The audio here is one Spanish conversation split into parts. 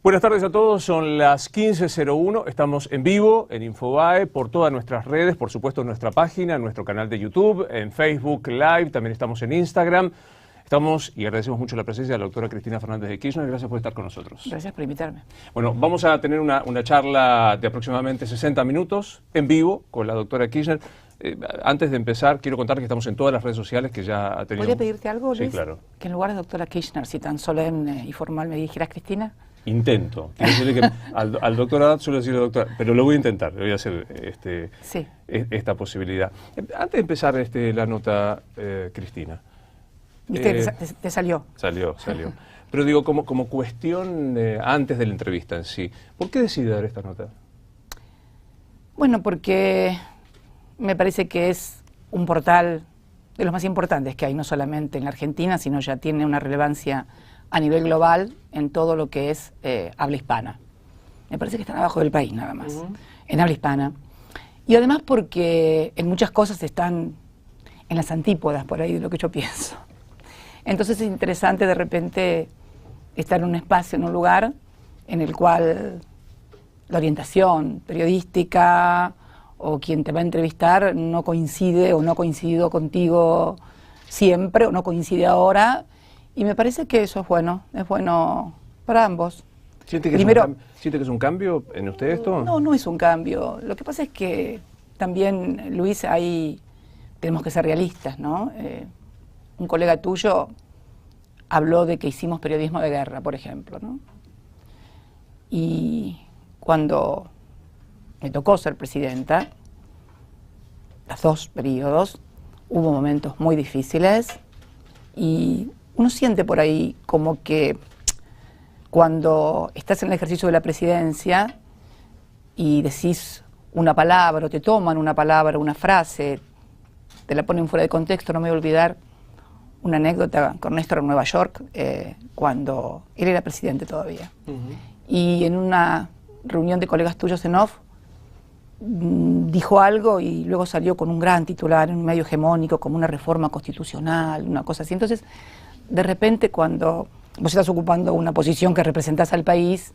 Buenas tardes a todos, son las 15:01, estamos en vivo en Infobae por todas nuestras redes, por supuesto en nuestra página, en nuestro canal de YouTube, en Facebook Live, también estamos en Instagram. Estamos y agradecemos mucho la presencia de la doctora Cristina Fernández de Kirchner. Gracias por estar con nosotros. Gracias por invitarme. Bueno, vamos a tener una charla de aproximadamente 60 minutos en vivo con la doctora Kirchner. Antes de empezar, quiero contar que estamos en todas las redes sociales que ya ha tenido... ¿Podría pedirte algo, Luis? Sí, claro. Que en lugar de doctora Kirchner, si tan solemne y formal, me dirigieras Cristina. Intento. Quiero decirle que al doctor Haddad suelo decirle doctor, pero lo voy a intentar, le voy a hacer esta posibilidad. Antes de empezar la nota, Cristina. ¿Viste? Te salió. Salió. Pero digo, como cuestión antes de la entrevista en sí, ¿por qué decidí dar esta nota? Bueno, porque me parece que es un portal de los más importantes que hay, no solamente en la Argentina, sino ya tiene una relevancia a nivel global en todo lo que es habla hispana. Me parece que están abajo del país nada más, en habla hispana. Y además porque en muchas cosas están en las antípodas por ahí de lo que yo pienso. Entonces es interesante de repente estar en un espacio, en un lugar en el cual la orientación periodística o quien te va a entrevistar no coincide o no ha coincidido contigo siempre o no coincide ahora. Y me parece que eso es bueno para ambos. ¿Siente que es un cambio en usted esto? No, no es un cambio. Lo que pasa es que también, Luis, ahí tenemos que ser realistas, ¿no? Un colega tuyo habló de que hicimos periodismo de guerra, por ejemplo, ¿no? Y cuando me tocó ser presidenta, los dos periodos, hubo momentos muy difíciles y uno siente por ahí como que cuando estás en el ejercicio de la presidencia y decís una palabra o te toman una palabra, una frase, te la ponen fuera de contexto. No me voy a olvidar una anécdota con Néstor en Nueva York, cuando él era presidente todavía. Y en una reunión de colegas tuyos en off, dijo algo y luego salió con un gran titular en un medio hegemónico como una reforma constitucional, una cosa así. Entonces, de repente, cuando vos estás ocupando una posición que representás al país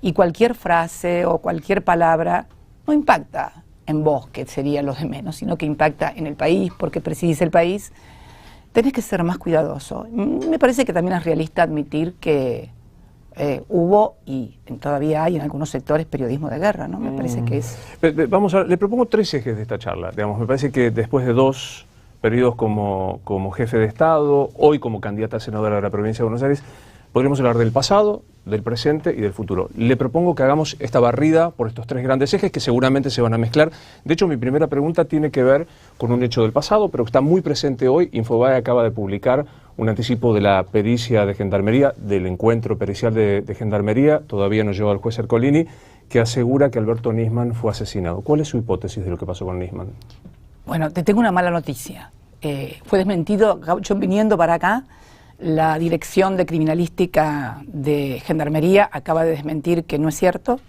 y cualquier frase o cualquier palabra no impacta en vos, que sería lo de menos, sino que impacta en el país, porque presidís el país, tenés que ser más cuidadoso. Me parece que también es realista admitir que hubo y todavía hay en algunos sectores periodismo de guerra, ¿no? Me parece que es... Le propongo 3 ejes de esta charla. Digamos, me parece que después de 2 periodos como jefe de Estado, hoy como candidata a senadora de la provincia de Buenos Aires, podríamos hablar del pasado, del presente y del futuro. Le propongo que hagamos esta barrida por estos 3 grandes ejes que seguramente se van a mezclar. De hecho, mi primera pregunta tiene que ver con un hecho del pasado, pero que está muy presente hoy. Infobae acaba de publicar un anticipo de la pericia de Gendarmería, del encuentro pericial de Gendarmería, todavía no llegó al juez Ercolini, que asegura que Alberto Nisman fue asesinado. ¿Cuál es su hipótesis de lo que pasó con Nisman? Bueno, te tengo una mala noticia. Fue desmentido, yo viniendo para acá, la Dirección de Criminalística de Gendarmería acaba de desmentir que no es cierto,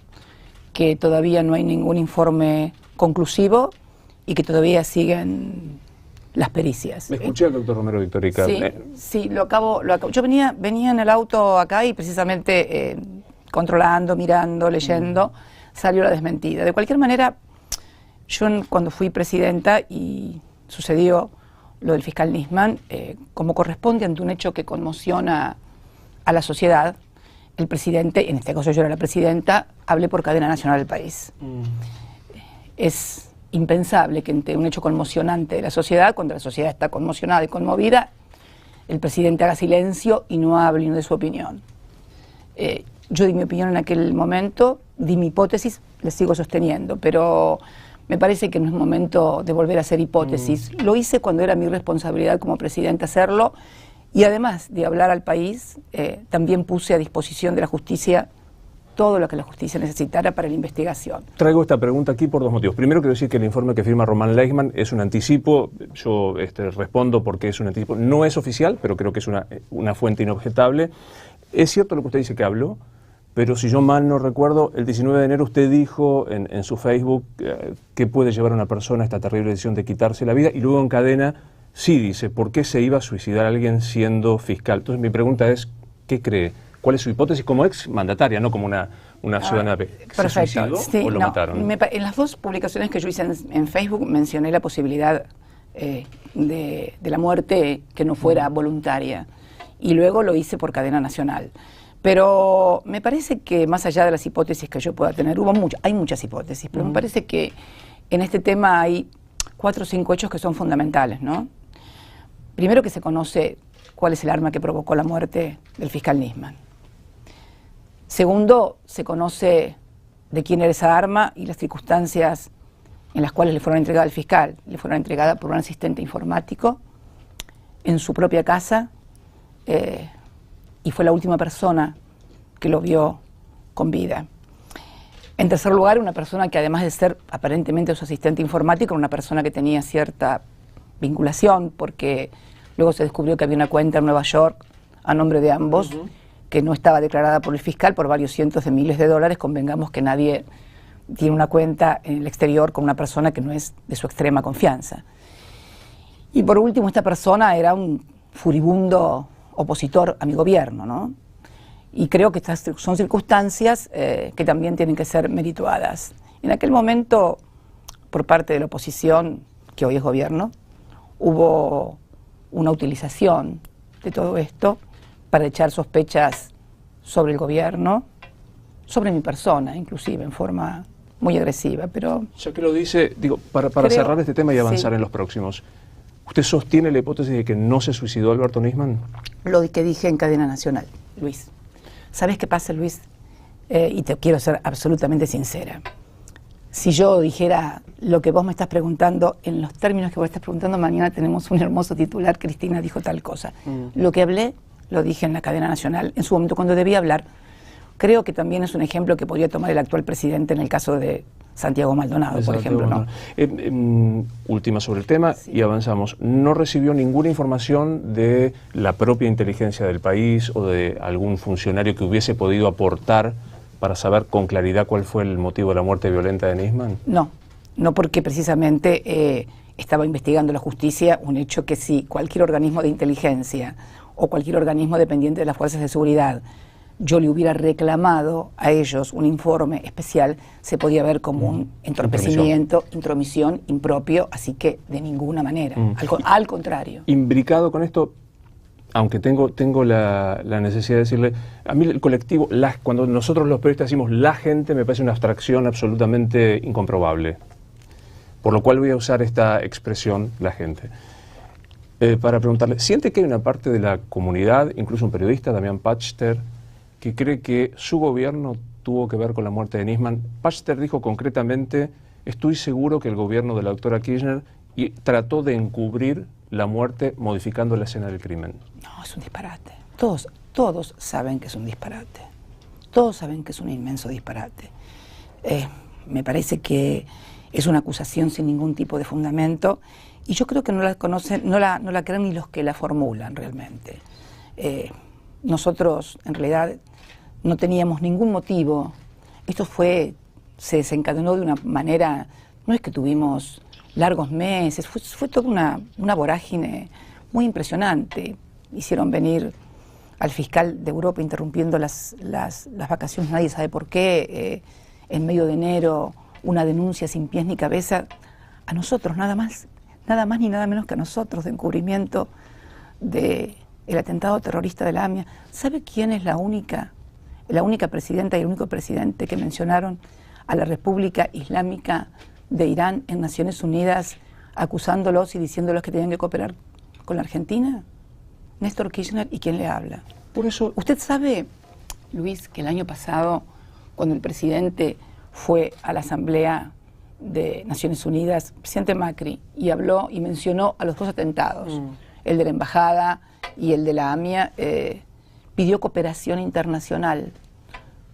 que todavía no hay ningún informe conclusivo y que todavía siguen las pericias. Me escuché al doctor Romero Victorica. Sí, lo acabo. Yo venía en el auto acá y precisamente controlando, mirando, leyendo, salió la desmentida. De cualquier manera, yo cuando fui presidenta y sucedió lo del fiscal Nisman, como corresponde ante un hecho que conmociona a la sociedad, el presidente, en este caso yo era la presidenta, hablé por cadena nacional del país. Es impensable que ante un hecho conmocionante de la sociedad, cuando la sociedad está conmocionada y conmovida, el presidente haga silencio y no hable ni de su opinión. Yo di mi opinión en aquel momento, di mi hipótesis, la sigo sosteniendo, pero me parece que no es momento de volver a hacer hipótesis. Lo hice cuando era mi responsabilidad como presidente hacerlo, y además de hablar al país, también puse a disposición de la justicia todo lo que la justicia necesitara para la investigación. Traigo esta pregunta aquí por 2 motivos. Primero, quiero decir que el informe que firma Román Leichman es un anticipo. Yo respondo porque es un anticipo. No es oficial, pero creo que es una fuente inobjetable. Es cierto lo que usted dice que habló, pero si yo mal no recuerdo, el 19 de enero usted dijo en su Facebook que puede llevar a una persona a esta terrible decisión de quitarse la vida, y luego en cadena sí dice, ¿por qué se iba a suicidar alguien siendo fiscal? Entonces mi pregunta es, ¿qué cree? ¿Cuál es su hipótesis como ex mandataria, no como una ciudadana? ¿Se suicidó o lo mataron? En las dos publicaciones que yo hice en Facebook mencioné la posibilidad de la muerte que no fuera voluntaria, y luego lo hice por cadena nacional. Pero me parece que más allá de las hipótesis que yo pueda tener, hay muchas hipótesis, pero me parece que en este tema hay 4 o 5 hechos que son fundamentales, ¿no? Primero, que se conoce cuál es el arma que provocó la muerte del fiscal Nisman. Segundo, se conoce de quién era esa arma y las circunstancias en las cuales le fueron entregadas al fiscal. Le fueron entregadas por un asistente informático en su propia casa, y fue la última persona que lo vio con vida. En tercer lugar, una persona que, además de ser aparentemente su asistente informático, era una persona que tenía cierta vinculación, porque luego se descubrió que había una cuenta en Nueva York a nombre de ambos, que no estaba declarada por el fiscal por varios cientos de miles de dólares. Convengamos que nadie tiene una cuenta en el exterior con una persona que no es de su extrema confianza. Y por último, esta persona era un furibundo opositor a mi gobierno, ¿no? Y creo que estas son circunstancias que también tienen que ser merituadas. En aquel momento, por parte de la oposición, que hoy es gobierno, hubo una utilización de todo esto para echar sospechas sobre el gobierno, sobre mi persona, inclusive, en forma muy agresiva, pero... Ya que lo dice, digo, para cerrar este tema y avanzar en los próximos, ¿usted sostiene la hipótesis de que no se suicidó Alberto Nisman? Lo que dije en cadena nacional, Luis. ¿Sabes qué pasa, Luis? Y te quiero ser absolutamente sincera. Si yo dijera lo que vos me estás preguntando, en los términos que vos estás preguntando, mañana tenemos un hermoso titular: Cristina dijo tal cosa. Lo que hablé, lo dije en la cadena nacional, en su momento cuando debía hablar. Creo que también es un ejemplo que podría tomar el actual presidente en el caso de Santiago Maldonado, por ejemplo, ¿no? Última sobre el tema, y avanzamos. ¿No recibió ninguna información de la propia inteligencia del país o de algún funcionario que hubiese podido aportar para saber con claridad cuál fue el motivo de la muerte violenta de Nisman? No, porque precisamente estaba investigando la justicia un hecho que, si cualquier organismo de inteligencia o cualquier organismo dependiente de las fuerzas de seguridad yo le hubiera reclamado a ellos un informe especial, se podía ver como un entorpecimiento, intromisión impropio, así que de ninguna manera, al contrario. Imbricado con esto, aunque tengo la necesidad de decirle, a mí el colectivo, cuando nosotros los periodistas decimos la gente, me parece una abstracción absolutamente incomprobable, por lo cual voy a usar esta expresión, la gente, para preguntarle, ¿siente que hay una parte de la comunidad, incluso un periodista, Damián Pachter, que cree que su gobierno tuvo que ver con la muerte de Nisman? Pachter dijo concretamente: estoy seguro que el gobierno de la doctora Kirchner trató de encubrir la muerte modificando la escena del crimen. No, es un disparate. Todos saben que es un disparate. Todos saben que es un inmenso disparate. Me parece que es una acusación sin ningún tipo de fundamento, y yo creo que no la conocen, no la creen ni los que la formulan realmente. Nosotros, en realidad, no teníamos ningún motivo. Esto se desencadenó de una manera, no es que tuvimos largos meses, fue toda una vorágine muy impresionante. Hicieron venir al fiscal de Europa interrumpiendo las vacaciones, nadie sabe por qué, en medio de enero, una denuncia sin pies ni cabeza, a nosotros, nada más ni nada menos que a nosotros, de encubrimiento del atentado terrorista de la AMIA. ¿Sabe quién es la única presidenta y el único presidente que mencionaron a la República Islámica de Irán en Naciones Unidas, acusándolos y diciéndolos que tenían que cooperar con la Argentina? Néstor Kirchner. ¿Y quién le habla? Por eso, usted sabe, Luis, que el año pasado, cuando el presidente fue a la Asamblea de Naciones Unidas, el presidente Macri, y habló y mencionó a los dos atentados, el de la embajada y el de la AMIA, pidió cooperación internacional.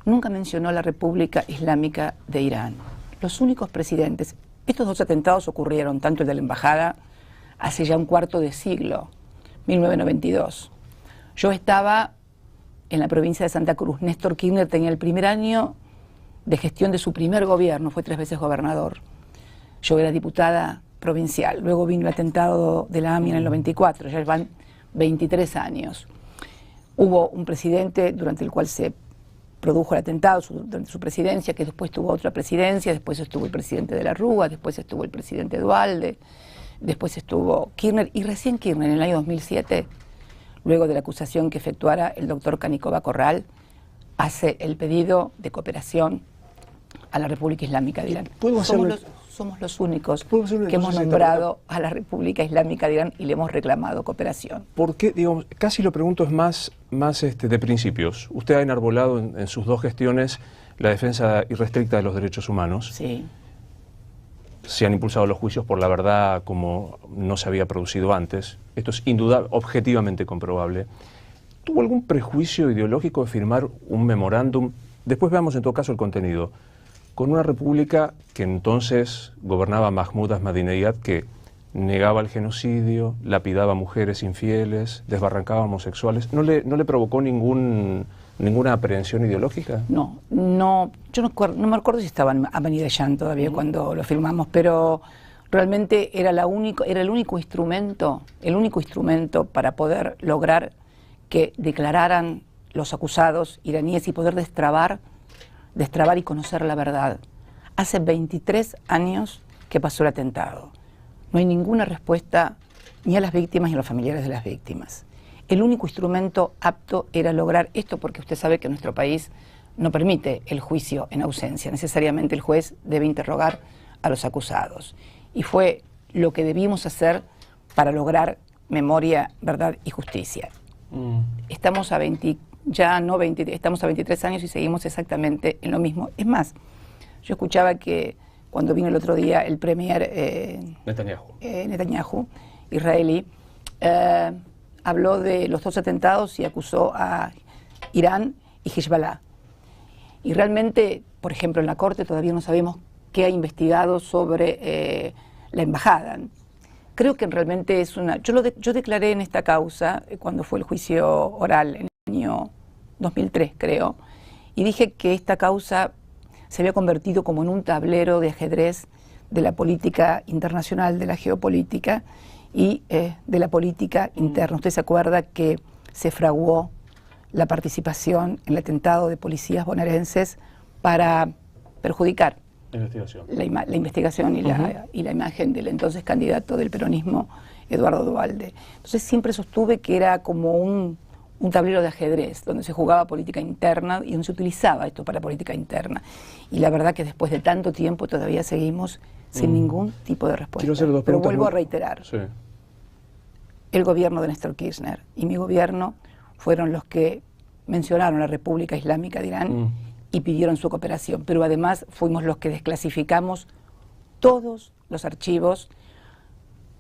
Nunca mencionó a la República Islámica de Irán. Los únicos presidentes. Estos dos atentados ocurrieron, tanto el de la embajada, hace ya un cuarto de siglo, 1992. Yo estaba en la provincia de Santa Cruz. Néstor Kirchner tenía el primer año de gestión de su primer gobierno, fue 3 veces gobernador. Yo era diputada provincial. Luego vino el atentado de la AMIA en el 94, ya van 23 años. Hubo un presidente durante el cual se produjo el atentado durante su presidencia, que después tuvo otra presidencia, después estuvo el presidente de la Rúa, después estuvo el presidente Duhalde, después estuvo Kirchner, y recién Kirchner en el año 2007, luego de la acusación que efectuara el doctor Canicova Corral, hace el pedido de cooperación a la República Islámica de Irán. Somos los únicos que hemos nombrado a la República Islámica de Irán y le hemos reclamado cooperación. ¿Por qué? Digamos, casi lo pregunto es más de principios. Usted ha enarbolado en sus dos gestiones la defensa irrestricta de los derechos humanos. Sí. Se han impulsado los juicios por la verdad como no se había producido antes. Esto es indudable, objetivamente comprobable. ¿Tuvo algún prejuicio ideológico de firmar un memorándum? Después veamos en todo caso el contenido. Con una república que entonces gobernaba Mahmoud Ahmadinejad, que negaba el genocidio, lapidaba mujeres infieles, desbarrancaba homosexuales. ¿No le provocó ninguna aprehensión ideológica? No, yo no me acuerdo si estaba Ahmadinejad todavía cuando lo firmamos, pero realmente era el único instrumento para poder lograr que declararan los acusados iraníes y poder destrabar y conocer la verdad. Hace 23 años que pasó el atentado. No hay ninguna respuesta ni a las víctimas ni a los familiares de las víctimas. El único instrumento apto era lograr esto, porque usted sabe que nuestro país no permite el juicio en ausencia. Necesariamente el juez debe interrogar a los acusados. Y fue lo que debimos hacer para lograr memoria, verdad y justicia. Estamos a 23 años y seguimos exactamente en lo mismo. Es más, yo escuchaba que cuando vino el otro día el premier Netanyahu, israelí, habló de los dos atentados y acusó a Irán y Hezbollah. Y realmente, por ejemplo, en la Corte todavía no sabemos qué ha investigado sobre la embajada. Creo que realmente es una... Yo declaré en esta causa, cuando fue el juicio oral en el año 2003, creo, y dije que esta causa se había convertido como en un tablero de ajedrez de la política internacional, de la geopolítica y de la política interna. Usted se acuerda que se fraguó la participación en el atentado de policías bonaerenses para perjudicar la investigación y la imagen del entonces candidato del peronismo, Eduardo Duhalde. Entonces siempre sostuve que era como un tablero de ajedrez, donde se jugaba política interna y donde se utilizaba esto para política interna. Y la verdad que después de tanto tiempo todavía seguimos sin ningún tipo de respuesta. Pero vuelvo a reiterar, el gobierno de Néstor Kirchner y mi gobierno fueron los que mencionaron la República Islámica de Irán y pidieron su cooperación, pero además fuimos los que desclasificamos todos los archivos,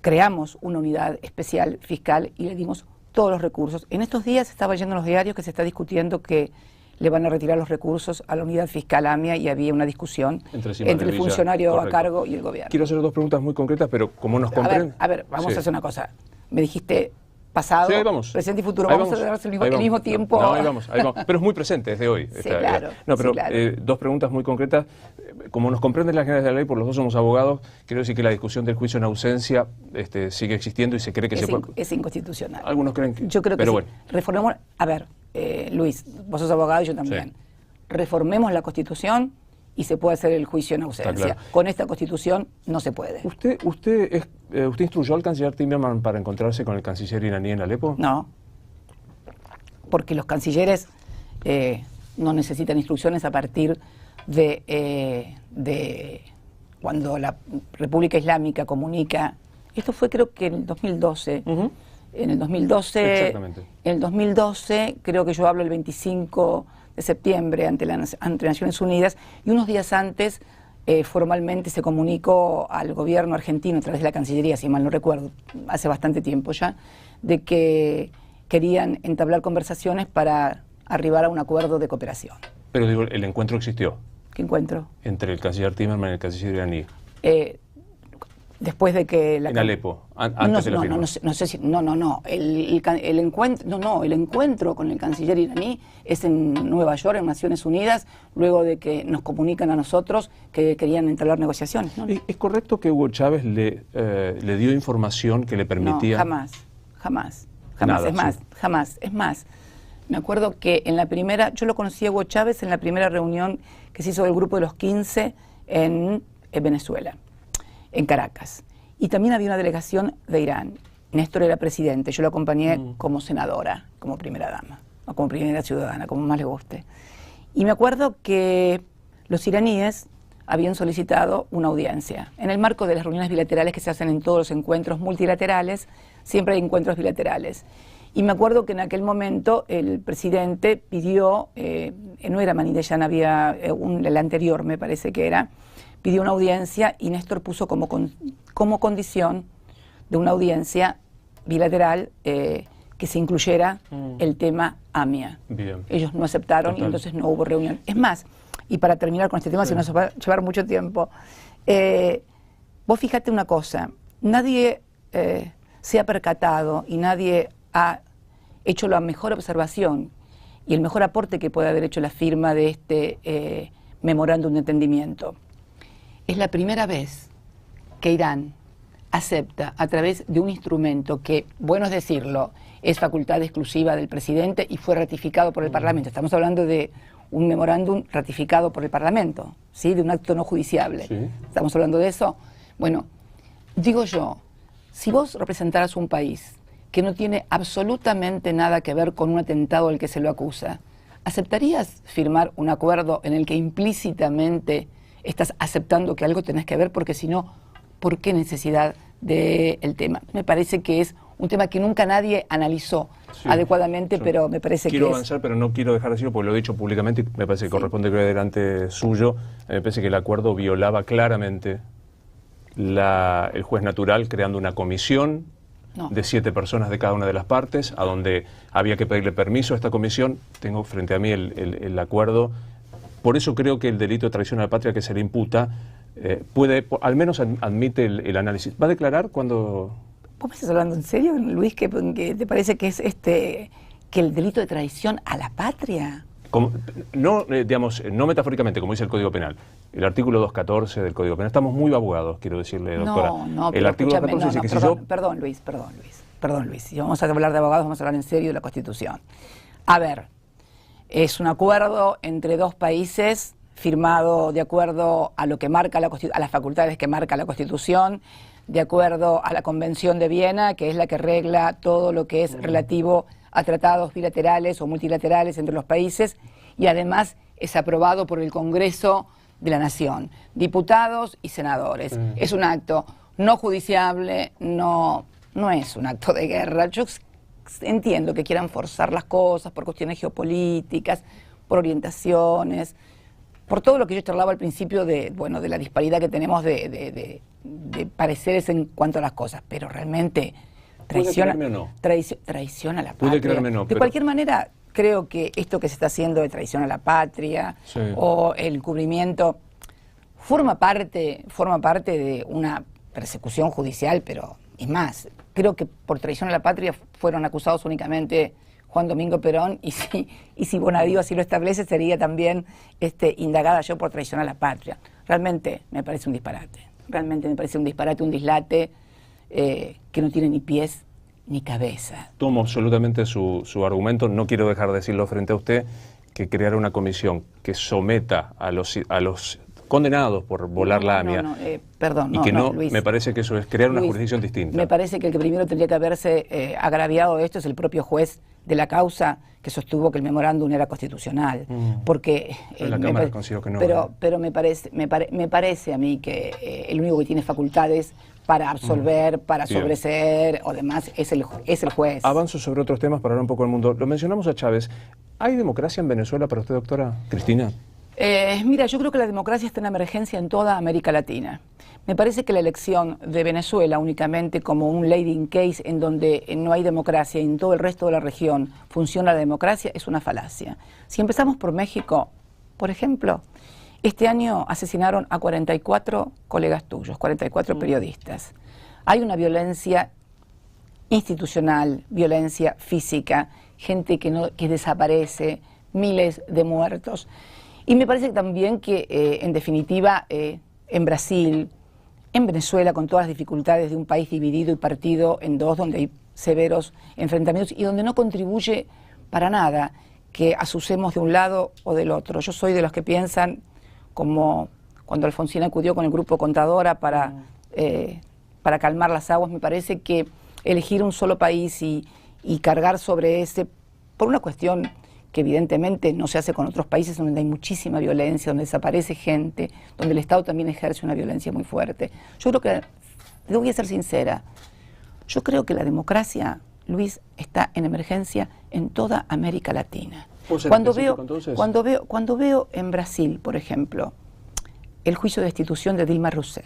creamos una unidad especial fiscal y le dimos todos los recursos. En estos días estaba yendo en los diarios que se está discutiendo que le van a retirar los recursos a la unidad fiscal AMIA y había una discusión entre el funcionario a cargo y el gobierno. Quiero hacer dos preguntas muy concretas, pero como nos comprenden... A ver, vamos a hacer una cosa. Me dijiste pasado, presente y futuro. Vamos a darse el mismo tiempo. No, ahí vamos. Pero es muy presente desde hoy. Sí, claro. No, pero claro. Dos preguntas muy concretas. Como nos comprenden las generales de la ley, por los dos somos abogados, quiero decir que la discusión del juicio en ausencia sigue existiendo y se cree que es inconstitucional. Algunos creen que... Yo creo que pero sí. Bueno. Reformemos... A ver, Luis, vos sos abogado y yo también. Sí. Reformemos la Constitución y se puede hacer el juicio en ausencia. Claro. Con esta Constitución no se puede. ¿Usted instruyó al canciller Timmermans para encontrarse con el canciller iraní en Alepo? No, porque los cancilleres no necesitan instrucciones a partir de cuando la República Islámica comunica. Esto fue creo que en el 2012. En el 2012, exactamente. En el 2012, creo que yo hablo el 25 de septiembre ante Naciones Unidas, y unos días antes formalmente se comunicó al gobierno argentino a través de la Cancillería, si mal no recuerdo, hace bastante tiempo ya, de que querían entablar conversaciones para arribar a un acuerdo de cooperación. Pero digo, el encuentro existió. ¿Qué encuentro? Entre el canciller Timmermans y el canciller iraní. Después de que en Alepo, antes de la firma. El encuentro con el canciller iraní es en Nueva York, en Naciones Unidas, luego de que nos comunican a nosotros que querían entablar negociaciones. ¿No? ¿Es correcto que Hugo Chávez le dio información que le permitía...? No, jamás. Nada, Es más, Me acuerdo que en la primera, yo lo conocí a Hugo Chávez en la primera reunión que se hizo del grupo de los 15 en Venezuela, en Caracas. Y también había una delegación de Irán. Néstor era presidente, yo lo acompañé como senadora, como primera dama, o como primera ciudadana, como más le guste. Y me acuerdo que los iraníes habían solicitado una audiencia. En el marco de las reuniones bilaterales que se hacen en todos los encuentros multilaterales, siempre hay encuentros bilaterales. Y me acuerdo que en aquel momento el presidente pidió, no era Manindeyán, había el anterior me parece que era, pidió una audiencia y Néstor puso como condición de una audiencia bilateral que se incluyera el tema AMIA. Bien. Ellos no aceptaron. Total. Y entonces no hubo reunión. Es más, y para terminar con este tema, si no se va a llevar mucho tiempo, vos fíjate una cosa, nadie se ha percatado y nadie ha hecho la mejor observación y el mejor aporte que puede haber hecho la firma de este memorándum de entendimiento. Es la primera vez que Irán acepta a través de un instrumento que, bueno es decirlo, es facultad exclusiva del presidente y fue ratificado por el Parlamento. Estamos hablando de un memorándum ratificado por el Parlamento, ¿sí? De un acto no judiciable. Sí. Estamos hablando de eso. Bueno, digo yo, si vos representaras un país que no tiene absolutamente nada que ver con un atentado al que se lo acusa, ¿aceptarías firmar un acuerdo en el que implícitamente estás aceptando que algo tenés que ver? Porque si no, ¿por qué necesidad del tema? Me parece que es un tema que nunca nadie analizó adecuadamente, pero me parece que quiero avanzar, pero no quiero dejar de decirlo porque lo he dicho públicamente y me parece que corresponde que delante suyo. Me parece que el acuerdo violaba claramente el juez natural creando una comisión de 7 personas de cada una de las partes, a donde había que pedirle permiso a esta comisión. Tengo frente a mí el acuerdo. Por eso creo que el delito de traición a la patria que se le imputa puede, al menos admite el análisis. ¿Va a declarar cuando...? ¿Vos me estás hablando en serio, Luis, que te parece que es que el delito de traición a la patria? No, digamos, no metafóricamente, como dice el Código Penal. El artículo 214 del Código Penal. Estamos muy abogados, quiero decirle, doctora. No, el artículo 214 dice que si yo... Perdón, Luis. Si vamos a hablar de abogados, vamos a hablar en serio de la Constitución. A ver, es un acuerdo entre dos países firmado de acuerdo a lo que marca a las facultades que marca la Constitución, de acuerdo a la Convención de Viena, que es la que regla todo lo que es relativo a tratados bilaterales o multilaterales entre los países, y además es aprobado por el Congreso de la Nación, diputados y senadores. Es un acto no judiciable, no es un acto de guerra. Yo entiendo que quieran forzar las cosas por cuestiones geopolíticas, por orientaciones, por todo lo que yo charlaba al principio de la disparidad que tenemos de pareceres en cuanto a las cosas, pero realmente traiciona a la patria. Puede creerme no, de cualquier manera, creo que esto que se está haciendo de traición a la patria o el encubrimiento forma parte de una persecución judicial, pero es más, creo que por traición a la patria fueron acusados únicamente Juan Domingo Perón, y si Bonadío así lo establece, sería también indagada yo por traición a la patria. Realmente me parece un disparate. Realmente me parece un disparate, un dislate que no tiene ni pies ni cabeza. Tomo absolutamente su argumento. No quiero dejar de decirlo frente a usted, que crear una comisión que someta a los condenados por volar la AMIA. Perdón, y que Luis, me parece que eso es crear una jurisdicción distinta. Me parece que el que primero tendría que haberse agraviado de esto es el propio juez de la causa, que sostuvo que el memorándum era constitucional, porque la Cámara considero que no. Pero me parece a mí que el único que tiene facultades para absolver, para sobreseer o demás es el juez. Avanzo sobre otros temas para hablar un poco del mundo. Lo mencionamos a Chávez. ¿Hay democracia en Venezuela para usted, doctora Cristina? Mira, yo creo que la democracia está en emergencia en toda América Latina. Me parece que la elección de Venezuela únicamente como un leading case en donde no hay democracia y en todo el resto de la región funciona la democracia es una falacia. Si empezamos por México, por ejemplo, este año asesinaron a 44 colegas tuyos, 44 periodistas. Hay una violencia institucional, violencia física, gente que desaparece, miles de muertos. Y me parece también que, en definitiva, en Brasil, en Venezuela, con todas las dificultades de un país dividido y partido en dos, donde hay severos enfrentamientos y donde no contribuye para nada que asucemos de un lado o del otro. Yo soy de los que piensan, como cuando Alfonsín acudió con el grupo Contadora para calmar las aguas, me parece que elegir un solo país y cargar sobre ese, por una cuestión que evidentemente no se hace con otros países donde hay muchísima violencia, donde desaparece gente, donde el Estado también ejerce una violencia muy fuerte. Yo creo que, le voy a ser sincera, yo creo que la democracia, Luis, está en emergencia en toda América Latina. Cuando veo en Brasil, por ejemplo, el juicio de destitución de Dilma Rousseff,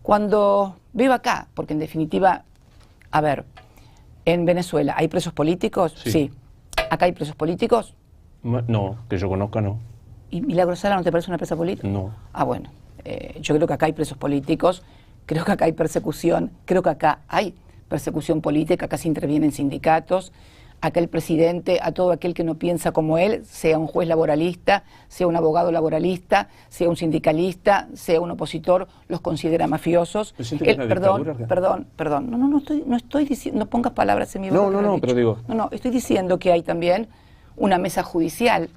cuando veo acá, porque en definitiva, a ver, en Venezuela, ¿hay presos políticos? Sí. ¿Acá hay presos políticos? No, que yo conozca no. ¿Y Milagro Sala no te parece una presa política? No. Ah, bueno, yo creo que acá hay presos políticos, creo que acá hay persecución, creo que acá hay persecución política, acá se intervienen sindicatos, acá el presidente, a todo aquel que no piensa como él, sea un juez laboralista, sea un abogado laboralista, sea un sindicalista, sea un opositor, los considera mafiosos. Perdón, no estoy diciendo, no pongas palabras en mi boca. No, pero digo. No, estoy diciendo que hay también una mesa judicial,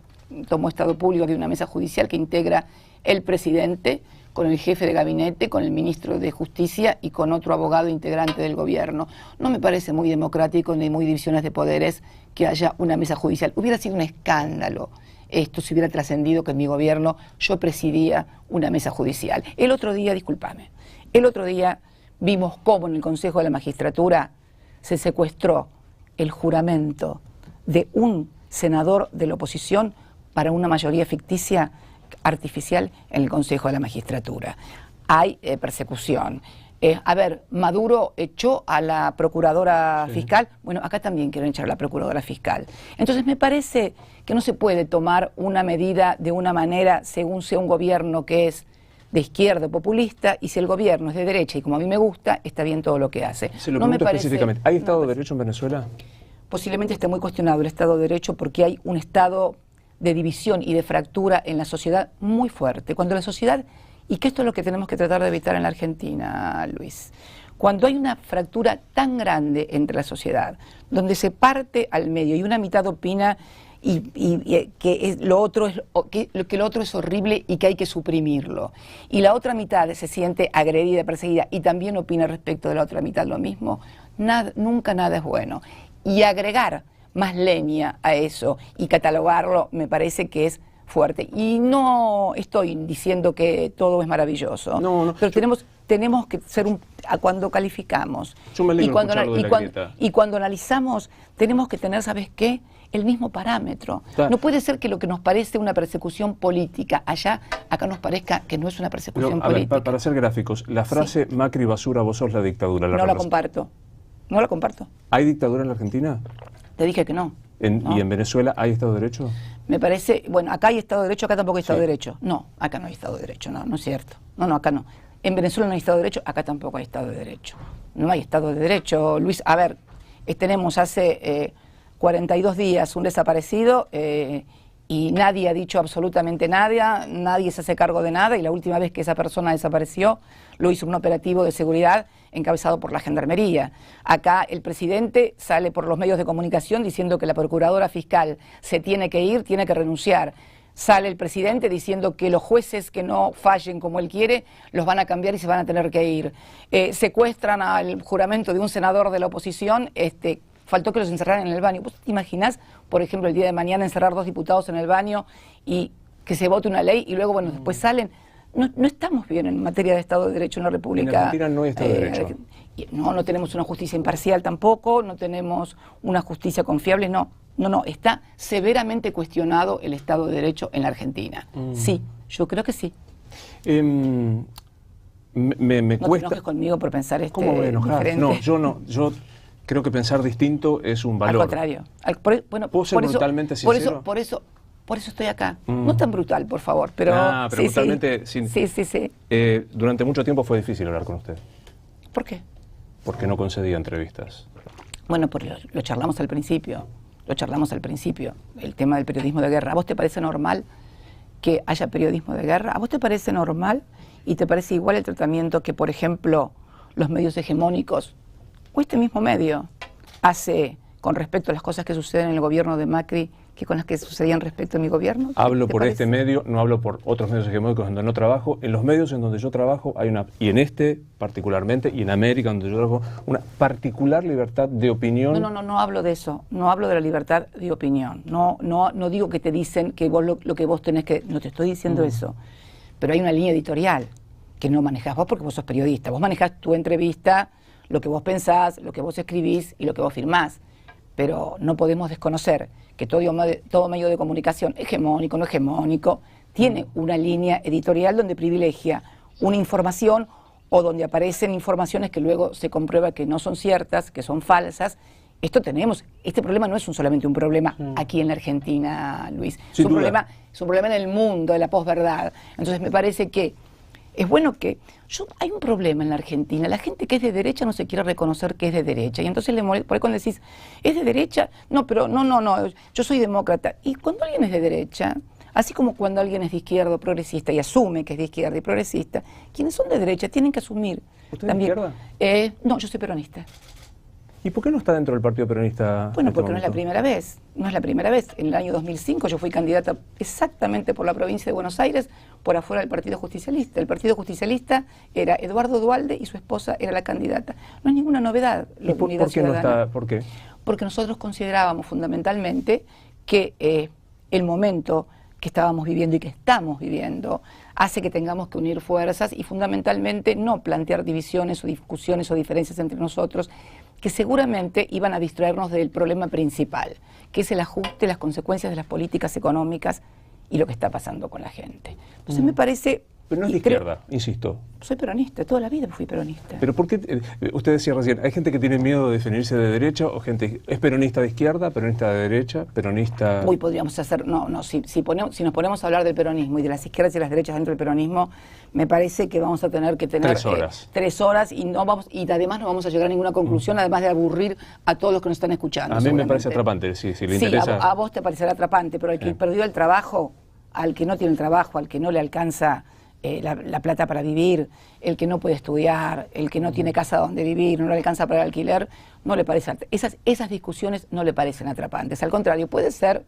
tomó estado público de una mesa judicial que integra el presidente con el jefe de gabinete, con el ministro de Justicia y con otro abogado integrante del gobierno. No me parece muy democrático ni muy divisiones de poderes que haya una mesa judicial. Hubiera sido un escándalo esto si hubiera trascendido que en mi gobierno yo presidía una mesa judicial. El otro día vimos cómo en el Consejo de la Magistratura se secuestró el juramento de un senador de la oposición para una mayoría ficticia artificial en el Consejo de la Magistratura. Hay persecución. A ver, Maduro echó a la procuradora fiscal. Bueno, acá también quieren echar a la procuradora fiscal. Entonces me parece que no se puede tomar una medida de una manera según sea un gobierno que es de izquierda populista, y si el gobierno es de derecha y como a mí me gusta, está bien todo lo que hace. Se lo pregunto específicamente. ¿Hay Estado de Derecho en Venezuela? Posiblemente esté muy cuestionado el Estado de Derecho porque hay un Estado de división y de fractura en la sociedad muy fuerte. Cuando la sociedad, y que esto es lo que tenemos que tratar de evitar en la Argentina, Luis, cuando hay una fractura tan grande entre la sociedad, donde se parte al medio y una mitad opina que lo otro es horrible y que hay que suprimirlo, y la otra mitad se siente agredida, perseguida y también opina respecto de la otra mitad lo mismo, nunca nada es bueno. Y agregar más leña a eso y catalogarlo me parece que es fuerte. Y no estoy diciendo que todo es maravilloso, pero tenemos que ser cuando calificamos y cuando analizamos tenemos que tener, ¿sabes qué? El mismo parámetro. No puede ser que lo que nos parece una persecución política acá nos parezca que no es una persecución política. Para ser gráficos, la frase Macri basura, vos sos la dictadura. No la comparto. ¿Hay dictadura en la Argentina? Te dije que no. ¿Y en Venezuela hay Estado de Derecho? Me parece, bueno, acá hay Estado de Derecho, acá tampoco hay Estado de Derecho. No, acá no hay Estado de Derecho, no es cierto. No, acá no. En Venezuela no hay Estado de Derecho, acá tampoco hay Estado de Derecho. No hay Estado de Derecho, Luis. A ver, tenemos hace 42 días un desaparecido y nadie ha dicho absolutamente nada, nadie se hace cargo de nada, y la última vez que esa persona desapareció lo hizo un operativo de seguridad encabezado por la Gendarmería. Acá el presidente sale por los medios de comunicación diciendo que la procuradora fiscal se tiene que ir, tiene que renunciar. Sale el presidente diciendo que los jueces que no fallen como él quiere los van a cambiar y se van a tener que ir. Secuestran al juramento de un senador de la oposición, faltó que los encerraran en el baño. ¿Vos te imaginás, por ejemplo, el día de mañana encerrar 2 diputados en el baño y que se vote una ley y luego, bueno, después salen? No estamos bien en materia de Estado de Derecho en la República. En Argentina no hay Estado de Derecho. No tenemos una justicia imparcial tampoco, no tenemos una justicia confiable, no, está severamente cuestionado el Estado de Derecho en la Argentina. Sí, yo creo que sí. Me no cuesta... te enojes conmigo por pensar ¿Cómo voy a enojar? diferente. Yo creo que pensar distinto es un valor. Al contrario. ¿Puedo ser brutalmente sincero? Por eso estoy acá. No tan brutal, por favor, pero... pero brutalmente... Sí. Durante mucho tiempo fue difícil hablar con usted. ¿Por qué? Porque no concedía entrevistas. Bueno, lo charlamos al principio. El tema del periodismo de guerra. ¿A vos te parece normal que haya periodismo de guerra? ¿A vos te parece normal y te parece igual el tratamiento que, por ejemplo, los medios hegemónicos o este mismo medio hace con respecto a las cosas que suceden en el gobierno de Macri que con las que sucedían respecto a mi gobierno? Hablo por parece? este medio, no hablo por otros medios hegemónicos donde no trabajo. En los medios en donde yo trabajo hay una, y en este particularmente, y en América donde yo trabajo, una particular libertad de opinión. No hablo de eso, no hablo de la libertad de opinión. No digo que te dicen que vos lo que vos tenés que... No te estoy diciendo eso, pero hay una línea editorial que no manejás vos porque vos sos periodista. Vos manejás tu entrevista, lo que vos pensás, lo que vos escribís y lo que vos firmás. Pero no podemos desconocer que todo medio de comunicación, hegemónico, no hegemónico, tiene una línea editorial donde privilegia una información o donde aparecen informaciones que luego se comprueba que no son ciertas, que son falsas. Este problema no es solamente un problema aquí en la Argentina, Luis. Es un problema en el mundo de la posverdad. Entonces me parece que es bueno que... hay un problema en la Argentina. La gente que es de derecha no se quiere reconocer que es de derecha. Y entonces por ahí cuando decís, ¿es de derecha? No, pero no, yo soy demócrata. Y cuando alguien es de derecha, así como cuando alguien es de izquierda o progresista y asume que es de izquierda y progresista, quienes son de derecha tienen que asumir. ¿Usted es de izquierda? No, yo soy peronista. ¿Y por qué no está dentro del Partido Peronista? Bueno, porque no es la primera vez. No es la primera vez. En el año 2005 yo fui candidata exactamente por la provincia de Buenos Aires, por afuera del Partido Justicialista. El Partido Justicialista era Eduardo Duhalde y su esposa era la candidata. No es ninguna novedad la Unidad ¿Por qué no está? ¿Por qué? Porque nosotros considerábamos fundamentalmente que el momento que estábamos viviendo y que estamos viviendo hace que tengamos que unir fuerzas y fundamentalmente no plantear divisiones o discusiones o diferencias entre nosotros que seguramente iban a distraernos del problema principal, que es el ajuste, las consecuencias de las políticas económicas y lo que está pasando con la gente. Entonces me parece... Pero no es de izquierda, insisto. Soy peronista, toda la vida fui peronista. ¿Pero por qué? Usted decía recién, ¿hay gente que tiene miedo de definirse de derecha o gente es peronista de izquierda, peronista de derecha, peronista...? Uy, podríamos hacer... Si nos ponemos a hablar del peronismo y de las izquierdas y las derechas dentro del peronismo, me parece que vamos a tener que tener... 3 horas. 3 horas y además no vamos a llegar a ninguna conclusión, además de aburrir a todos los que nos están escuchando. A mí me parece atrapante, si le interesa... A vos te parecerá atrapante, pero al que perdió el trabajo, al que no tiene el trabajo, al que no le alcanza... la plata para vivir, el que no puede estudiar, el que no tiene casa donde vivir, no le alcanza para el alquiler, no le parece, esas discusiones no le parecen atrapantes. Al contrario, puede ser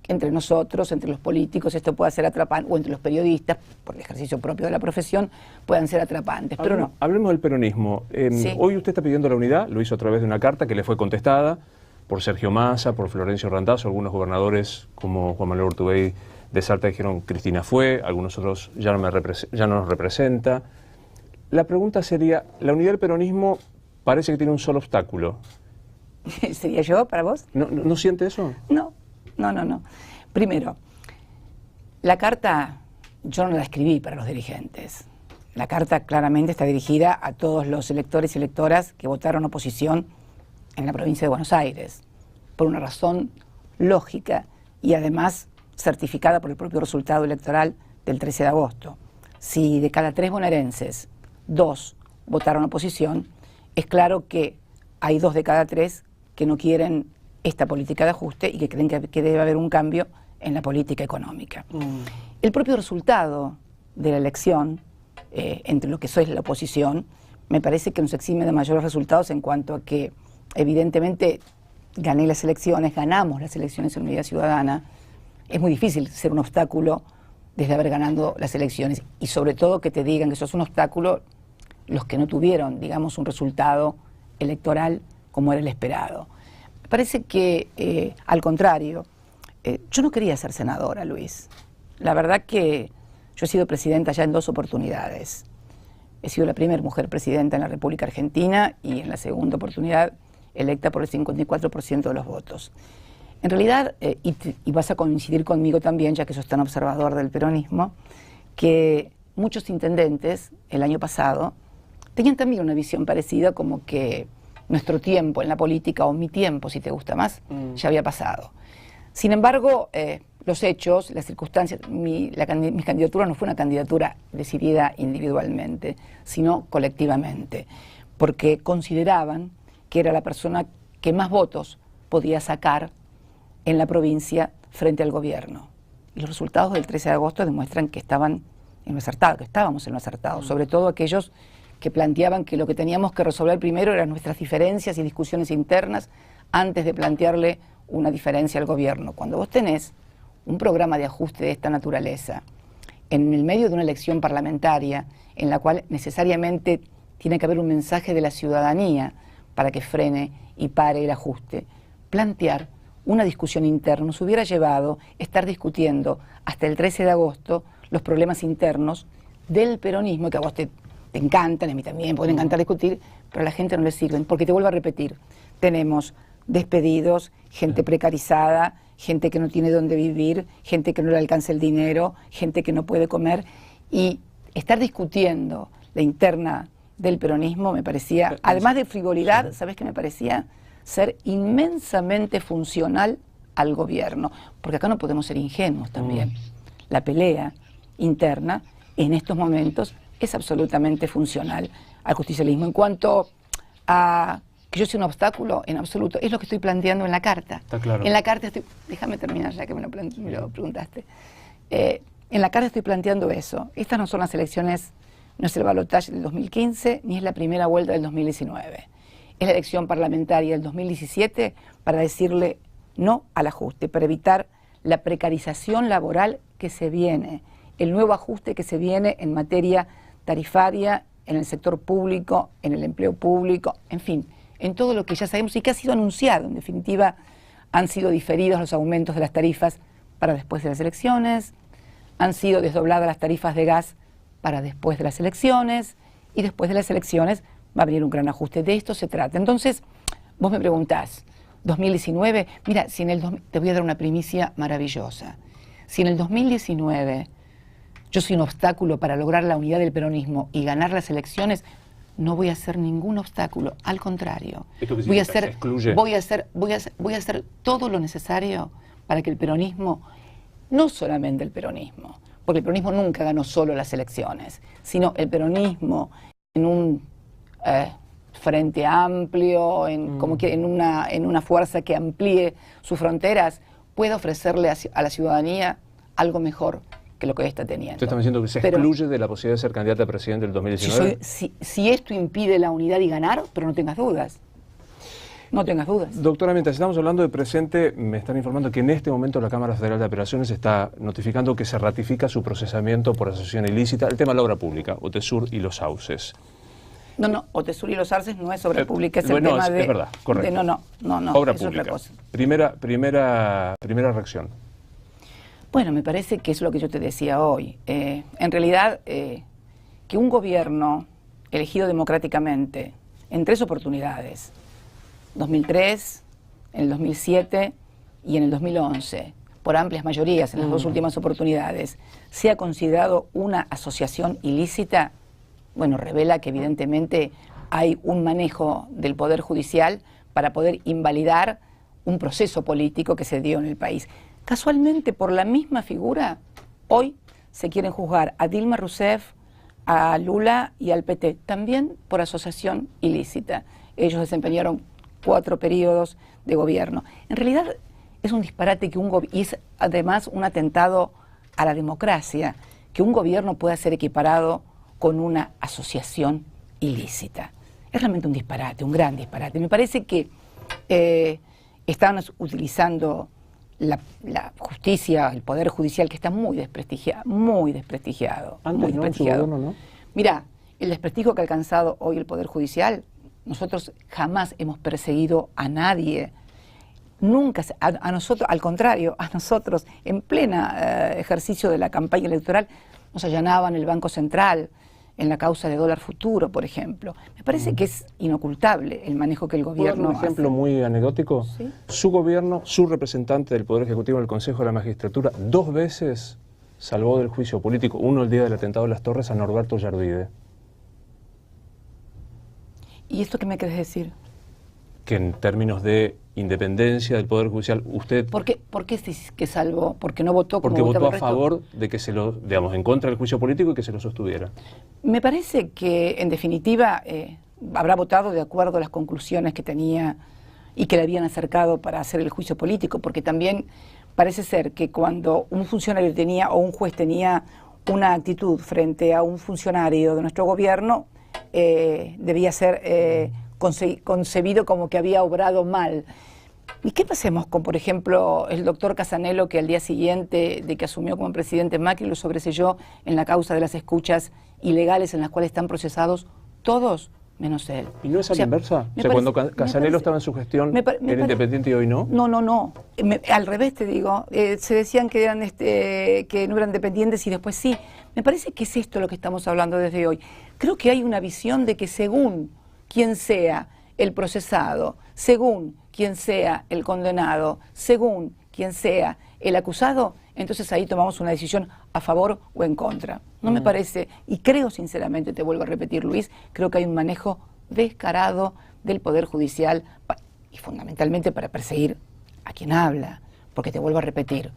entre nosotros, entre los políticos, esto puede ser atrapante, o entre los periodistas, por el ejercicio propio de la profesión, puedan ser atrapantes, pero no. Hablemos del peronismo. Sí. Hoy usted está pidiendo la unidad, lo hizo a través de una carta que le fue contestada por Sergio Massa, por Florencio Randazzo, algunos gobernadores como Juan Manuel Urtubey de Salta dijeron Cristina fue, algunos otros ya no nos representa. La pregunta sería, la unidad del peronismo parece que tiene un solo obstáculo. ¿Sería yo para vos? ¿No siente eso? No. Primero, la carta yo no la escribí para los dirigentes. La carta claramente está dirigida a todos los electores y electoras que votaron oposición en la provincia de Buenos Aires, por una razón lógica y además certificada por el propio resultado electoral del 13 de agosto. Si de cada 3 bonaerenses, 2 votaron oposición, es claro que hay 2 de cada 3 que no quieren esta política de ajuste y que creen que debe haber un cambio en la política económica. El propio resultado de la elección, entre lo que es la oposición, me parece que nos exime de mayores resultados en cuanto a que, evidentemente, ganamos las elecciones en Unidad Ciudadana. Es muy difícil ser un obstáculo desde haber ganado las elecciones y sobre todo que te digan que sos un obstáculo los que no tuvieron, digamos, un resultado electoral como era el esperado. Me parece que, al contrario, yo no quería ser senadora, Luis. La verdad que yo he sido presidenta ya en 2 oportunidades. He sido la primera mujer presidenta en la República Argentina y en la segunda oportunidad electa por el 54% de los votos. En realidad, y vas a coincidir conmigo también, ya que sos tan observador del peronismo, que muchos intendentes el año pasado tenían también una visión parecida, como que nuestro tiempo en la política, o mi tiempo, si te gusta más, ya había pasado. Sin embargo, los hechos, las circunstancias, mi candidatura no fue una candidatura decidida individualmente, sino colectivamente, porque consideraban que era la persona que más votos podía sacar en la provincia frente al gobierno. Y los resultados del 13 de agosto demuestran que estábamos en lo acertado, sobre todo aquellos que planteaban que lo que teníamos que resolver primero eran nuestras diferencias y discusiones internas antes de plantearle una diferencia al gobierno. Cuando vos tenés un programa de ajuste de esta naturaleza, en el medio de una elección parlamentaria, en la cual necesariamente tiene que haber un mensaje de la ciudadanía para que frene y pare el ajuste, plantear una discusión interna nos hubiera llevado a estar discutiendo hasta el 13 de agosto los problemas internos del peronismo, que a vos te encantan, a mí también, pueden encantar discutir, pero a la gente no le sirven, porque te vuelvo a repetir, tenemos despedidos, gente precarizada, gente que no tiene dónde vivir, gente que no le alcanza el dinero, gente que no puede comer, y estar discutiendo la interna del peronismo me parecía, además de frivolidad, ¿sabes qué me parecía? Ser inmensamente funcional al gobierno, porque acá no podemos ser ingenuos también. La pelea interna en estos momentos es absolutamente funcional al justicialismo. En cuanto a que yo soy un obstáculo, en absoluto, es lo que estoy planteando en la carta. Está claro. En la carta estoy, déjame terminar ya que me lo preguntaste. En la carta estoy planteando eso. Estas no son las elecciones, no es el balotaje del 2015, ni es la primera vuelta del 2019. Es la elección parlamentaria del 2017 para decirle no al ajuste, para evitar la precarización laboral que se viene, el nuevo ajuste que se viene en materia tarifaria, en el sector público, en el empleo público, en fin, en todo lo que ya sabemos y que ha sido anunciado. En definitiva, han sido diferidos los aumentos de las tarifas para después de las elecciones, han sido desdobladas las tarifas de gas para después de las elecciones, y después de las elecciones va a venir un gran ajuste. De esto se trata. Entonces, vos me preguntás, 2019, mira, si en el te voy a dar una primicia maravillosa. Si en el 2019 yo soy un obstáculo para lograr la unidad del peronismo y ganar las elecciones, no voy a hacer ningún obstáculo, al contrario. Voy a hacer todo lo necesario para que el peronismo, no solamente el peronismo, porque el peronismo nunca ganó solo las elecciones, sino el peronismo en un frente amplio, como que en una fuerza que amplíe sus fronteras, pueda ofrecerle a la ciudadanía algo mejor que lo que hoy está teniendo. ¿Usted está diciendo que se excluye de la posibilidad de ser candidata a presidente del 2019? Si esto impide la unidad y ganar, pero no tengas dudas. No tengas dudas. Doctora, mientras estamos hablando de presente, me están informando que en este momento la Cámara Federal de Apelaciones está notificando que se ratifica su procesamiento por asociación ilícita, el tema de la obra pública, Otesur y Los Sauces. No, Otesur y Los Sauces no es obra pública, es el bueno, tema es verdad, correcto. No, obra es pública. otra cosa. Primera reacción. Bueno, me parece que es lo que yo te decía hoy. En realidad, que un gobierno elegido democráticamente en 3 oportunidades, 2003, en el 2007 y en el 2011, por amplias mayorías en las 2 últimas oportunidades, sea considerado una asociación ilícita, bueno, revela que evidentemente hay un manejo del Poder Judicial para poder invalidar un proceso político que se dio en el país. Casualmente, por la misma figura, hoy se quieren juzgar a Dilma Rousseff, a Lula y al PT, también por asociación ilícita. Ellos desempeñaron 4 periodos de gobierno. En realidad es un disparate que y es además un atentado a la democracia, que un gobierno pueda ser equiparado con una asociación ilícita. Es realmente un disparate, un gran disparate. Me parece que están utilizando la justicia, el Poder Judicial, que está muy desprestigiado, muy desprestigiado. Antes no, en su gobierno, ¿no? Mirá, el desprestigio que ha alcanzado hoy el Poder Judicial, nosotros jamás hemos perseguido a nadie, nunca, a nosotros, al contrario, a nosotros, en plena ejercicio de la campaña electoral, nos allanaban el Banco Central, en la causa de dólar futuro, por ejemplo. Me parece que es inocultable el manejo que el gobierno hace. Un ejemplo muy anecdótico. ¿Sí? Su gobierno, su representante del Poder Ejecutivo en el Consejo de la Magistratura, 2 veces salvó del juicio político, uno el día del atentado de las Torres, a Norberto Yarvide. ¿Y esto qué me querés decir? Que en términos de independencia del Poder Judicial, usted... ¿Por qué que salvó? ¿Porque no votó como Porque votó votaba a el resto? favor de que se lo, digamos, en contra del juicio político y que se lo sostuviera. Me parece que, en definitiva, habrá votado de acuerdo a las conclusiones que tenía y que le habían acercado para hacer el juicio político, porque también parece ser que cuando un funcionario tenía, o un juez tenía una actitud frente a un funcionario de nuestro gobierno, debía ser concebido como que había obrado mal. ¿Y qué pasemos con, por ejemplo, el doctor Casanello, que al día siguiente de que asumió como presidente Macri lo sobreselló en la causa de las escuchas ilegales en las cuales están procesados todos menos él? ¿Y no es a la inversa? O sea, cuando Casanello estaba en su gestión, ¿era independiente y hoy no? No. Al revés te digo. Se decían que eran que no eran dependientes y después sí. Me parece que es esto lo que estamos hablando desde hoy. Creo que hay una visión de que según quien sea el procesado, según quien sea el condenado, según quien sea el acusado, entonces ahí tomamos una decisión a favor o en contra. No me parece, y creo sinceramente, te vuelvo a repetir, Luis, creo que hay un manejo descarado del Poder Judicial y fundamentalmente para perseguir a quien habla, porque te vuelvo a repetir,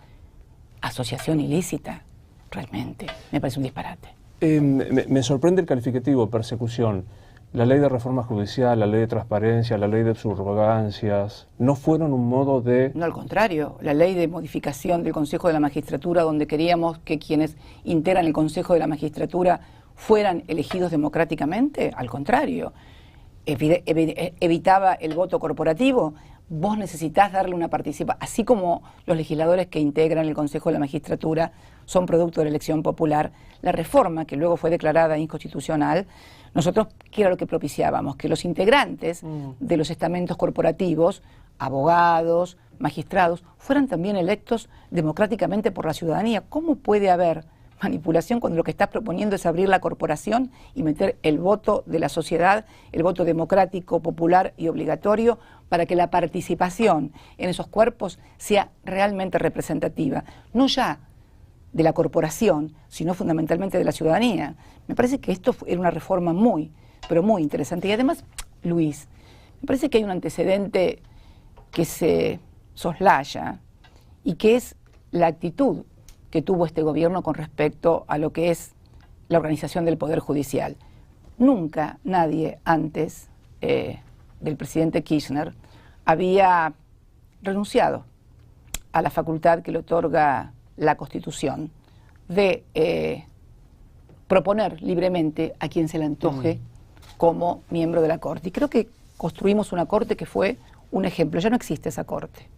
asociación ilícita, realmente, me parece un disparate. Me sorprende el calificativo, persecución. La ley de reforma judicial, la ley de transparencia, la ley de subrogancias, ¿no fueron un modo de...? No, al contrario, la ley de modificación del Consejo de la Magistratura, donde queríamos que quienes integran el Consejo de la Magistratura fueran elegidos democráticamente, al contrario, evitaba el voto corporativo. Vos necesitás darle una participación, así como los legisladores que integran el Consejo de la Magistratura son producto de la elección popular, la reforma que luego fue declarada inconstitucional, nosotros, ¿qué era lo que propiciábamos? Que los integrantes de los estamentos corporativos, abogados, magistrados, fueran también electos democráticamente por la ciudadanía. ¿Cómo puede haber manipulación cuando lo que estás proponiendo es abrir la corporación y meter el voto de la sociedad, el voto democrático, popular y obligatorio, para que la participación en esos cuerpos sea realmente representativa? No ya de la corporación, sino fundamentalmente de la ciudadanía. Me parece que esto era una reforma muy, pero muy interesante. Y además, Luis, me parece que hay un antecedente que se soslaya y que es la actitud que tuvo este gobierno con respecto a lo que es la organización del Poder Judicial. Nunca nadie antes del presidente Kirchner había renunciado a la facultad que le otorga la Constitución de proponer libremente a quien se le antoje como miembro de la Corte. Y creo que construimos una Corte que fue un ejemplo. Ya no existe esa Corte.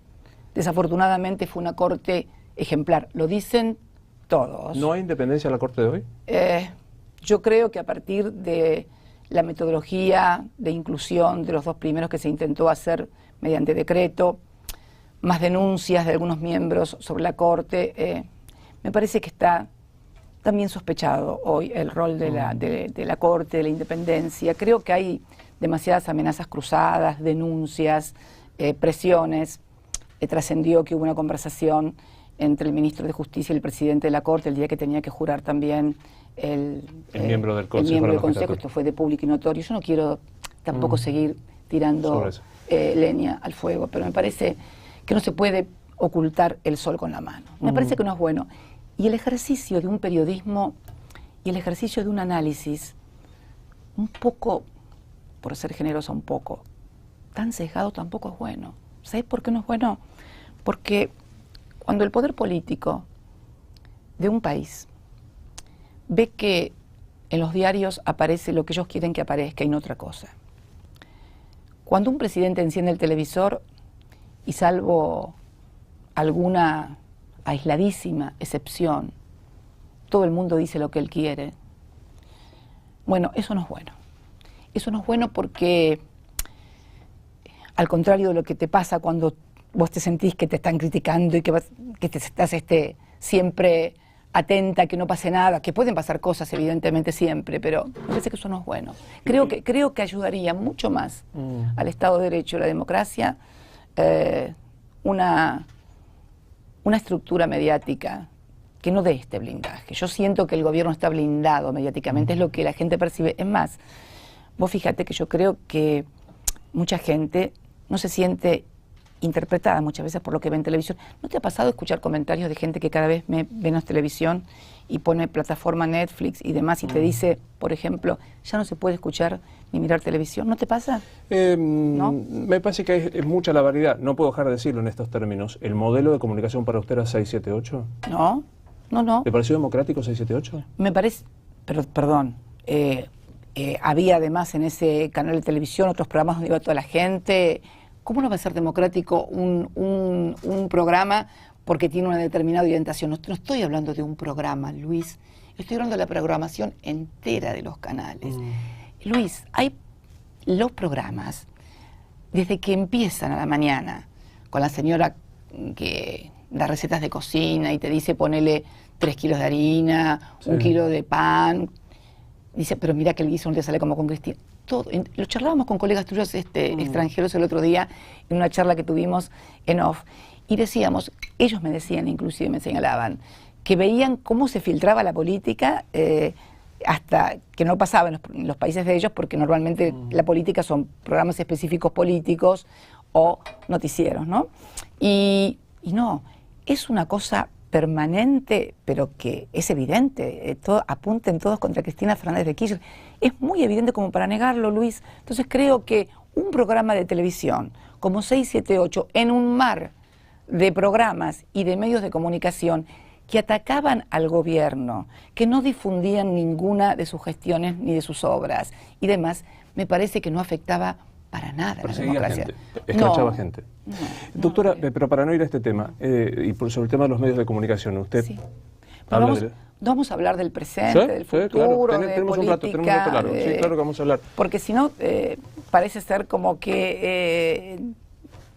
Desafortunadamente fue una Corte ejemplar. Lo dicen todos. ¿No hay independencia en la Corte de hoy? Yo creo que a partir de la metodología de inclusión de los dos primeros que se intentó hacer mediante decreto, más denuncias de algunos miembros sobre la Corte, me parece que está también sospechado hoy el rol de la Corte, de la independencia. Creo que hay demasiadas amenazas cruzadas, denuncias, presiones. Trascendió que hubo una conversación entre el ministro de Justicia y el presidente de la Corte el día que tenía que jurar también el miembro del Consejo. Esto fue de público y notorio. Yo no quiero tampoco seguir tirando leña al fuego, pero me parece que no se puede ocultar el sol con la mano. Me parece que no es bueno. Y el ejercicio de un periodismo y el ejercicio de un análisis un poco, por ser generosa un poco, tan sesgado tampoco es bueno. ¿Sabes por qué no es bueno? Porque cuando el poder político de un país ve que en los diarios aparece lo que ellos quieren que aparezca y no otra cosa. Cuando un presidente enciende el televisor y salvo alguna aisladísima excepción, todo el mundo dice lo que él quiere. Bueno, eso no es bueno. Eso no es bueno porque, al contrario de lo que te pasa cuando vos te sentís que te están criticando y que te estás siempre atenta a que no pase nada, que pueden pasar cosas evidentemente siempre, pero me parece que eso no es bueno. Creo que ayudaría mucho más al Estado de Derecho, a la democracia, una estructura mediática que no dé este blindaje. Yo siento que el gobierno está blindado mediáticamente, es lo que la gente percibe. Es más, vos fíjate que yo creo que mucha gente no se siente interpretada muchas veces por lo que ve en televisión. ¿No te ha pasado escuchar comentarios de gente que cada vez ve menos televisión y pone plataforma Netflix y demás y te dice, por ejemplo, ya no se puede escuchar ni mirar televisión? ¿No te pasa? ¿No? Me parece que es mucha la variedad. No puedo dejar de decirlo en estos términos. ¿El modelo de comunicación para usted era 678? No. ¿Le pareció democrático 678? Me parece, pero perdón, había además en ese canal de televisión otros programas donde iba toda la gente ¿cómo no va a ser democrático un programa porque tiene una determinada orientación? No estoy hablando de un programa, Luis. Estoy hablando de la programación entera de los canales. Luis, hay los programas, desde que empiezan a la mañana, con la señora que da recetas de cocina y te dice ponele 3 kilos de harina, 1 kilo de pan. Dice, pero mira que el guiso no te sale como con Cristina. Todo, lo charlábamos con colegas tuyos extranjeros el otro día, en una charla que tuvimos en off. Y decíamos, ellos me decían, inclusive me señalaban, que veían cómo se filtraba la política hasta que no pasaba en los países de ellos, porque normalmente la política son programas específicos políticos o noticieros, ¿no? Y no, es una cosa permanente, pero que es evidente, apunten todos contra Cristina Fernández de Kirchner. Es muy evidente como para negarlo, Luis. Entonces creo que un programa de televisión como 678, en un mar de programas y de medios de comunicación que atacaban al gobierno, que no difundían ninguna de sus gestiones ni de sus obras y demás, me parece que no afectaba para nada la democracia. Gente, escrachaba gente. Doctora, pero para no ir a este tema, y sobre el tema de los medios de comunicación, usted vamos a hablar del presente, del futuro, claro. Tenemos un rato largo. Sí, claro que vamos a hablar. Porque si no, parece ser como que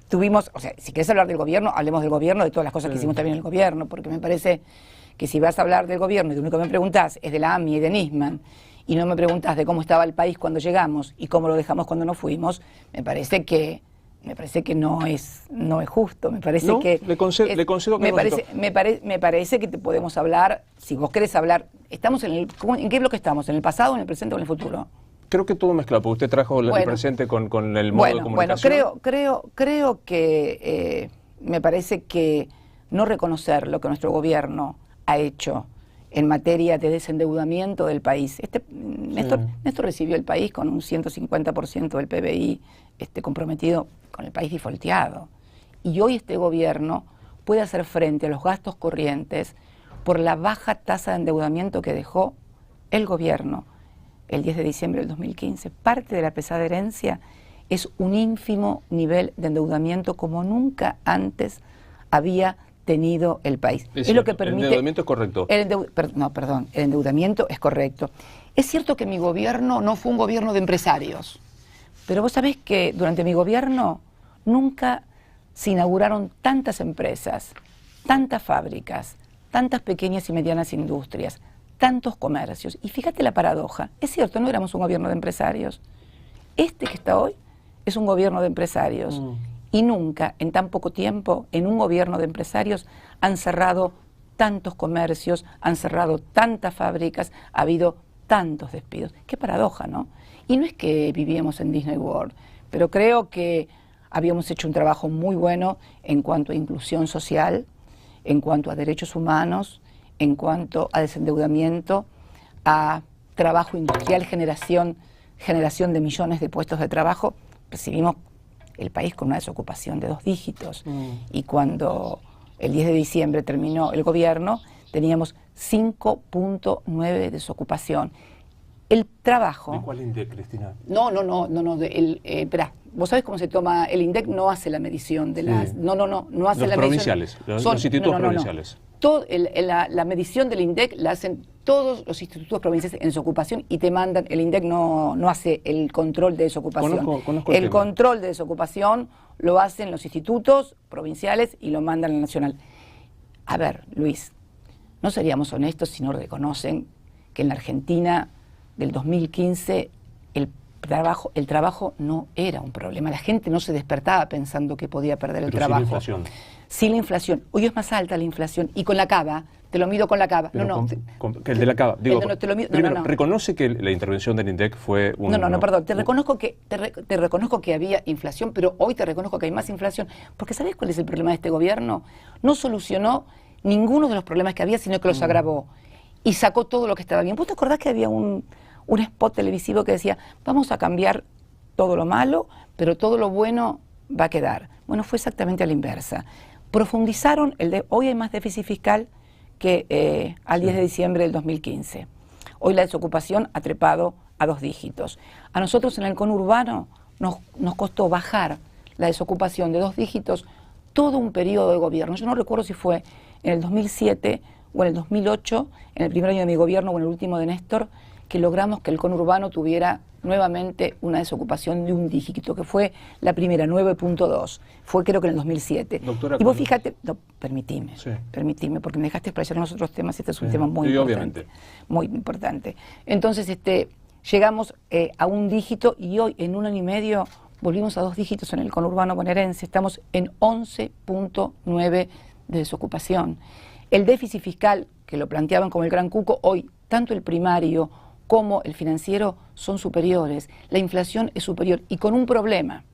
tuvimos, o sea, si querés hablar del gobierno, hablemos del gobierno, de todas las cosas que hicimos también en el gobierno, porque me parece que si vas a hablar del gobierno y lo único que me preguntás es de la AMI y de Nisman, y no me preguntas de cómo estaba el país cuando llegamos y cómo lo dejamos cuando nos fuimos, me parece que no es justo, me parece que le concedo que me parece que te podemos hablar, si vos querés hablar, ¿en qué bloque estamos? ¿En el pasado, en el presente o en el futuro? Creo que todo mezclado, porque usted trajo el presente con el modo de comunicación. Bueno, creo que me parece que no reconocer lo que nuestro gobierno ha hecho en materia de desendeudamiento del país. Néstor recibió el país con un 150% del PBI comprometido con el país defaulteado. Y hoy este gobierno puede hacer frente a los gastos corrientes por la baja tasa de endeudamiento que dejó el gobierno el 10 de diciembre del 2015. Parte de la pesada herencia es un ínfimo nivel de endeudamiento como nunca antes había tenido el país. Es lo que permite, el endeudamiento es correcto. El endeudamiento es correcto. Es cierto que mi gobierno no fue un gobierno de empresarios, pero vos sabés que durante mi gobierno nunca se inauguraron tantas empresas, tantas fábricas, tantas pequeñas y medianas industrias, tantos comercios. Y fíjate la paradoja, es cierto, no éramos un gobierno de empresarios. Este que está hoy es un gobierno de empresarios. Y nunca, en tan poco tiempo, en un gobierno de empresarios, han cerrado tantos comercios, han cerrado tantas fábricas, ha habido tantos despidos. Qué paradoja, ¿no? Y no es que vivíamos en Disney World, pero creo que habíamos hecho un trabajo muy bueno en cuanto a inclusión social, en cuanto a derechos humanos, en cuanto a desendeudamiento, a trabajo industrial, generación de millones de puestos de trabajo. Recibimos el país con una desocupación de 2 dígitos. Y cuando el 10 de diciembre terminó el gobierno, teníamos 5.9 de desocupación. El trabajo... ¿De cuál INDEC, Cristina? No. Esperá, ¿vos sabés cómo se toma? El INDEC no hace la medición de las... No hace la provinciales, medición. Los institutos provinciales. La medición del INDEC la hacen todos los institutos provinciales en desocupación y te mandan, el INDEC no hace el control de desocupación. Conozco el control de desocupación lo hacen los institutos provinciales y lo mandan al nacional. A ver, Luis, no seríamos honestos si no reconocen que en la Argentina del 2015 el trabajo no era un problema. La gente no se despertaba pensando que podía perder el trabajo. Sin la inflación. Sin la inflación. Hoy es más alta la inflación. Y con la caba, te lo mido con la caba. Que el de la caba. Digo, reconoce que la intervención del INDEC fue un... Perdón. Te reconozco que había inflación, pero hoy te reconozco que hay más inflación. Porque ¿sabés cuál es el problema de este gobierno? No solucionó ninguno de los problemas que había, sino que los agravó. Y sacó todo lo que estaba bien. ¿Vos te acordás que había un spot televisivo que decía, vamos a cambiar todo lo malo, pero todo lo bueno va a quedar? Bueno, fue exactamente a la inversa. Profundizaron, hoy hay más déficit fiscal que al 10 de diciembre del 2015. Hoy la desocupación ha trepado a 2 dígitos. A nosotros en el conurbano nos costó bajar la desocupación de 2 dígitos todo un periodo de gobierno. Yo no recuerdo si fue en el 2007 o en el 2008, en el primer año de mi gobierno o en el último de Néstor, que logramos que el conurbano tuviera nuevamente una desocupación de 1 dígito, que fue la primera, 9.2. Fue creo que en el 2007. Doctora, y vos fíjate, no, permitime, porque me dejaste explayar en los otros temas, este es un tema muy importante. Obviamente. Muy importante. Entonces, llegamos a 1 dígito y hoy, en 1 año y medio, volvimos a 2 dígitos en el conurbano bonaerense. Estamos en 11.9 de desocupación. El déficit fiscal, que lo planteaban como el gran cuco, hoy, tanto el primario como el financiero son superiores. La inflación es superior y con un problema.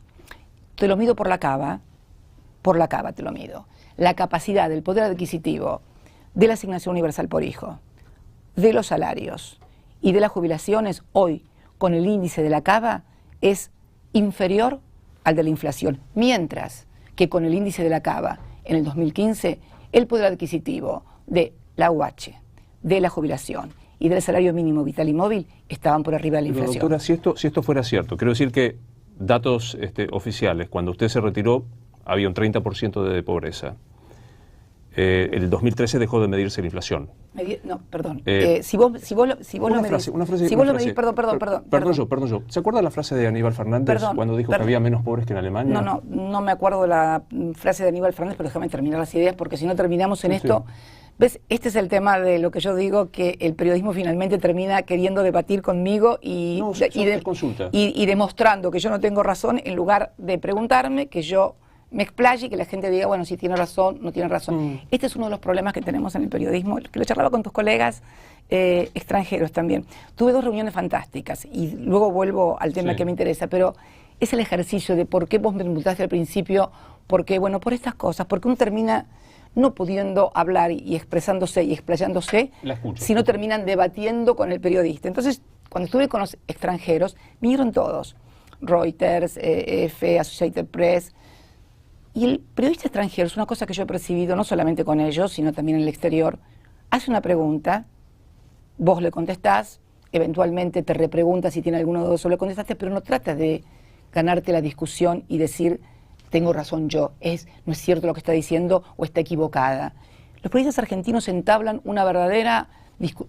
Te lo mido por la cava te lo mido. La capacidad del poder adquisitivo de la asignación universal por hijo, de los salarios y de las jubilaciones hoy, con el índice de la cava, es inferior al de la inflación, mientras que con el índice de la cava en el 2015 el poder adquisitivo de la UH, de la jubilación y del salario mínimo vital y móvil estaban por arriba de la inflación. Doctora, si esto fuera cierto, quiero decir que datos oficiales, cuando usted se retiró había un 30% de pobreza. El 2013 dejó de medirse la inflación. No, perdón. Si vos lo medís, perdón yo. ¿Se acuerda la frase de Aníbal Fernández cuando dijo que había menos pobres que en Alemania? No me acuerdo de la frase de Aníbal Fernández, pero déjame terminar las ideas, porque si no terminamos en esto. ¿Ves? Este es el tema de lo que yo digo, que el periodismo finalmente termina queriendo debatir conmigo y demostrando que yo no tengo razón, en lugar de preguntarme, que yo me explaye y que la gente diga, bueno, si tiene razón, no tiene razón. Este es uno de los problemas que tenemos en el periodismo, que lo charlaba con tus colegas extranjeros también. Tuve 2 reuniones fantásticas y luego vuelvo al tema que me interesa, pero es el ejercicio de por qué vos me preguntaste al principio, porque, bueno, por estas cosas, porque uno termina no pudiendo hablar y expresándose y explayándose, si no terminan debatiendo con el periodista. Entonces, cuando estuve con los extranjeros, vinieron todos, Reuters, EFE, Associated Press, y el periodista extranjero, es una cosa que yo he percibido no solamente con ellos, sino también en el exterior, hace una pregunta, vos le contestás, eventualmente te repregunta si tiene alguna duda o le contestaste, pero no trata de ganarte la discusión y decir, tengo razón yo, no es cierto lo que está diciendo o está equivocada. Los periodistas argentinos entablan una verdadera,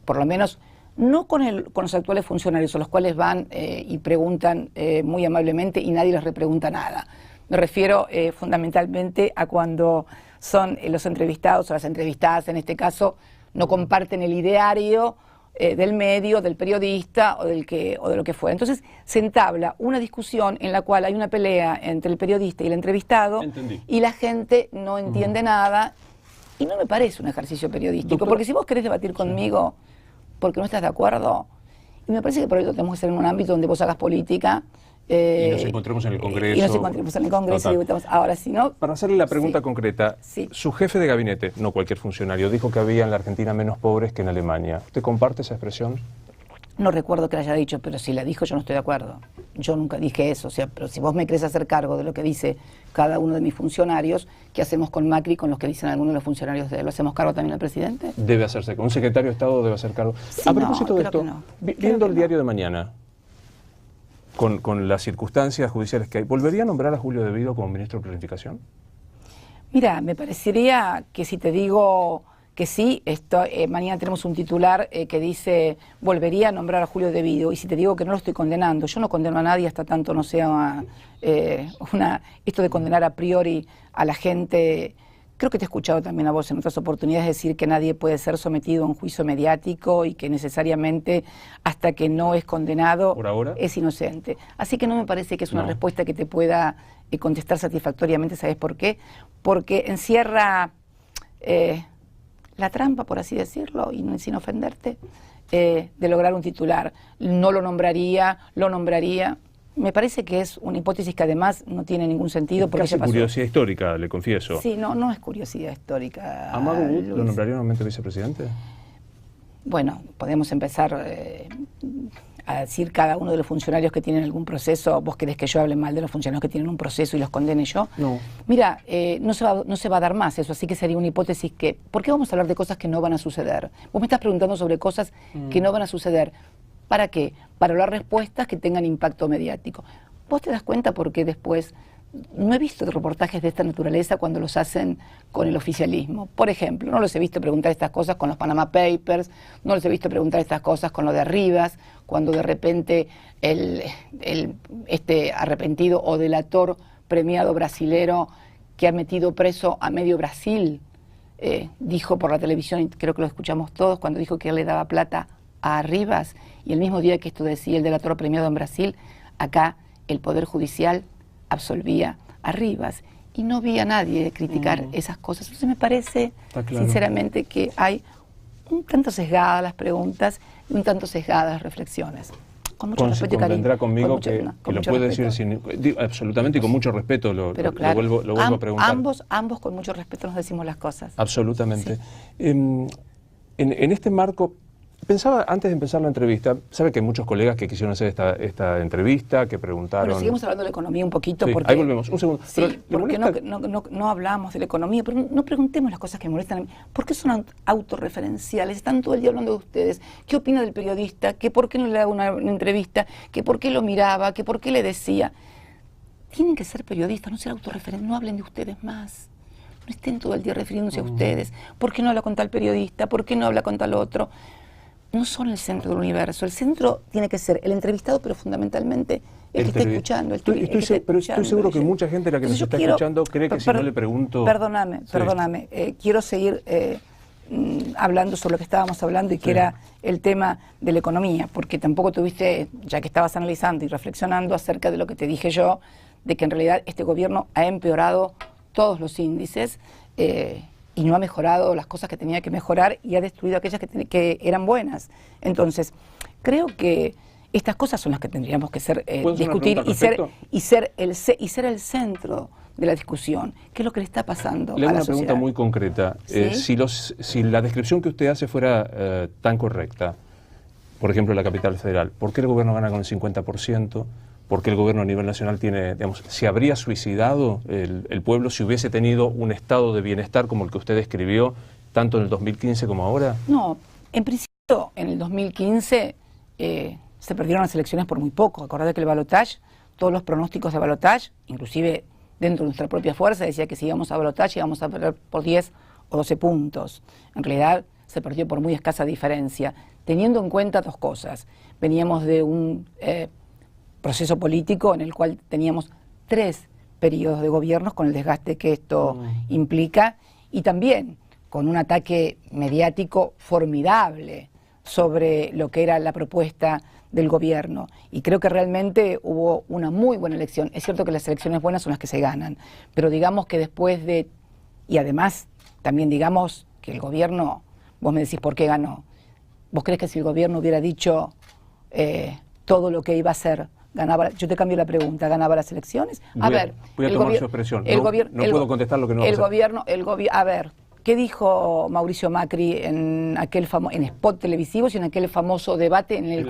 por lo menos, no con los actuales funcionarios, a los cuales van y preguntan muy amablemente y nadie les repregunta nada. Me refiero fundamentalmente a cuando son los entrevistados o las entrevistadas, en este caso, no comparten el ideario del medio, del periodista o de lo que fuera. Entonces se entabla una discusión en la cual hay una pelea entre el periodista y el entrevistado. Entendí. Y la gente no entiende nada y no me parece un ejercicio periodístico. Doctor, porque si vos querés debatir conmigo porque no estás de acuerdo, y me parece que por eso tenemos que ser en un ámbito donde vos hagas política. Y nos encontremos en el Congreso. Y nos encontremos en el Congreso y debutamos. Ahora, si no... Para hacerle la pregunta concreta, su jefe de gabinete, no cualquier funcionario, dijo que había en la Argentina menos pobres que en Alemania. ¿Usted comparte esa expresión? No recuerdo que la haya dicho, pero si la dijo yo no estoy de acuerdo. Yo nunca dije eso. O sea, pero si vos me querés hacer cargo de lo que dice cada uno de mis funcionarios, ¿qué hacemos con Macri, con los que dicen algunos de los funcionarios de él? ¿Lo hacemos cargo también al presidente? Debe hacerse. Con un secretario de Estado debe hacer cargo. Sí, a propósito de esto, viendo el diario de mañana, con las circunstancias judiciales que hay, ¿volvería a nombrar a Julio De Vido como ministro de Planificación? Mira, me parecería que si te digo que sí, mañana tenemos un titular que dice volvería a nombrar a Julio De Vido, y si te digo que no lo estoy condenando, yo no condeno a nadie hasta tanto no sea esto de condenar a priori a la gente. Creo que te he escuchado también a vos en otras oportunidades decir que nadie puede ser sometido a un juicio mediático y que necesariamente hasta que no es condenado ¿por ahora? Es inocente. Así que no me parece que es una respuesta que te pueda contestar satisfactoriamente. ¿Sabes por qué? Porque encierra la trampa, por así decirlo, y sin ofenderte, de lograr un titular. No lo nombraría, lo nombraría. Me parece que es una hipótesis que además no tiene ningún sentido. Porque casi curiosidad histórica, le confieso. Sí, no es curiosidad histórica. ¿A Mago Wood lo nombraría nuevamente vicepresidente? Bueno, podemos empezar a decir cada uno de los funcionarios que tienen algún proceso. ¿Vos querés que yo hable mal de los funcionarios que tienen un proceso y los condene yo? No. Mira, no se va a dar más eso, así que sería una hipótesis que... ¿Por qué vamos a hablar de cosas que no van a suceder? Vos me estás preguntando sobre cosas que no van a suceder. ¿Para qué? Para hablar respuestas que tengan impacto mediático. ¿Vos te das cuenta por qué después no he visto reportajes de esta naturaleza cuando los hacen con el oficialismo. Por ejemplo, no los he visto preguntar estas cosas con los Panama Papers, no los he visto preguntar estas cosas con lo de Arribas, cuando de repente este arrepentido o delator premiado brasilero que ha metido preso a medio Brasil, dijo por la televisión, y creo que lo escuchamos todos, cuando dijo que él le daba plata a Arribas, y el mismo día que esto decía el delator premiado en Brasil, acá el Poder Judicial absolvía a Arribas, y no vi a nadie criticar esas cosas. Entonces me parece, sinceramente, que hay un tanto sesgadas las preguntas y un tanto sesgadas las reflexiones. Con mucho respeto y cariño. Convendrá conmigo que lo puede decir absolutamente y con mucho respeto, lo vuelvo a preguntar. Ambos con mucho respeto nos decimos las cosas. Absolutamente. Sí. En este marco, pensaba, antes de empezar la entrevista, sabe que hay muchos colegas que quisieron hacer esta entrevista, que preguntaron... Bueno, seguimos hablando de la economía un poquito, sí, porque... ahí volvemos, un segundo. Sí, porque no hablamos de la economía, pero no preguntemos las cosas que me molestan a mí. ¿Por qué son autorreferenciales? Están todo el día hablando de ustedes. ¿Qué opina del periodista? ¿Que por qué no le da una entrevista? ¿Que por qué lo miraba? ¿Que por qué le decía? Tienen que ser periodistas, no ser autorreferentes, no hablen de ustedes más. No estén todo el día refiriéndose a ustedes. ¿Por qué no habla con tal periodista? ¿Por qué no habla con tal otro? No son el centro del universo. El centro tiene que ser el entrevistado, pero fundamentalmente el que está escuchando. Pero estoy seguro que mucha gente la que nos está escuchando cree que si no le pregunto... Perdóname. Quiero seguir hablando sobre lo que estábamos hablando y que era el tema de la economía, porque tampoco tuviste, ya que estabas analizando y reflexionando acerca de lo que te dije yo, de que en realidad este gobierno ha empeorado todos los índices, y no ha mejorado las cosas que tenía que mejorar y ha destruido aquellas que eran buenas. Entonces, creo que estas cosas son las que tendríamos que discutir y ser el centro de la discusión. ¿Qué es lo que le está pasando a la sociedad? Le hago una pregunta muy concreta. ¿Sí? Si la descripción que usted hace fuera tan correcta, por ejemplo, la capital federal, ¿por qué el gobierno gana con el 50%? ¿Por qué el gobierno a nivel nacional tiene, digamos, se habría suicidado el pueblo si hubiese tenido un estado de bienestar como el que usted describió, tanto en el 2015 como ahora? No, en principio, en el 2015 se perdieron las elecciones por muy poco. Acordate que el balotaje, todos los pronósticos de balotaje, inclusive dentro de nuestra propia fuerza, decía que si íbamos a balotaje íbamos a perder por 10 o 12 puntos. En realidad se perdió por muy escasa diferencia, teniendo en cuenta dos cosas. Veníamos de un proceso político en el cual teníamos 3 periodos de gobiernos con el desgaste que esto implica, y también con un ataque mediático formidable sobre lo que era la propuesta del gobierno. Y creo que realmente hubo una muy buena elección. Es cierto que las elecciones buenas son las que se ganan, pero digamos que después de... Y además, también digamos que el gobierno, vos me decís por qué ganó. ¿Vos crees que si el gobierno hubiera dicho todo lo que iba a hacer, ganaba? Yo te cambio la pregunta, ¿ganaba las elecciones? Voy a tomar su expresión. No puedo contestar lo que no va a hacer. A ver, ¿qué dijo Mauricio Macri en spot televisivos y en aquel famoso debate en el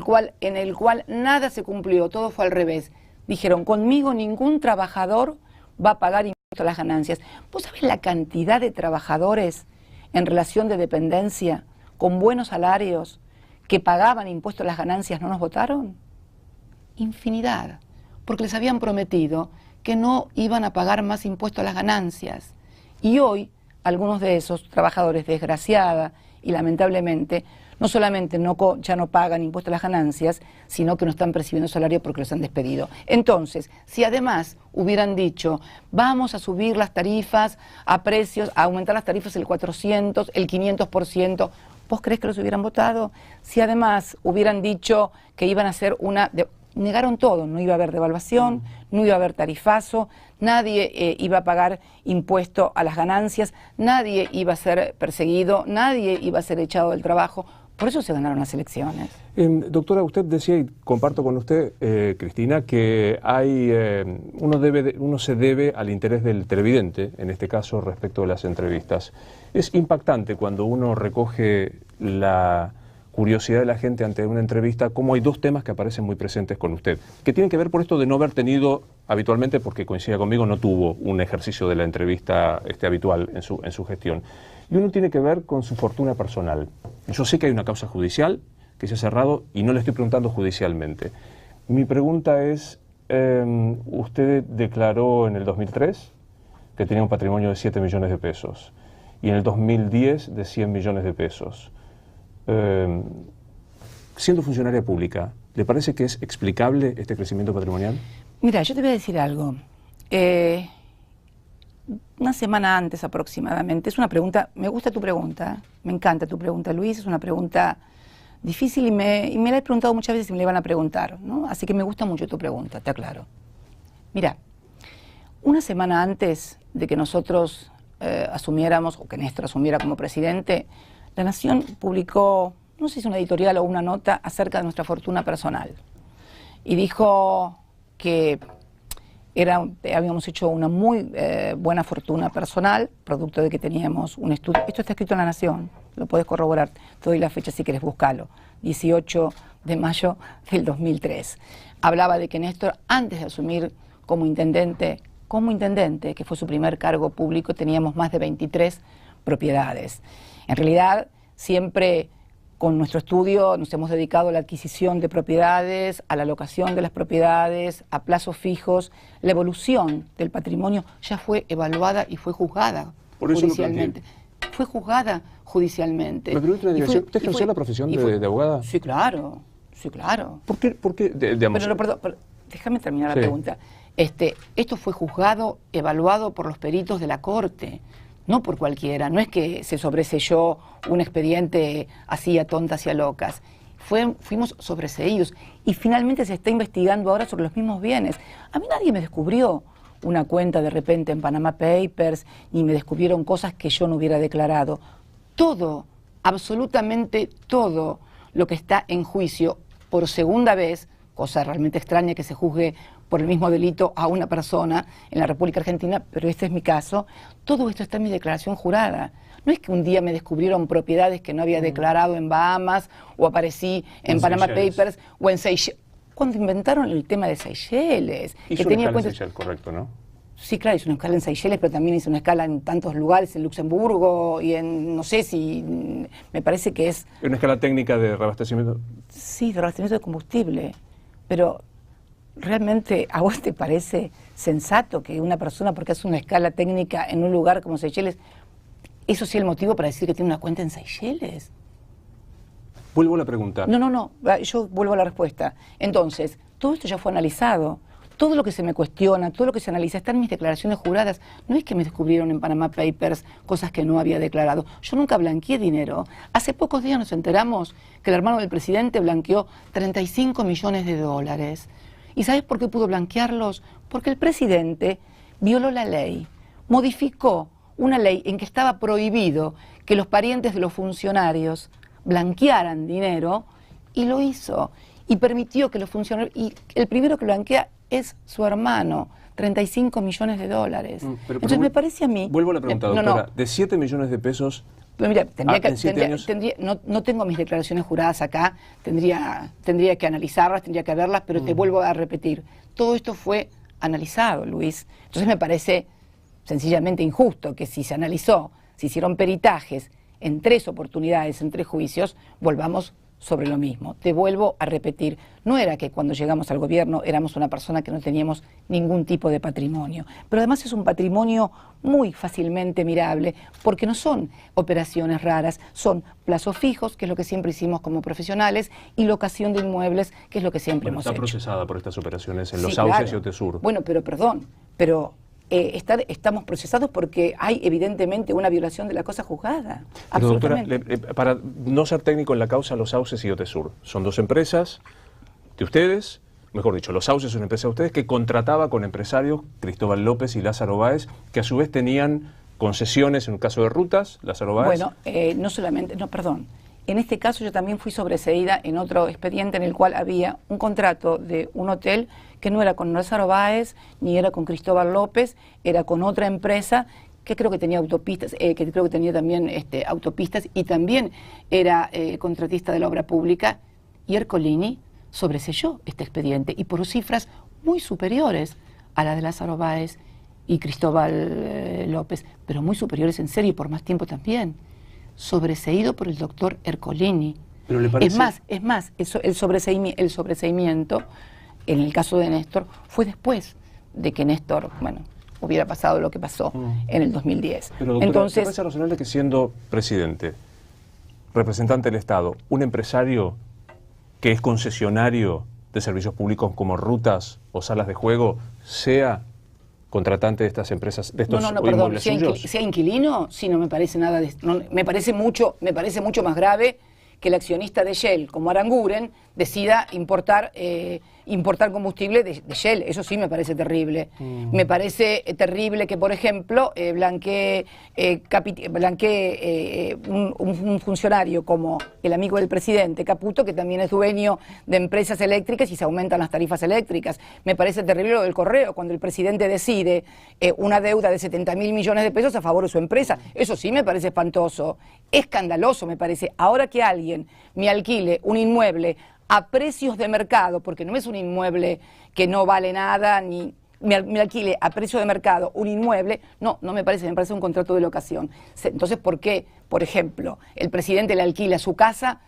cual nada se cumplió, todo fue al revés? Dijeron, conmigo ningún trabajador va a pagar impuestos a las ganancias. ¿Vos sabés la cantidad de trabajadores en relación de dependencia, con buenos salarios, que pagaban impuestos a las ganancias, no nos votaron? Infinidad, porque les habían prometido que no iban a pagar más impuestos a las ganancias. Y hoy, algunos de esos trabajadores, desgraciada y lamentablemente, no solamente ya no pagan impuestos a las ganancias, sino que no están percibiendo salario porque los han despedido. Entonces, si además hubieran dicho, vamos a subir las tarifas a precios, a aumentar las tarifas el 400, el 500%, ¿vos crees que los hubieran votado? Si además hubieran dicho que iban a hacer negaron todo, no iba a haber devaluación, no iba a haber tarifazo, nadie iba a pagar impuesto a las ganancias, nadie iba a ser perseguido, nadie iba a ser echado del trabajo. Por eso se ganaron las elecciones. Doctora, usted decía, y comparto con usted, Cristina, que uno se debe al interés del televidente, en este caso respecto de las entrevistas. Es impactante cuando uno recoge la curiosidad de la gente ante una entrevista, cómo hay 2 temas que aparecen muy presentes con usted, que tienen que ver por esto de no haber tenido habitualmente, porque coincide conmigo, no tuvo un ejercicio de la entrevista habitual en su gestión. Y uno tiene que ver con su fortuna personal. Yo sé que hay una causa judicial que se ha cerrado y no le estoy preguntando judicialmente. Mi pregunta es, Usted declaró en el 2003 que tenía un patrimonio de 7 millones de pesos y en el 2010 de 100 millones de pesos. Siendo funcionaria pública, ¿le parece que es explicable este crecimiento patrimonial? Mira, yo te voy a decir algo. Una semana antes aproximadamente, es una pregunta, me gusta tu pregunta, me encanta tu pregunta, Luis, es una pregunta difícil y me la he preguntado muchas veces y me la van a preguntar, ¿no? Así que me gusta mucho tu pregunta, te aclaro. Mira, una semana antes de que nosotros asumiéramos, o que Néstor asumiera como presidente, La Nación publicó, no sé si una editorial o una nota acerca de nuestra fortuna personal. Y dijo que habíamos hecho una muy buena fortuna personal, producto de que teníamos un estudio. Esto está escrito en La Nación, lo puedes corroborar. Te doy la fecha si quieres buscarlo. 18 de mayo del 2003. Hablaba de que Néstor, antes de asumir como intendente, que fue su primer cargo público, teníamos más de 23 propiedades. En realidad, siempre con nuestro estudio nos hemos dedicado a la adquisición de propiedades, a la locación de las propiedades, a plazos fijos. La evolución del patrimonio ya fue evaluada y fue juzgada judicialmente. Fue juzgada judicialmente. ¿Me permite una digresión? ¿Usted ejerció la profesión de abogada? Sí, claro. Sí, claro. ¿Por qué digamos? Pero, déjame terminar la pregunta. Esto fue juzgado, evaluado por los peritos de la Corte, no por cualquiera. No es que se sobreseyó un expediente así a tontas y a locas. Fuimos sobreseídos y finalmente se está investigando ahora sobre los mismos bienes. A mí nadie me descubrió una cuenta de repente en Panama Papers, ni me descubrieron cosas que yo no hubiera declarado. Todo, absolutamente todo lo que está en juicio por segunda vez, cosa realmente extraña que se juzgue por el mismo delito a una persona en la República Argentina, pero este es mi caso, todo esto está en mi declaración jurada. No es que un día me descubrieron propiedades que no había declarado en Bahamas o aparecí en Panama Papers o en Seychelles. Cuando inventaron el tema de Seychelles. Hizo que tenía una escala en Seychelles, correcto, ¿no? Sí, claro, hizo una escala en Seychelles, pero también hizo una escala en tantos lugares, en Luxemburgo y en, no sé si, me parece que es... ¿Una escala técnica de reabastecimiento? Sí, de reabastecimiento de combustible, pero ¿realmente a vos te parece sensato que una persona, porque hace una escala técnica en un lugar como Seychelles, eso sea el motivo para decir que tiene una cuenta en Seychelles? Vuelvo a la pregunta. No, yo vuelvo a la respuesta. Entonces, todo esto ya fue analizado. Todo lo que se me cuestiona, todo lo que se analiza, está en mis declaraciones juradas. No es que me descubrieron en Panama Papers cosas que no había declarado. Yo nunca blanqueé dinero. Hace pocos días nos enteramos que el hermano del presidente blanqueó 35 millones de dólares. ¿Y sabes por qué pudo blanquearlos? Porque el presidente violó la ley, modificó una ley en que estaba prohibido que los parientes de los funcionarios blanquearan dinero, y lo hizo. Y permitió que los funcionarios... Y el primero que blanquea es su hermano, 35 millones de dólares. Entonces me parece a mí... Vuelvo a la pregunta, doctora. De 7 millones de pesos... Pero mira, no tengo mis declaraciones juradas acá, tendría que analizarlas, tendría que verlas, pero te vuelvo a repetir. Todo esto fue analizado, Luis. Entonces me parece sencillamente injusto que si se analizó, se hicieron peritajes en 3 oportunidades, en 3 juicios, volvamos sobre lo mismo. Te vuelvo a repetir, no era que cuando llegamos al gobierno éramos una persona que no teníamos ningún tipo de patrimonio, pero además es un patrimonio muy fácilmente mirable, porque no son operaciones raras, son plazos fijos, que es lo que siempre hicimos como profesionales, y locación de inmuebles, que es lo que siempre hemos hecho. Está procesada por estas operaciones en Los Sauces y Otesur. Bueno, pero estamos procesados porque hay evidentemente una violación de la cosa juzgada. Pero, doctora, para no ser técnico en la causa, Los Sauces y Otesur son 2 empresas de ustedes, mejor dicho, Los Sauces es una empresa de ustedes que contrataba con empresarios, Cristóbal López y Lázaro Báez, que a su vez tenían concesiones en un caso de rutas, Lázaro Báez. Bueno, no solamente, no, perdón. En este caso yo también fui sobreseída en otro expediente en el cual había un contrato de un hotel que no era con Lázaro Báez ni era con Cristóbal López, era con otra empresa que creo que tenía autopistas, que creo que tenía también autopistas y también era contratista de la obra pública, y Ercolini sobreseyó este expediente y por cifras muy superiores a la de Lázaro Báez y Cristóbal López, pero muy superiores en serio y por más tiempo también. Sobreseído por el doctor Ercolini. ¿Pero le parece? Es más, el sobreseimiento en el caso de Néstor, fue después de que Néstor, bueno, hubiera pasado lo que pasó en el 2010. Pero, doctora, entonces, ¿me parece razonable que siendo presidente, representante del Estado, un empresario que es concesionario de servicios públicos como rutas o salas de juego, sea contratante de estas empresas, de estos perdón, inmuebles suyos? sea inquilino, sí, no me parece nada, me parece mucho más grave que el accionista de Shell, como Aranguren, decida importar combustible de Shell. Eso sí me parece terrible. Me parece terrible que, por ejemplo, blanquee un funcionario como el amigo del presidente, Caputo, que también es dueño de empresas eléctricas y se aumentan las tarifas eléctricas. Me parece terrible lo del correo, cuando el presidente decide una deuda de 70.000 millones de pesos a favor de su empresa. Eso sí me parece espantoso. Escandaloso me parece. Ahora que alguien me alquile un inmueble a precios de mercado, porque no es un inmueble que no vale nada, ni me alquile a precio de mercado un inmueble, no me parece un contrato de locación. Entonces, ¿por qué, por ejemplo, el presidente le alquila su casa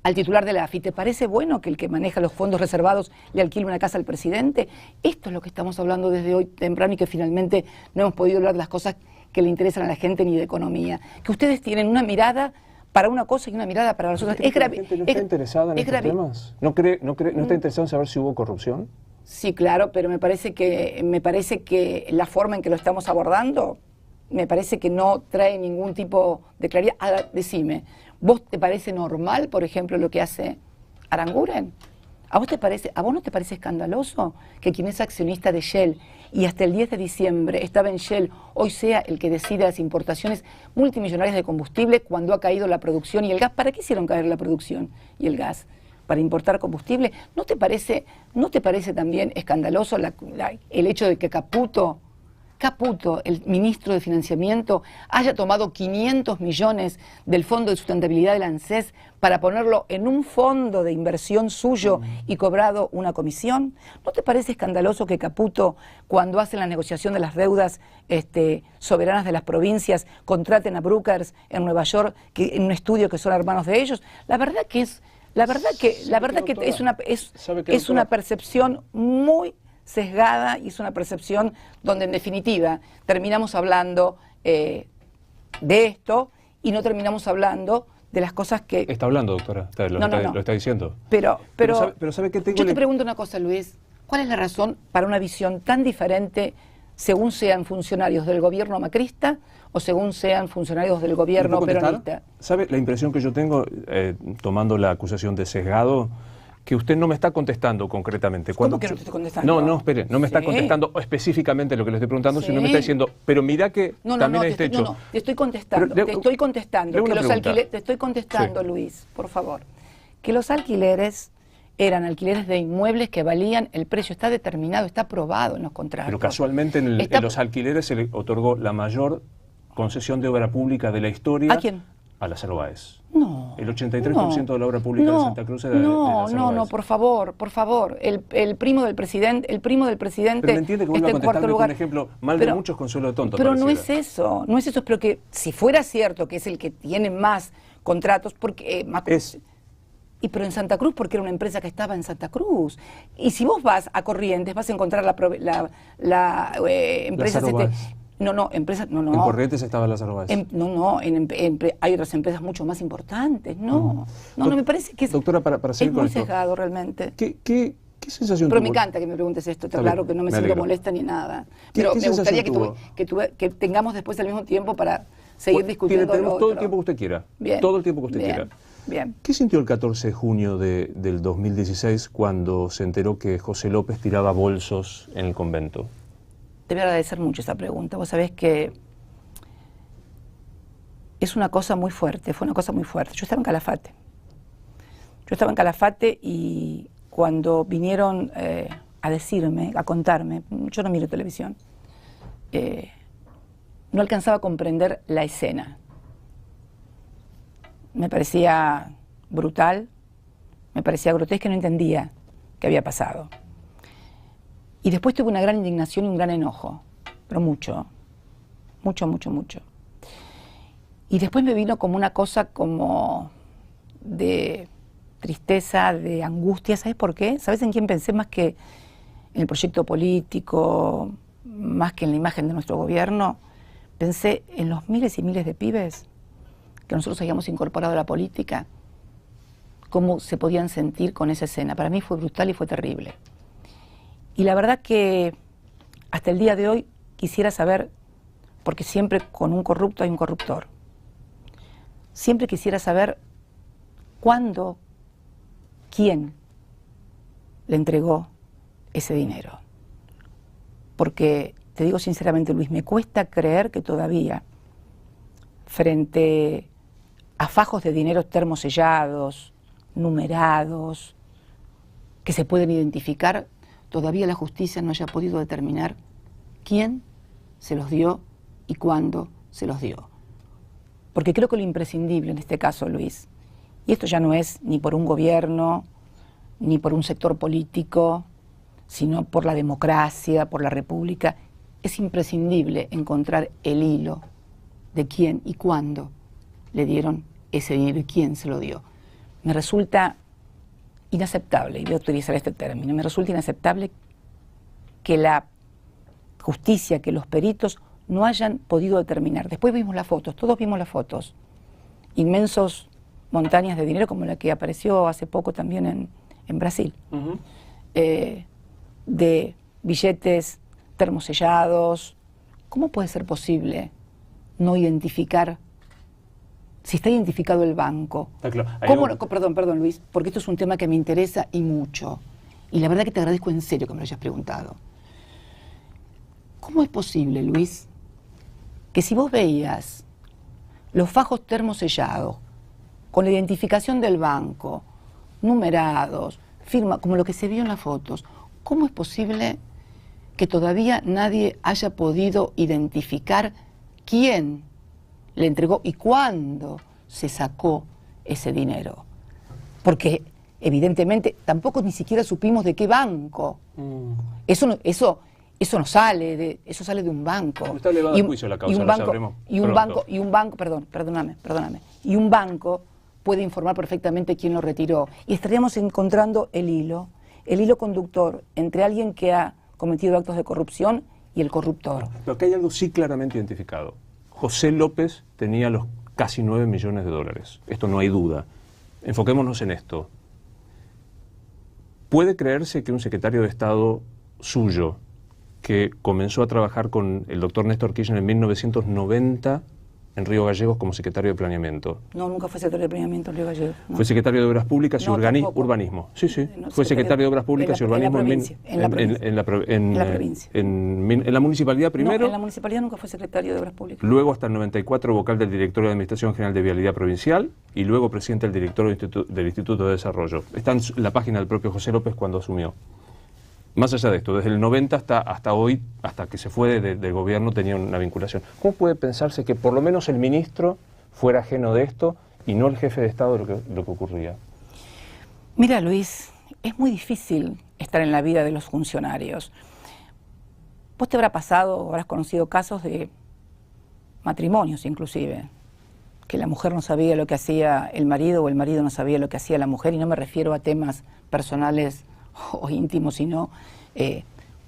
al titular de la AFI? ¿Te parece bueno que el que maneja los fondos reservados le alquile una casa al presidente? Esto es lo que estamos hablando desde hoy temprano y que finalmente no hemos podido hablar de las cosas que le interesan a la gente ni de economía. Que ustedes tienen una mirada para una cosa y una mirada para las otras. ¿La gente no está interesada en estos temas? ¿No está interesada en saber si hubo corrupción? Sí, claro, pero me parece que la forma en que lo estamos abordando, me parece que no trae ningún tipo de claridad. Ahora, decime, ¿vos te parece normal, por ejemplo, lo que hace Aranguren? ¿A vos no te parece escandaloso que quien es accionista de Shell y hasta el 10 de diciembre estaba en Shell, hoy sea el que decide las importaciones multimillonarias de combustible cuando ha caído la producción y el gas? ¿Para qué hicieron caer la producción y el gas? ¿Para importar combustible? ¿No te parece también escandaloso el hecho de que Caputo, el ministro de Financiamiento, haya tomado 500 millones del Fondo de Sustentabilidad del ANSES para ponerlo en un fondo de inversión suyo y cobrado una comisión? ¿No te parece escandaloso que Caputo, cuando hacen la negociación de las deudas soberanas de las provincias, contraten a brokers en Nueva York, en un estudio que son hermanos de ellos? La verdad que es una percepción muy sesgada y es una percepción donde en definitiva terminamos hablando de esto y no terminamos hablando de las cosas que... Está hablando, doctora, lo está diciendo. Pero ¿sabe qué tengo? Yo te pregunto una cosa, Luis, ¿cuál es la razón para una visión tan diferente según sean funcionarios del gobierno macrista o según sean funcionarios del gobierno peronista? ¿Sabe la impresión que yo tengo, tomando la acusación de sesgado? Que usted no me está contestando concretamente. ¿Cómo que no te estoy contestando? No, espere, no me está contestando específicamente lo que le estoy preguntando, sino me está diciendo, pero mira que también hay este hecho. No, te estoy contestando, te estoy contestando, Luis, por favor. Que los alquileres eran alquileres de inmuebles que valían, el precio está determinado, está aprobado en los contratos. Pero casualmente en los alquileres se le otorgó la mayor concesión de obra pública de la historia. ¿A quién? A Lázaro Báez. No. El 83% de la obra pública de Santa Cruz era de Lázaro Báez. Por favor. El primo del presidente Pero me entiende que vuelva a contestarme con un ejemplo mal de muchos, consuelo de tonto. Pero no es eso, pero que si fuera cierto que es el que tiene más contratos, porque pero en Santa Cruz, porque era una empresa que estaba en Santa Cruz. Y si vos vas a Corrientes, vas a encontrar la empresa... empresas... ¿En Corrientes estaba Lázaro Báez? Hay otras empresas mucho más importantes. Me parece que doctora, para seguir muy sesgado realmente. ¿Qué sensación Pero tuvo? me encanta que me preguntes esto, está claro que no me siento molesta ni nada. Pero me gustaría que tengamos después al mismo tiempo para seguir discutiendo tenemos todo el tiempo que usted quiera. Bien. Todo el tiempo que usted quiera. Bien. ¿Qué sintió el 14 de junio del 2016 cuando se enteró que José López tiraba bolsos en el convento? Te voy a agradecer mucho esa pregunta. Vos sabés que es una cosa muy fuerte, fue una cosa muy fuerte. Yo estaba en Calafate y cuando vinieron a decirme, a contarme, yo no miro televisión, no alcanzaba a comprender la escena. Me parecía brutal, me parecía grotesca, no entendía qué había pasado. Y después tuve una gran indignación y un gran enojo, pero mucho. Y después me vino como una cosa como de tristeza, de angustia. ¿Sabes por qué? ¿Sabes en quién pensé más que en el proyecto político, más que en la imagen de nuestro gobierno? Pensé en los miles y miles de pibes que nosotros habíamos incorporado a la política, cómo se podían sentir con esa escena. Para mí fue brutal y fue terrible. Y la verdad que hasta el día de hoy quisiera saber, porque siempre con un corrupto hay un corruptor, siempre quisiera saber cuándo, quién le entregó ese dinero. Porque, te digo sinceramente, Luis, me cuesta creer que todavía, frente a fajos de dinero termosellados, numerados, que se pueden identificar, todavía la justicia no haya podido determinar quién se los dio y cuándo se los dio. Porque creo que lo imprescindible en este caso, Luis, y esto ya no es ni por un gobierno, ni por un sector político, sino por la democracia, por la república, es imprescindible encontrar el hilo de quién y cuándo le dieron ese dinero y quién se lo dio. Me resulta inaceptable, y voy a utilizar este término, me resulta inaceptable que la justicia, que los peritos no hayan podido determinar. Después vimos las fotos, todos vimos las fotos, inmensos montañas de dinero como la que apareció hace poco también en Brasil, de billetes termosellados. ¿Cómo puede ser posible no identificar? Si está identificado el banco. Claro. Perdón, Luis, porque esto es un tema que me interesa y mucho. Y la verdad que te agradezco en serio que me lo hayas preguntado. ¿Cómo es posible, Luis, que si vos veías los fajos termosellados, con la identificación del banco, numerados, firma, como lo que se vio en las fotos, cómo es posible que todavía nadie haya podido identificar quién le entregó y cuándo se sacó ese dinero? Porque evidentemente tampoco ni siquiera supimos de qué banco. Eso no sale, eso sale de un banco. Está elevado a juicio la causa, y un banco, perdóname. Y un banco puede informar perfectamente quién lo retiró. Y estaríamos encontrando el hilo conductor entre alguien que ha cometido actos de corrupción y el corruptor. Pero acá hay algo sí claramente identificado. José López tenía los casi 9 millones de dólares. Esto no hay duda. Enfoquémonos en esto. ¿Puede creerse que un secretario de Estado suyo, que comenzó a trabajar con el doctor Néstor Kirchner en 1990 en Río Gallegos como secretario de Planeamiento? No, nunca fue secretario de Planeamiento en Río Gallegos. No. Fue secretario de Obras Públicas y Urbanismo. Sí. Fue secretario de Obras Públicas y Urbanismo en la provincia. En la municipalidad primero. No, en la municipalidad nunca fue secretario de Obras Públicas. Luego hasta el 94 vocal del Directorio de Administración General de Vialidad Provincial y luego presidente del Directorio del Instituto de Desarrollo. Está en la página del propio José López cuando asumió. Más allá de esto, desde el 90 hasta hoy, hasta que se fue del gobierno, tenía una vinculación. ¿Cómo puede pensarse que por lo menos el ministro fuera ajeno de esto y no el jefe de Estado de lo que ocurría? Mira, Luis, es muy difícil estar en la vida de los funcionarios. Vos te habrá pasado, habrás conocido casos de matrimonios inclusive, que la mujer no sabía lo que hacía el marido o el marido no sabía lo que hacía la mujer, y no me refiero a temas personales o íntimos, sino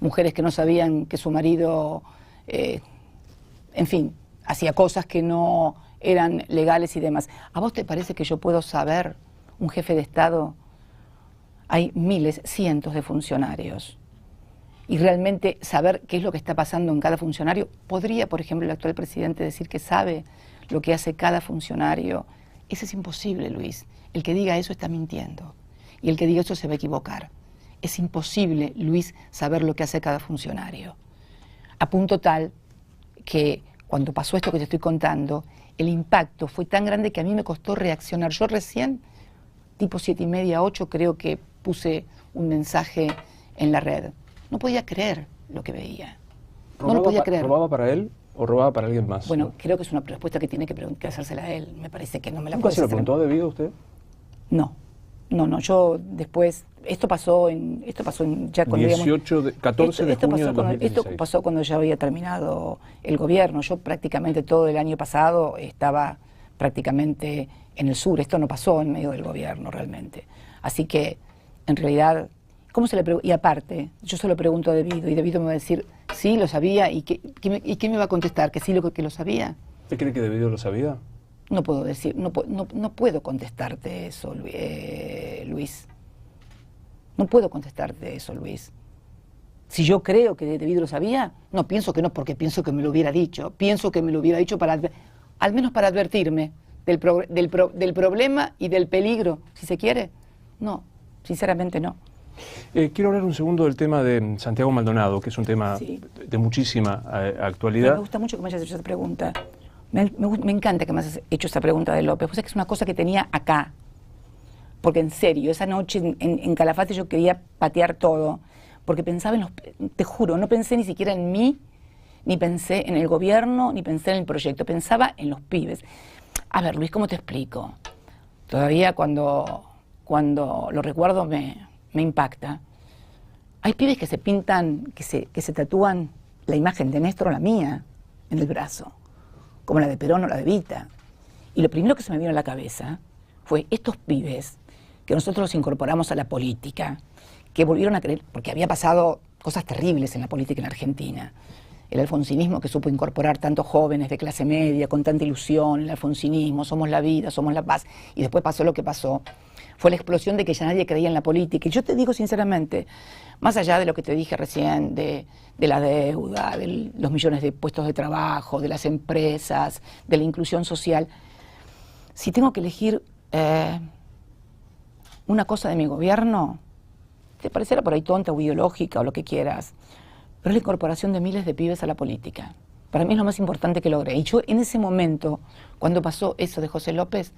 mujeres que no sabían que su marido, en fin, hacía cosas que no eran legales y demás. ¿A vos te parece que yo puedo saber, un jefe de Estado? Hay miles, cientos de funcionarios. Y realmente saber qué es lo que está pasando en cada funcionario. ¿Podría, por ejemplo, el actual presidente decir que sabe lo que hace cada funcionario? Eso es imposible, Luis. El que diga eso está mintiendo. Y el que diga eso se va a equivocar. Es imposible, Luis, saber lo que hace cada funcionario. A punto tal que cuando pasó esto que te estoy contando, el impacto fue tan grande que a mí me costó reaccionar. Yo recién, tipo 7:30, 8, creo que puse un mensaje en la red. No podía creer lo que veía. No lo podía creer. ¿Robaba para él o robaba para alguien más? Bueno, creo que es una respuesta que tiene que hacérsela a él. Me parece que no me la ¿Nunca se lo preguntó debido a usted? No, yo después, esto pasó ya cuando 14 de junio del 2016. Esto pasó cuando ya había terminado el gobierno. Yo prácticamente todo el año pasado estaba prácticamente en el sur. Esto no pasó en medio del gobierno realmente. Así que, en realidad, y aparte, yo se lo pregunto a Devido, y Devido me va a decir, sí, lo sabía, ¿y qué me va a contestar? ¿Que sí que lo sabía? ¿Usted cree que Devido lo sabía? No puedo decir, no puedo contestarte eso, Luis. No puedo contestarte eso, Luis. Si yo creo que Devido lo sabía, no, pienso que no, porque pienso que me lo hubiera dicho. Pienso que me lo hubiera dicho al menos para advertirme del problema y del peligro, si se quiere. No, sinceramente no. Quiero hablar un segundo del tema de Santiago Maldonado, que es un tema de muchísima actualidad. Me gusta mucho que me hayas hecho esa pregunta. Me encanta que me hayas hecho esa pregunta de López. Pues es que es una cosa que tenía acá. Porque en serio, esa noche en Calafate yo quería patear todo. Porque pensaba en te juro, no pensé ni siquiera en mí, ni pensé en el gobierno, ni pensé en el proyecto. Pensaba en los pibes. A ver, Luis, ¿cómo te explico? Todavía cuando lo recuerdo me impacta. Hay pibes que se pintan, que se tatúan la imagen de Néstor o la mía en el brazo, como la de Perón o la de Evita. Y lo primero que se me vino a la cabeza fue estos pibes que nosotros los incorporamos a la política, que volvieron a creer, porque había pasado cosas terribles en la política en Argentina. El alfonsinismo que supo incorporar tantos jóvenes de clase media con tanta ilusión, el alfonsinismo, somos la vida, somos la paz, y después pasó lo que pasó. Fue la explosión de que ya nadie creía en la política. Y yo te digo sinceramente, más allá de lo que te dije recién, de la deuda, de los millones de puestos de trabajo, de las empresas, de la inclusión social, si tengo que elegir una cosa de mi gobierno, te parecerá por ahí tonta o ideológica o lo que quieras, pero es la incorporación de miles de pibes a la política. Para mí es lo más importante que logré. Y yo en ese momento, cuando pasó eso de José López,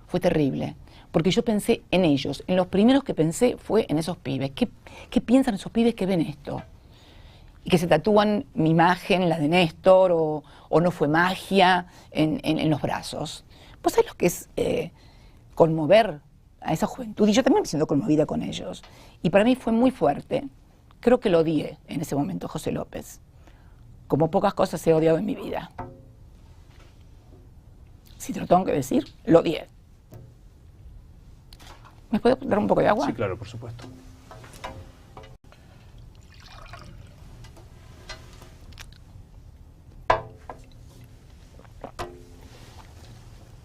fue terrible. Porque yo pensé en ellos. En los primeros que pensé fue en esos pibes. ¿Qué piensan esos pibes que ven esto? Y que se tatúan mi imagen, la de Néstor, o no fue magia en los brazos. ¿Vos sabés lo que es conmover a esa juventud? Y yo también me siento conmovida con ellos. Y para mí fue muy fuerte. Creo que lo odié en ese momento, José López. Como pocas cosas he odiado en mi vida. Si te lo tengo que decir, lo odié. ¿Me puedes dar un poco de agua? Sí, claro, por supuesto.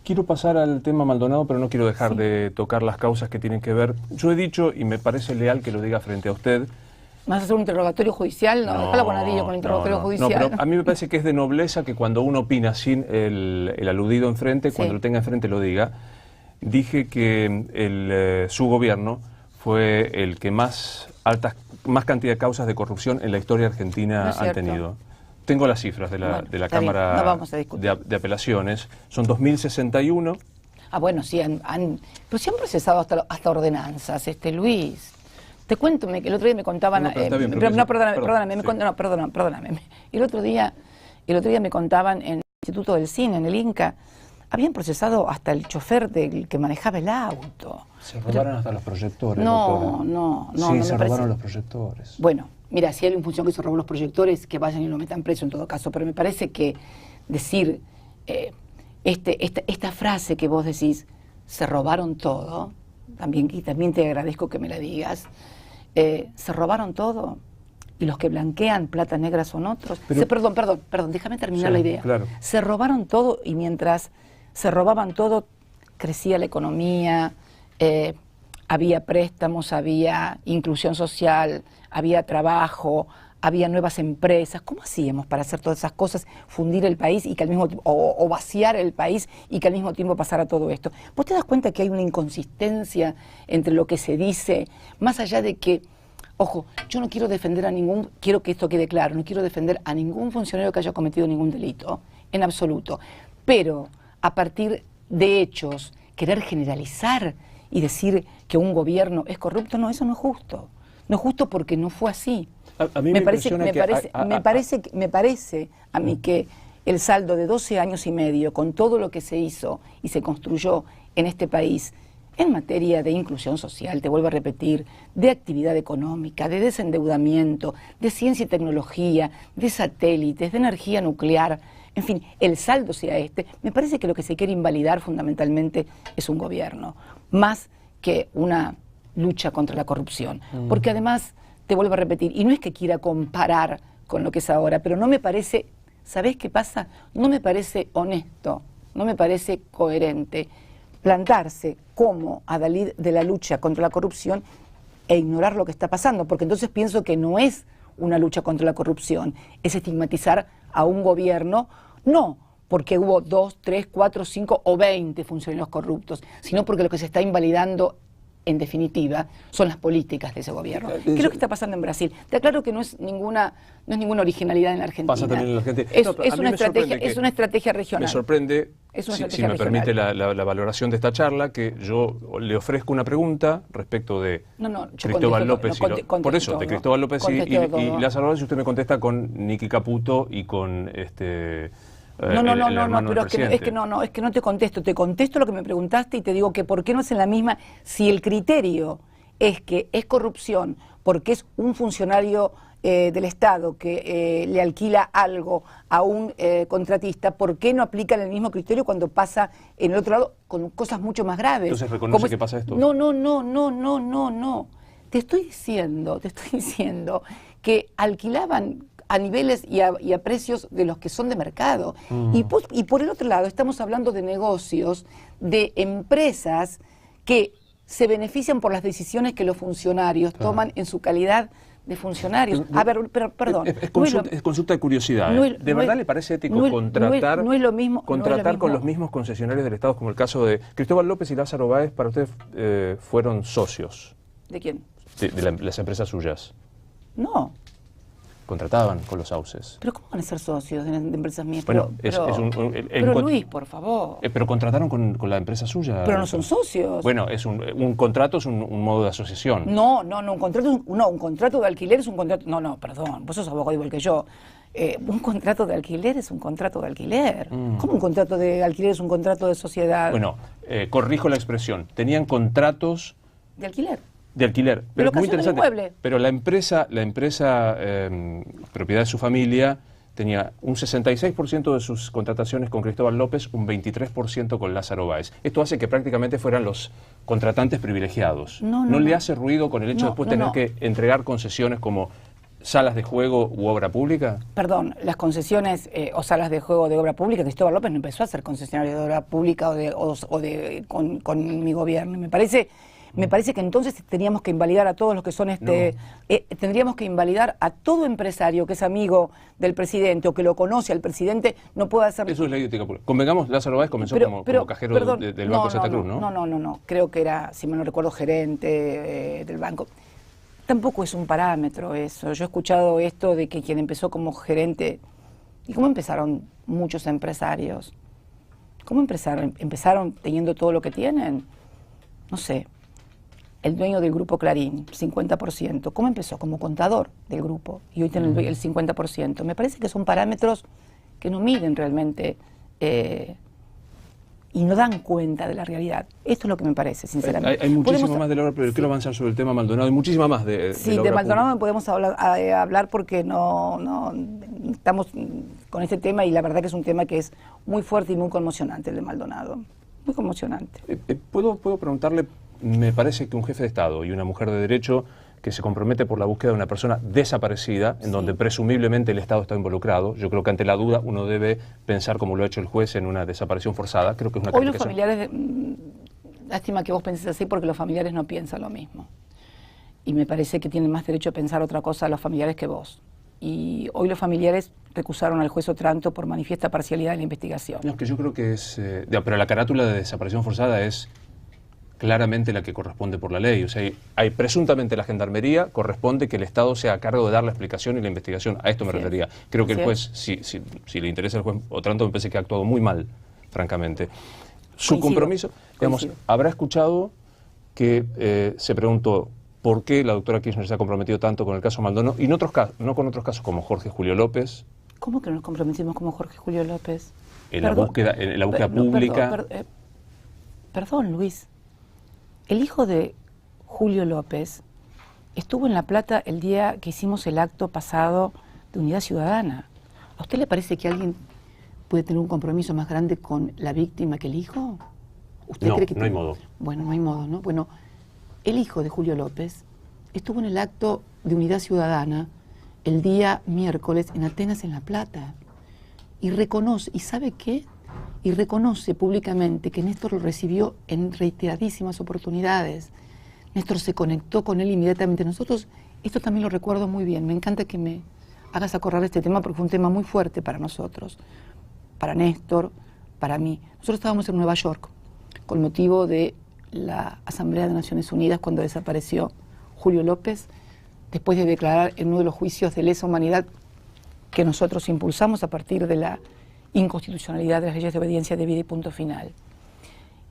Quiero pasar al tema Maldonado, pero no quiero dejar de tocar las causas que tienen que ver. Yo he dicho, y me parece leal que lo diga frente a usted. ¿Me vas a hacer un interrogatorio judicial? No, déjalo con Adillo con el interrogatorio judicial. No, pero a mí me parece que es de nobleza que cuando uno opina sin el aludido enfrente, cuando lo tenga enfrente lo diga. Dije que su gobierno fue el que más cantidad de causas de corrupción en la historia argentina han tenido. Tengo las cifras de la Cámara de Apelaciones. Son 2061. Ah, bueno, sí, pero sí han procesado hasta ordenanzas, Luis. Te cuento que el otro día me contaban... Perdóname. El otro día me contaban en el Instituto del Cine, en el Inca, habían procesado hasta el chofer del que manejaba el auto. Se robaron hasta los proyectores, doctora. Sí, se robaron los proyectores. Bueno, mira, si hay una función que se robó los proyectores, que vayan y lo metan preso en todo caso, pero me parece que decir esta frase que vos decís, se robaron todo, y también te agradezco que me la digas, se robaron todo, y los que blanquean plata negra son otros. Perdón, déjame terminar la idea. Claro. Se robaron todo y mientras se robaban todo, crecía la economía, había préstamos, había inclusión social, había trabajo, había nuevas empresas. ¿Cómo hacíamos para hacer todas esas cosas, fundir el país y que al mismo tiempo, o vaciar el país y que al mismo tiempo pasara todo esto? ¿Vos te das cuenta que hay una inconsistencia entre lo que se dice, más allá de que, ojo, yo no quiero defender quiero que esto quede claro, no quiero defender a ningún funcionario que haya cometido ningún delito, en absoluto, pero a partir de hechos, querer generalizar y decir que un gobierno es corrupto, no, eso no es justo. No es justo porque no fue así. A mí me parece a mí que el saldo de 12 años y medio, con todo lo que se hizo y se construyó en este país, en materia de inclusión social, te vuelvo a repetir, de actividad económica, de desendeudamiento, de ciencia y tecnología, de satélites, de energía nuclear, en fin, el saldo sea este, me parece que lo que se quiere invalidar fundamentalmente es un gobierno, más que una lucha contra la corrupción. Porque además, te vuelvo a repetir, y no es que quiera comparar con lo que es ahora, pero no me parece, ¿sabés qué pasa? No me parece honesto, no me parece coherente plantarse como adalid de la lucha contra la corrupción e ignorar lo que está pasando, porque entonces pienso que no es una lucha contra la corrupción, es estigmatizar a un gobierno, no porque hubo 2, 3, 4, 5 o 20 funcionarios corruptos, sino porque lo que se está invalidando en definitiva, son las políticas de ese gobierno. ¿Qué es lo que está pasando en Brasil? Te aclaro que no es ninguna originalidad en la Argentina. Pasa también en la Argentina. Es una estrategia regional. Me sorprende, si me permite regional. la valoración de esta charla, que yo le ofrezco una pregunta respecto de Cristóbal López. Por eso, de Cristóbal López y Lázaro Báez, y usted me contesta con Nicky Caputo y con pero es que no te contesto lo que me preguntaste y te digo que por qué no es en la misma, si el criterio es que es corrupción porque es un funcionario del Estado que le alquila algo a un contratista, ¿por qué no aplican el mismo criterio cuando pasa en el otro lado con cosas mucho más graves? Entonces reconoce que pasa esto. No. Te estoy diciendo que alquilaban a niveles y a precios de los que son de mercado. Y por el otro lado estamos hablando de negocios, de empresas que se benefician por las decisiones que los funcionarios toman en su calidad de funcionarios. A ver, perdón. Es consulta de curiosidad. ¿De verdad le parece ético contratar con los mismos concesionarios del Estado, como el caso de Cristóbal López y Lázaro Báez, para ustedes fueron socios? ¿De quién? De las empresas suyas. No. Contrataban con los sauces. ¿Pero cómo van a ser socios de empresas mías? Bueno, pero Luis, por favor. Pero contrataron con la empresa suya. Pero no son socios. Bueno, un contrato es un modo de asociación. No, un contrato de alquiler es un contrato. No, perdón, vos sos abogado igual que yo. Un contrato de alquiler es un contrato de alquiler. ¿Cómo un contrato de alquiler es un contrato de sociedad? Bueno, corrijo la expresión. Tenían contratos de alquiler. De alquiler, pero es muy interesante. Pero la empresa propiedad de su familia tenía un 66% de sus contrataciones con Cristóbal López, un 23% con Lázaro Báez. Esto hace que prácticamente fueran los contratantes privilegiados. ¿No le hace ruido con el hecho de después tener que entregar concesiones como salas de juego u obra pública? Perdón, las concesiones o salas de juego de obra pública, Cristóbal López no empezó a ser concesionario de obra pública con mi gobierno. Me parece que entonces teníamos que invalidar a todos los que son tendríamos que invalidar a todo empresario que es amigo del presidente o que lo conoce al presidente, no puede hacer... Eso es ley de ética pública. Convengamos, Lázaro Báez comenzó como cajero del Banco Santa Cruz, ¿no? No, creo que era, si me no recuerdo, gerente del banco. Tampoco es un parámetro eso. Yo he escuchado esto de que quien empezó como gerente... ¿Y cómo empezaron muchos empresarios? ¿Cómo empezaron? ¿Empezaron teniendo todo lo que tienen? No sé. El dueño del grupo Clarín, 50%. ¿Cómo empezó? Como contador del grupo. Y hoy tiene el 50%. Me parece que son parámetros que no miden realmente y no dan cuenta de la realidad. Esto es lo que me parece, sinceramente. Hay muchísimo más de la obra, pero quiero avanzar sobre el tema Maldonado. Hay muchísima más de de Maldonado no podemos hablar porque no estamos con este tema y la verdad que es un tema que es muy fuerte y muy conmocionante, el de Maldonado. Muy conmocionante. ¿Puedo preguntarle? Me parece que un jefe de Estado y una mujer de derecho que se compromete por la búsqueda de una persona desaparecida, en donde presumiblemente el Estado está involucrado, yo creo que ante la duda uno debe pensar, como lo ha hecho el juez, en una desaparición forzada. Creo que es una Hoy los familiares, lástima que vos penses así, porque los familiares no piensan lo mismo. Y me parece que tienen más derecho a pensar otra cosa los familiares que vos. Y hoy los familiares recusaron al juez Otranto por manifiesta parcialidad en la investigación. No, es que yo creo que es... pero la carátula de desaparición forzada es claramente la que corresponde por la ley. O sea, hay presuntamente la Gendarmería, corresponde que el Estado sea a cargo de dar la explicación y la investigación. A esto me refería. Creo que el juez, si le interesa al juez Otranto, me parece que ha actuado muy mal, francamente. Su compromiso, digamos, habrá escuchado que se preguntó por qué la doctora Kirchner se ha comprometido tanto con el caso Maldonado y no con otros casos como Jorge Julio López. ¿Cómo que nos comprometimos como Jorge Julio López? En la búsqueda pública. Perdón, Luis. El hijo de Julio López estuvo en La Plata el día que hicimos el acto pasado de Unidad Ciudadana. ¿A usted le parece que alguien puede tener un compromiso más grande con la víctima que el hijo? ¿Usted No, cree que no hay modo. Bueno, no hay modo, ¿no? Bueno, el hijo de Julio López estuvo en el acto de Unidad Ciudadana el día miércoles en Atenas, en La Plata, y reconoce, ¿y sabe qué? Y reconoce públicamente que Néstor lo recibió en reiteradísimas oportunidades. Néstor se conectó con él inmediatamente. Nosotros, esto también lo recuerdo muy bien, me encanta que me hagas acordar este tema porque fue un tema muy fuerte para nosotros, para Néstor, para mí. Nosotros estábamos en Nueva York con motivo de la Asamblea de Naciones Unidas cuando desapareció Julio López, después de declarar en uno de los juicios de lesa humanidad que nosotros impulsamos a partir de la inconstitucionalidad de las leyes de obediencia debida y punto final.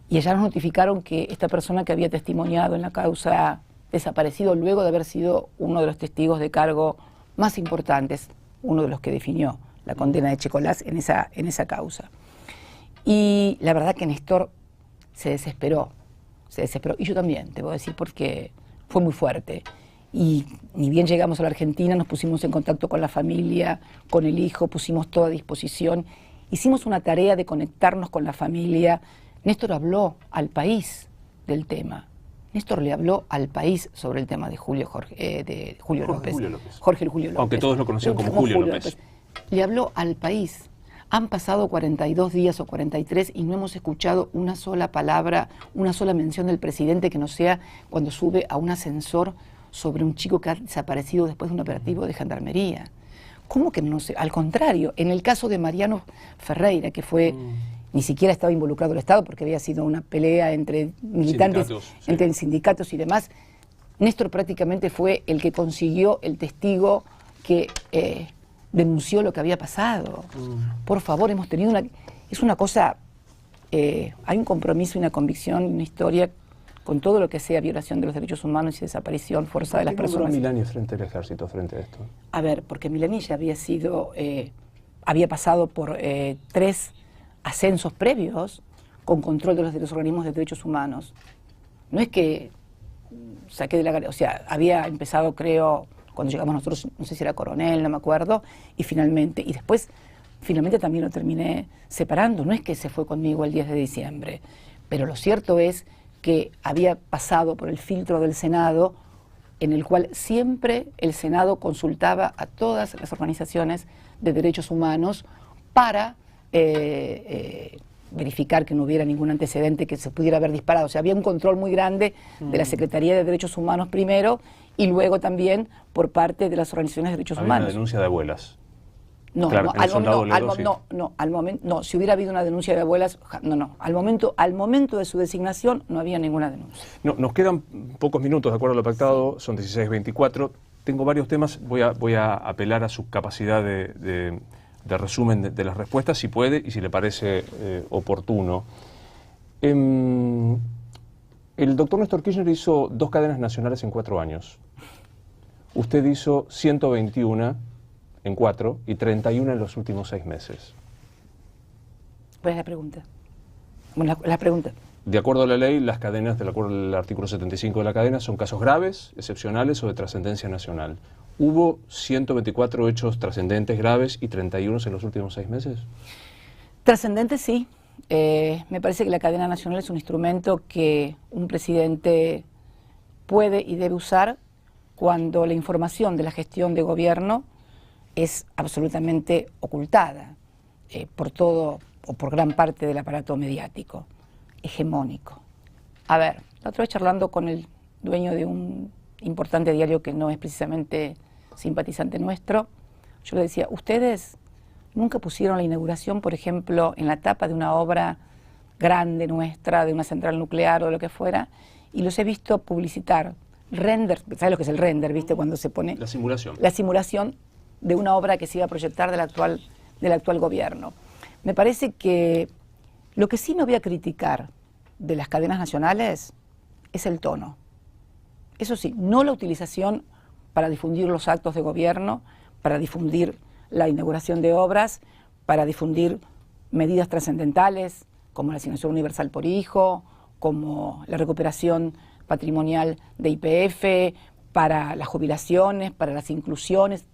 Y allá nos notificaron que esta persona que había testimoniado en la causa desaparecido luego de haber sido uno de los testigos de cargo más importantes, uno de los que definió la condena de Checolás en esa causa. Y la verdad que Néstor se desesperó, y yo también, te voy a decir, porque fue muy fuerte. Y ni bien llegamos a la Argentina, nos pusimos en contacto con la familia, con el hijo, pusimos todo a disposición. Hicimos una tarea de conectarnos con la familia. Néstor habló al país del tema. Néstor le habló al país sobre el tema de Julio López. Jorge Julio López. Aunque todos lo conocían como Julio López. Le habló al país. Han pasado 42 días o 43 y no hemos escuchado una sola palabra, una sola mención del presidente que no sea cuando sube a un ascensor sobre un chico que ha desaparecido después de un operativo de gendarmería. ¿Cómo que no sé? Al contrario, en el caso de Mariano Ferreira, que fue, ni siquiera estaba involucrado el Estado porque había sido una pelea entre militantes, entre sindicatos y demás, Néstor prácticamente fue el que consiguió el testigo que denunció lo que había pasado. Por favor, hemos tenido una... Es una cosa... hay un compromiso y una convicción y una historia con todo lo que sea violación de los derechos humanos y desaparición forzada de las personas. ¿Por qué nombró a Milani frente al ejército, frente a esto? A ver, porque Milani ya había sido, había pasado por 3 ascensos previos con control de los organismos de derechos humanos. No es que saqué de la... O sea, había empezado, creo, cuando llegamos nosotros, no sé si era coronel, no me acuerdo, y después, finalmente también lo terminé separando. No es que se fue conmigo el 10 de diciembre, pero lo cierto es que había pasado por el filtro del Senado, en el cual siempre el Senado consultaba a todas las organizaciones de derechos humanos para verificar que no hubiera ningún antecedente que se pudiera haber disparado. O sea, había un control muy grande de la Secretaría de Derechos Humanos primero y luego también por parte de las organizaciones de derechos humanos. Una denuncia de abuelas. No, claro, al momento, si hubiera habido una denuncia de abuelas, al momento de su designación no había ninguna denuncia. No, nos quedan pocos minutos, de acuerdo a lo pactado, son 16:24. Tengo varios temas, voy a apelar a su capacidad de resumen de las respuestas, si puede y si le parece oportuno. El doctor Néstor Kirchner hizo 2 cadenas nacionales en 4 años. Usted hizo 121 en 4 y 31 en los últimos 6 meses. ¿Cuál es la pregunta? Bueno, la pregunta. De acuerdo a la ley, las cadenas, de acuerdo al artículo 75 de la cadena, son casos graves, excepcionales o de trascendencia nacional. ¿Hubo 124 hechos trascendentes, graves y 31 en los últimos 6 meses? Trascendentes, sí. Me parece que la cadena nacional es un instrumento que un presidente puede y debe usar cuando la información de la gestión de gobierno es absolutamente ocultada por todo o por gran parte del aparato mediático, hegemónico. A ver, la otra vez charlando con el dueño de un importante diario que no es precisamente simpatizante nuestro, yo le decía, ustedes nunca pusieron la inauguración, por ejemplo, en la tapa de una obra grande nuestra, de una central nuclear o de lo que fuera, y los he visto publicitar render, ¿sabes lo que es el render, viste? Cuando se pone... La simulación. La simulación de una obra que se iba a proyectar del actual gobierno. Me parece que lo que sí me voy a criticar de las cadenas nacionales es el tono. Eso sí, no la utilización para difundir los actos de gobierno, para difundir la inauguración de obras, para difundir medidas trascendentales como la asignación universal por hijo, como la recuperación patrimonial de YPF, para las jubilaciones, para las inclusiones.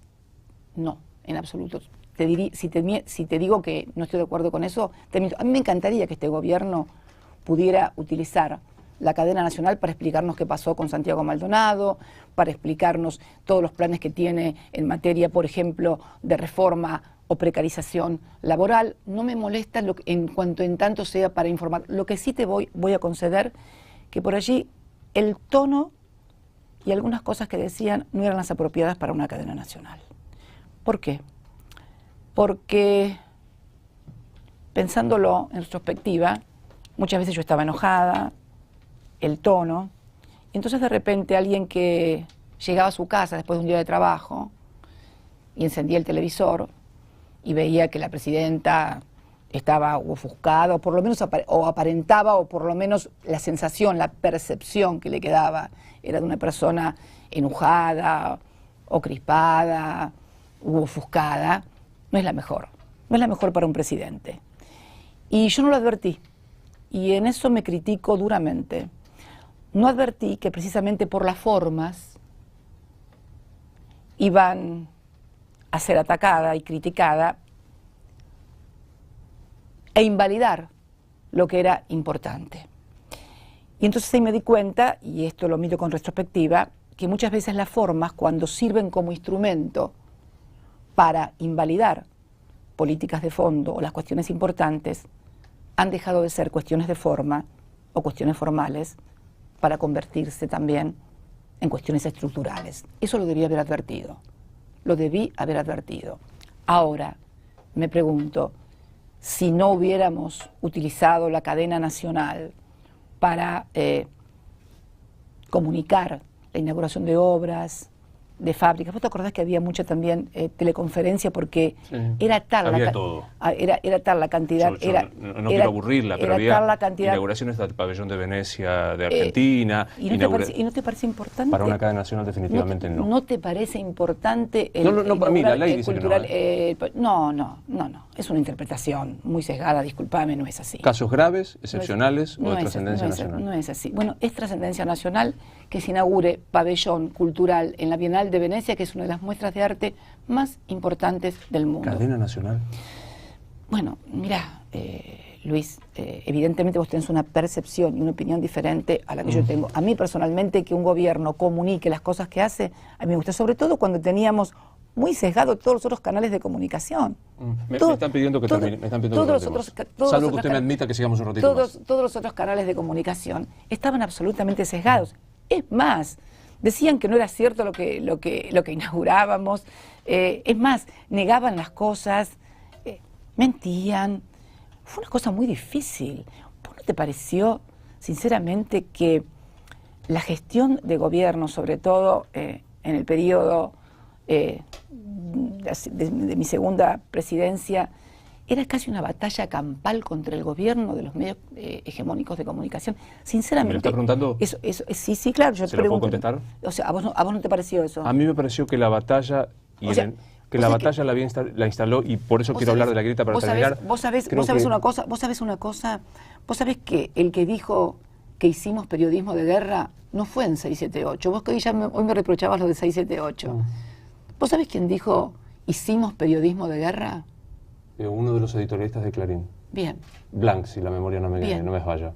No, en absoluto. si te digo que no estoy de acuerdo con eso, te miento. A mí me encantaría que este gobierno pudiera utilizar la cadena nacional para explicarnos qué pasó con Santiago Maldonado, para explicarnos todos los planes que tiene en materia, por ejemplo, de reforma o precarización laboral. No me molesta en cuanto en tanto sea para informar. Lo que sí te voy a conceder, que por allí el tono y algunas cosas que decían no eran las apropiadas para una cadena nacional. ¿Por qué? Porque, pensándolo en retrospectiva, muchas veces yo estaba enojada, el tono, y entonces de repente alguien que llegaba a su casa después de un día de trabajo y encendía el televisor y veía que la presidenta estaba ofuscada, o por lo menos aparentaba, o por lo menos la sensación, la percepción que le quedaba era de una persona enojada o crispada u ofuscada, no es la mejor. No es la mejor para un presidente. Y yo no lo advertí. Y en eso me critico duramente. No advertí que precisamente por las formas iban a ser atacada y criticada e invalidar lo que era importante. Y entonces ahí me di cuenta, y esto lo miro con retrospectiva, que muchas veces las formas, cuando sirven como instrumento para invalidar políticas de fondo o las cuestiones importantes, han dejado de ser cuestiones de forma o cuestiones formales para convertirse también en cuestiones estructurales. Eso lo debí haber advertido. Lo debí haber advertido. Ahora, me pregunto, si no hubiéramos utilizado la cadena nacional para comunicar la inauguración de obras, de fábricas. ¿Vos te acordás que había mucha también teleconferencia? Porque sí, era tal era tal la cantidad. No quiero aburrirla, pero había tal la cantidad, inauguraciones del pabellón de Venecia de Argentina. ¿Y no te parece importante? Para una cadena nacional definitivamente no. ¿No te parece importante el a mí la ley dice cultural? Que no, es una interpretación muy sesgada, discúlpame, no es así. ¿Casos graves, excepcionales o de trascendencia nacional? No es así. Bueno, es trascendencia nacional que se inaugure pabellón cultural en la Bienal de Venecia, que es una de las muestras de arte más importantes del mundo. ¿Cadena nacional? Bueno, mira, Luis, evidentemente vos tenés una percepción y una opinión diferente a la que yo tengo. A mí personalmente que un gobierno comunique las cosas que hace, a mí me gusta, sobre todo cuando teníamos muy sesgado todos los otros canales de comunicación. Me están pidiendo que termine. Salvo que usted me admita que sigamos un ratito más. Todos los otros canales de comunicación estaban absolutamente sesgados. Es más, decían que no era cierto lo que inaugurábamos, es más, negaban las cosas, mentían. Fue una cosa muy difícil. ¿Vos no te pareció, sinceramente, que la gestión de gobierno, sobre todo en el periodo de mi segunda presidencia, era casi una batalla campal contra el gobierno de los medios hegemónicos de comunicación? Sinceramente. ¿Me está preguntando? Sí, claro. Yo ¿Se lo puedo contestar? O sea, ¿a vos no te pareció eso? A mí me pareció que la batalla la instaló, y por eso quiero hablar de la grieta para terminar. Vos sabés una cosa, vos sabés que el que dijo que hicimos periodismo de guerra no fue en 678. Vos que hoy me reprochabas lo de 678. ¿Vos sabés quién dijo hicimos periodismo de guerra? Uno de los editorialistas de Clarín. Bien. Blanc, si la memoria no me falla.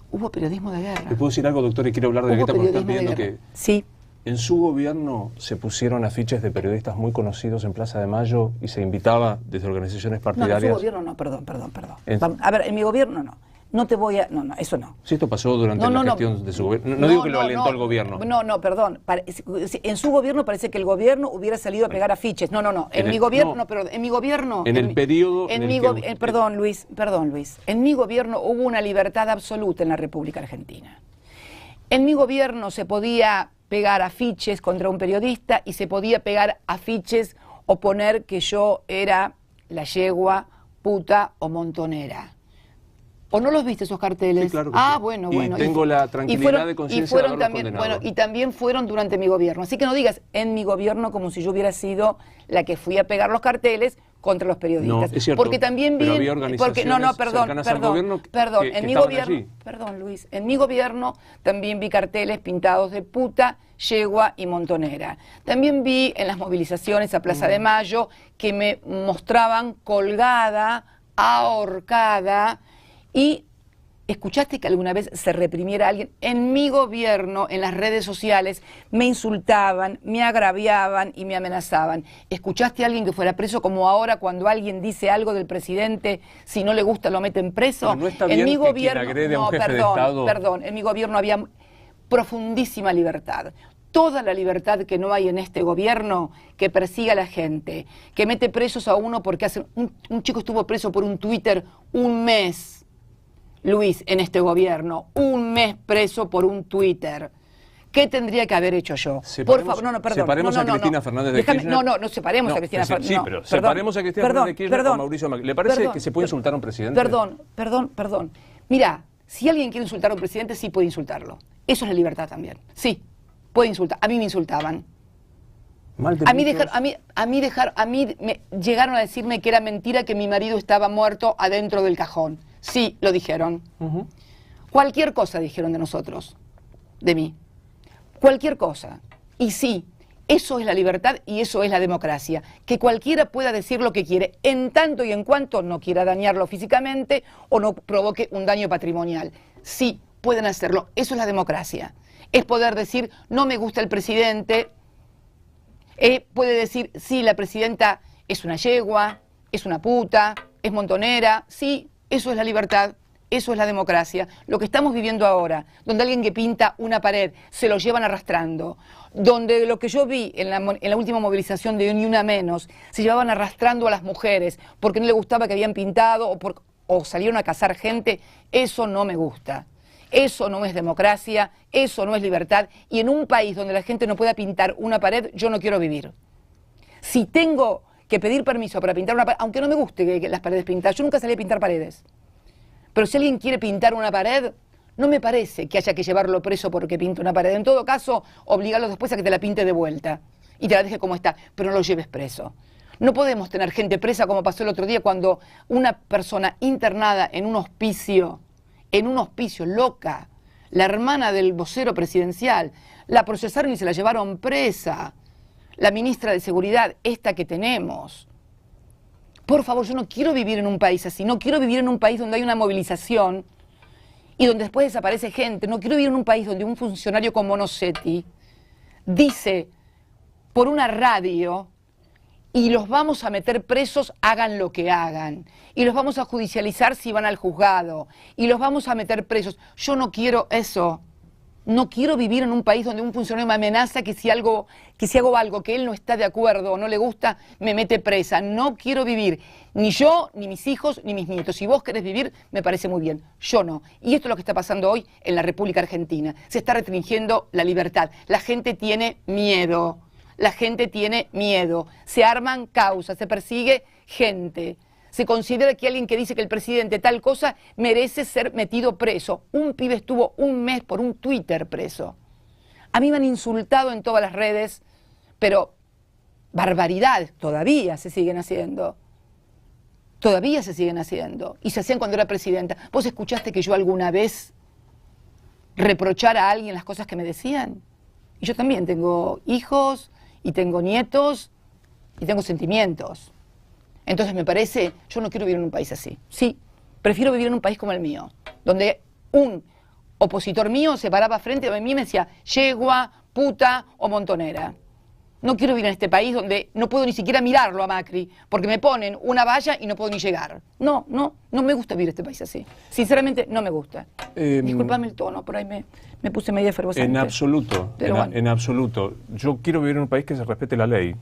Hubo periodismo de guerra. ¿Le puedo decir algo, doctor? Y quiero hablar de la grieta porque están pidiendo que... Sí. En su gobierno se pusieron afiches de periodistas muy conocidos en Plaza de Mayo y se invitaba desde organizaciones partidarias... No, en su gobierno no, perdón. A ver, en mi gobierno no. No te voy a... No, eso no. Si esto pasó durante la gestión de su gobierno. No digo que lo alentó el gobierno. No, perdón. En su gobierno parece que el gobierno hubiera salido a pegar afiches. No. En mi gobierno, perdón. En mi gobierno... En el periodo... Perdón, Luis. En mi gobierno hubo una libertad absoluta en la República Argentina. En mi gobierno se podía pegar afiches contra un periodista y se podía pegar afiches o poner que yo era la yegua, puta o montonera. ¿O no los viste esos carteles? Sí, claro que sí. Bueno. Y tengo la tranquilidad de conciencia de haberlos condenado. Bueno, y también fueron durante mi gobierno. Así que no digas en mi gobierno como si yo hubiera sido la que fui a pegar los carteles contra los periodistas. No, es cierto, porque también vi, pero había organizaciones cercanas al gobierno que en mi estaban gobierno, allí. perdón, Luis, en mi gobierno también vi carteles pintados de puta, yegua y montonera. También vi en las movilizaciones a Plaza de Mayo que me mostraban colgada, ahorcada. Y ¿escuchaste que alguna vez se reprimiera a alguien? En mi gobierno, en las redes sociales, me insultaban, me agraviaban y me amenazaban. ¿Escuchaste a alguien que fuera preso como ahora cuando alguien dice algo del presidente, si no le gusta lo meten preso? Pero no está bien en mi que gobierno, quien agrede a un jefe de Estado... Perdón, en mi gobierno había profundísima libertad. Toda la libertad que no hay en este gobierno, que persigue a la gente, que mete presos a uno porque hace... Un chico estuvo preso por un Twitter un mes. Luis, en este gobierno, un mes preso por un Twitter. ¿Qué tendría que haber hecho yo? Por favor, perdón. Separemos a Cristina Fernández de Kirchner. No separemos a Cristina Fernández. Sí, pero separemos a Cristina Fernández de Kirchner con Mauricio Macri. ¿Le parece que se puede insultar a un presidente? Perdón. Mira, si alguien quiere insultar a un presidente, sí puede insultarlo. Eso es la libertad también. Sí, puede insultar. A mí me insultaban. A mí me llegaron a decirme que era mentira que mi marido estaba muerto adentro del cajón. Sí, lo dijeron. Cualquier cosa dijeron de nosotros, de mí. Cualquier cosa. Y sí, eso es la libertad y eso es la democracia. Que cualquiera pueda decir lo que quiere, en tanto y en cuanto no quiera dañarlo físicamente o no provoque un daño patrimonial. Sí, pueden hacerlo. Eso es la democracia. Es poder decir, no me gusta el presidente. Puede decir, sí, la presidenta es una yegua, es una puta, es montonera. Sí, eso es la libertad, eso es la democracia. Lo que estamos viviendo ahora, donde alguien que pinta una pared se lo llevan arrastrando, donde lo que yo vi en la última movilización de Ni Una Menos, se llevaban arrastrando a las mujeres porque no le gustaba que habían pintado o salieron a cazar gente, eso no me gusta. Eso no es democracia, eso no es libertad. Y en un país donde la gente no pueda pintar una pared, yo no quiero vivir. Si tengo que pedir permiso para pintar una pared, aunque no me guste que las paredes pintadas, yo nunca salí a pintar paredes. Pero si alguien quiere pintar una pared, no me parece que haya que llevarlo preso porque pinta una pared. En todo caso, obligarlo después a que te la pinte de vuelta y te la deje como está, pero no lo lleves preso. No podemos tener gente presa como pasó el otro día cuando una persona internada en un hospicio, loca, la hermana del vocero presidencial, la procesaron y se la llevaron presa. La ministra de Seguridad, esta que tenemos. Por favor, yo no quiero vivir en un país así, no quiero vivir en un país donde hay una movilización y donde después desaparece gente, no quiero vivir en un país donde un funcionario como Monosetti dice por una radio y los vamos a meter presos, hagan lo que hagan, y los vamos a judicializar si van al juzgado, y los vamos a meter presos. Yo no quiero eso. No quiero vivir en un país donde un funcionario me amenaza que si hago algo que él no está de acuerdo o no le gusta, me mete presa. No quiero vivir, ni yo, ni mis hijos, ni mis nietos. Si vos querés vivir, me parece muy bien. Yo no. Y esto es lo que está pasando hoy en la República Argentina. Se está restringiendo la libertad. La gente tiene miedo. La gente tiene miedo. Se arman causas, se persigue gente. Se considera que alguien que dice que el presidente tal cosa merece ser metido preso. Un pibe estuvo un mes por un Twitter preso. A mí me han insultado en todas las redes, pero barbaridades todavía se siguen haciendo. Todavía se siguen haciendo. Y se hacían cuando era presidenta. ¿Vos escuchaste que yo alguna vez reprochara a alguien las cosas que me decían? Y yo también tengo hijos, y tengo nietos, y tengo sentimientos. Entonces me parece, yo no quiero vivir en un país así. Sí, prefiero vivir en un país como el mío, donde un opositor mío se paraba frente a mí y me decía yegua, puta o montonera. No quiero vivir en este país donde no puedo ni siquiera mirarlo a Macri, porque me ponen una valla y no puedo ni llegar. No me gusta vivir en este país así. Sinceramente, no me gusta. Disculpame el tono, por ahí me puse media fervosamente. En absoluto, en absoluto. Yo quiero vivir en un país que se respete la ley.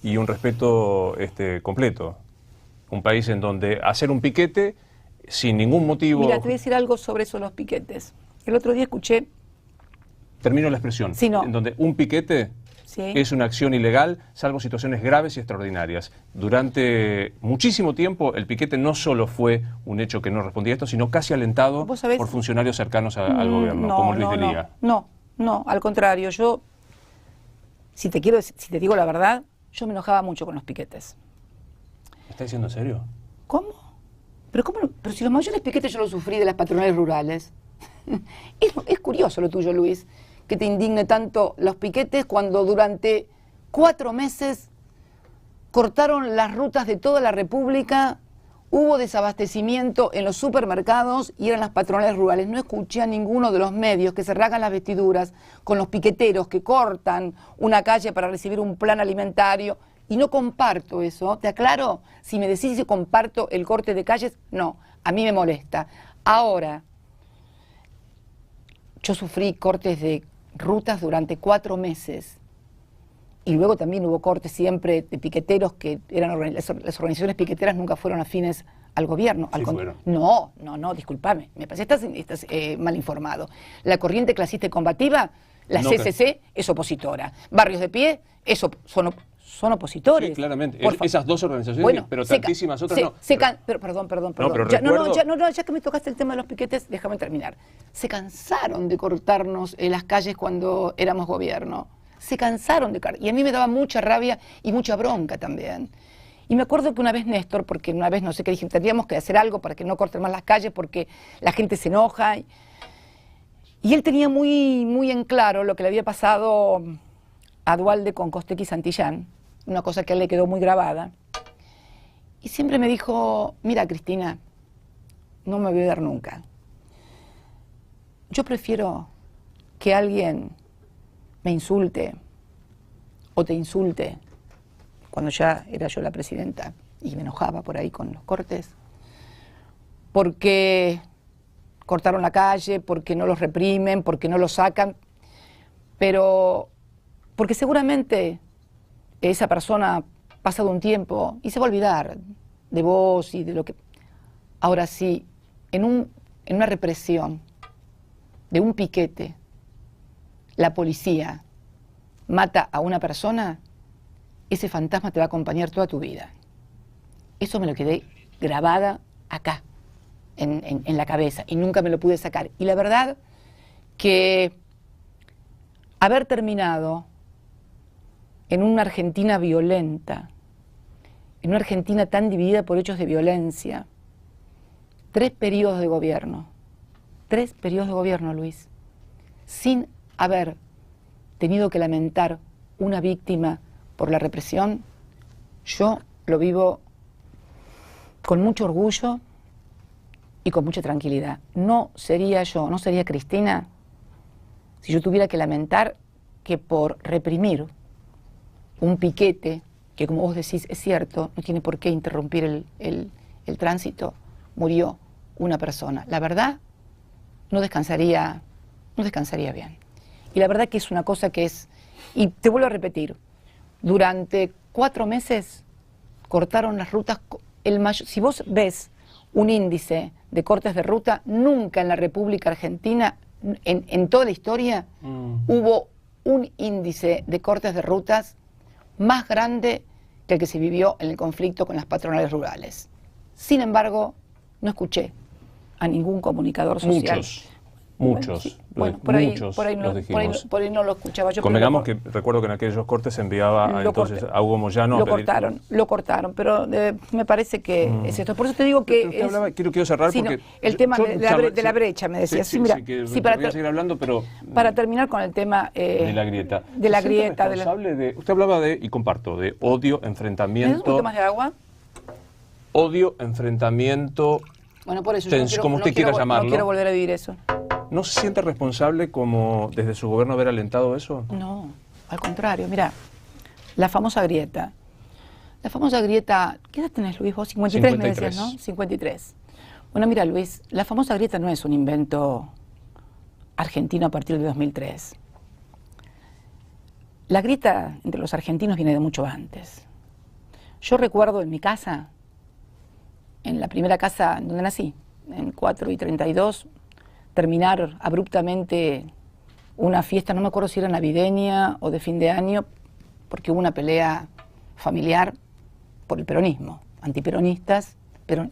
Y un respeto completo. Un país en donde hacer un piquete sin ningún motivo... Mira, te voy a decir algo sobre eso, los piquetes. El otro día escuché... Termino la expresión. Sí, no. En donde un piquete es una acción ilegal, salvo situaciones graves y extraordinarias. Durante muchísimo tiempo, el piquete no solo fue un hecho que no respondía a esto, sino casi alentado por funcionarios cercanos al gobierno, como Luis de Liga. No, al contrario. Yo, si te digo la verdad, yo me enojaba mucho con los piquetes. ¿Está diciendo en serio? ¿Cómo? ¿Pero cómo? Pero si los mayores piquetes yo los sufrí de las patronales rurales. Es curioso lo tuyo, Luis, que te indigne tanto los piquetes cuando durante 4 meses cortaron las rutas de toda la República, hubo desabastecimiento en los supermercados y eran las patronales rurales. No escuché a ninguno de los medios que se rasgan las vestiduras con los piqueteros que cortan una calle para recibir un plan alimentario. Y no comparto eso, ¿te aclaro? Si me decís si comparto el corte de calles, no, a mí me molesta. Ahora, yo sufrí cortes de rutas durante 4 meses. Y luego también hubo cortes siempre de piqueteros que eran las organizaciones piqueteras nunca fueron afines al gobierno. Sí, fueron. No, discúlpame, me parece que estás mal informado. La corriente clasista y combativa, la CCC, es opositora. Barrios de Pie, son opositores. Sí, claramente. Esas dos organizaciones, bueno, pero tantísimas otras no. Perdón. Pero Ya que me tocaste el tema de los piquetes, déjame terminar. Se cansaron de cortarnos en las calles cuando éramos gobierno. Se cansaron de... Y a mí me daba mucha rabia y mucha bronca también. Y me acuerdo que una vez Néstor, porque una vez no sé qué dije, tendríamos que hacer algo para que no corten más las calles porque la gente se enoja. Y él tenía muy en claro lo que le había pasado a Duhalde con Costec y Santillán, una cosa que a él le quedó muy grabada. Y siempre me dijo, mira Cristina, no me voy a dar nunca. Yo prefiero que alguien me insulte o te insulte, cuando ya era yo la presidenta y me enojaba por ahí con los cortes, porque cortaron la calle, porque no los reprimen, porque no los sacan, pero porque seguramente esa persona, pasado un tiempo, y se va a olvidar de vos y de lo que... Ahora sí, en una represión de un piquete, la policía mata a una persona, ese fantasma te va a acompañar toda tu vida. Eso me lo quedé grabada acá, en la cabeza, y nunca me lo pude sacar. Y la verdad que haber terminado en una Argentina violenta, en una Argentina tan dividida por hechos de violencia, 3 periodos de gobierno, Luis, sin haber tenido que lamentar una víctima por la represión, yo lo vivo con mucho orgullo y con mucha tranquilidad. No sería yo, no sería Cristina, si yo tuviera que lamentar que por reprimir un piquete, que como vos decís es cierto, no tiene por qué interrumpir el tránsito, murió una persona. La verdad, no descansaría bien. Y la verdad que es una cosa que es, y te vuelvo a repetir, durante 4 meses cortaron las rutas, si vos ves un índice de cortes de ruta, nunca en la República Argentina, en toda la historia, hubo un índice de cortes de rutas más grande que el que se vivió en el conflicto con las patronales rurales. Sin embargo, no escuché a ningún comunicador social. Muchos, sí. Bueno, por ahí no lo escuchaba yo. Convengamos que recuerdo que en aquellos cortes se enviaba a Hugo Moyano a pedir... Lo cortaron, pero me parece que es esto. Por eso te digo que... Quiero cerrar porque... el tema de la brecha, me decías. Voy a seguir hablando, pero... Para terminar con el tema... de la grieta. Usted hablaba de, y comparto, de odio, enfrentamiento... ¿Me das un poquito más de agua? Odio, enfrentamiento... Bueno, por eso como usted quiera llamarlo. No quiero volver a vivir eso. ¿No se siente responsable como desde su gobierno haber alentado eso? No, al contrario. Mira, la famosa grieta. ¿Qué edad tenés, Luis? Vos 53 me decías, ¿no? 53. Bueno, mira, Luis, la famosa grieta no es un invento argentino a partir de 2003. La grieta entre los argentinos viene de mucho antes. Yo recuerdo en mi casa, en la primera casa donde nací, en 4 y 32, terminar abruptamente una fiesta, no me acuerdo si era navideña o de fin de año, porque hubo una pelea familiar por el peronismo, antiperonistas, pero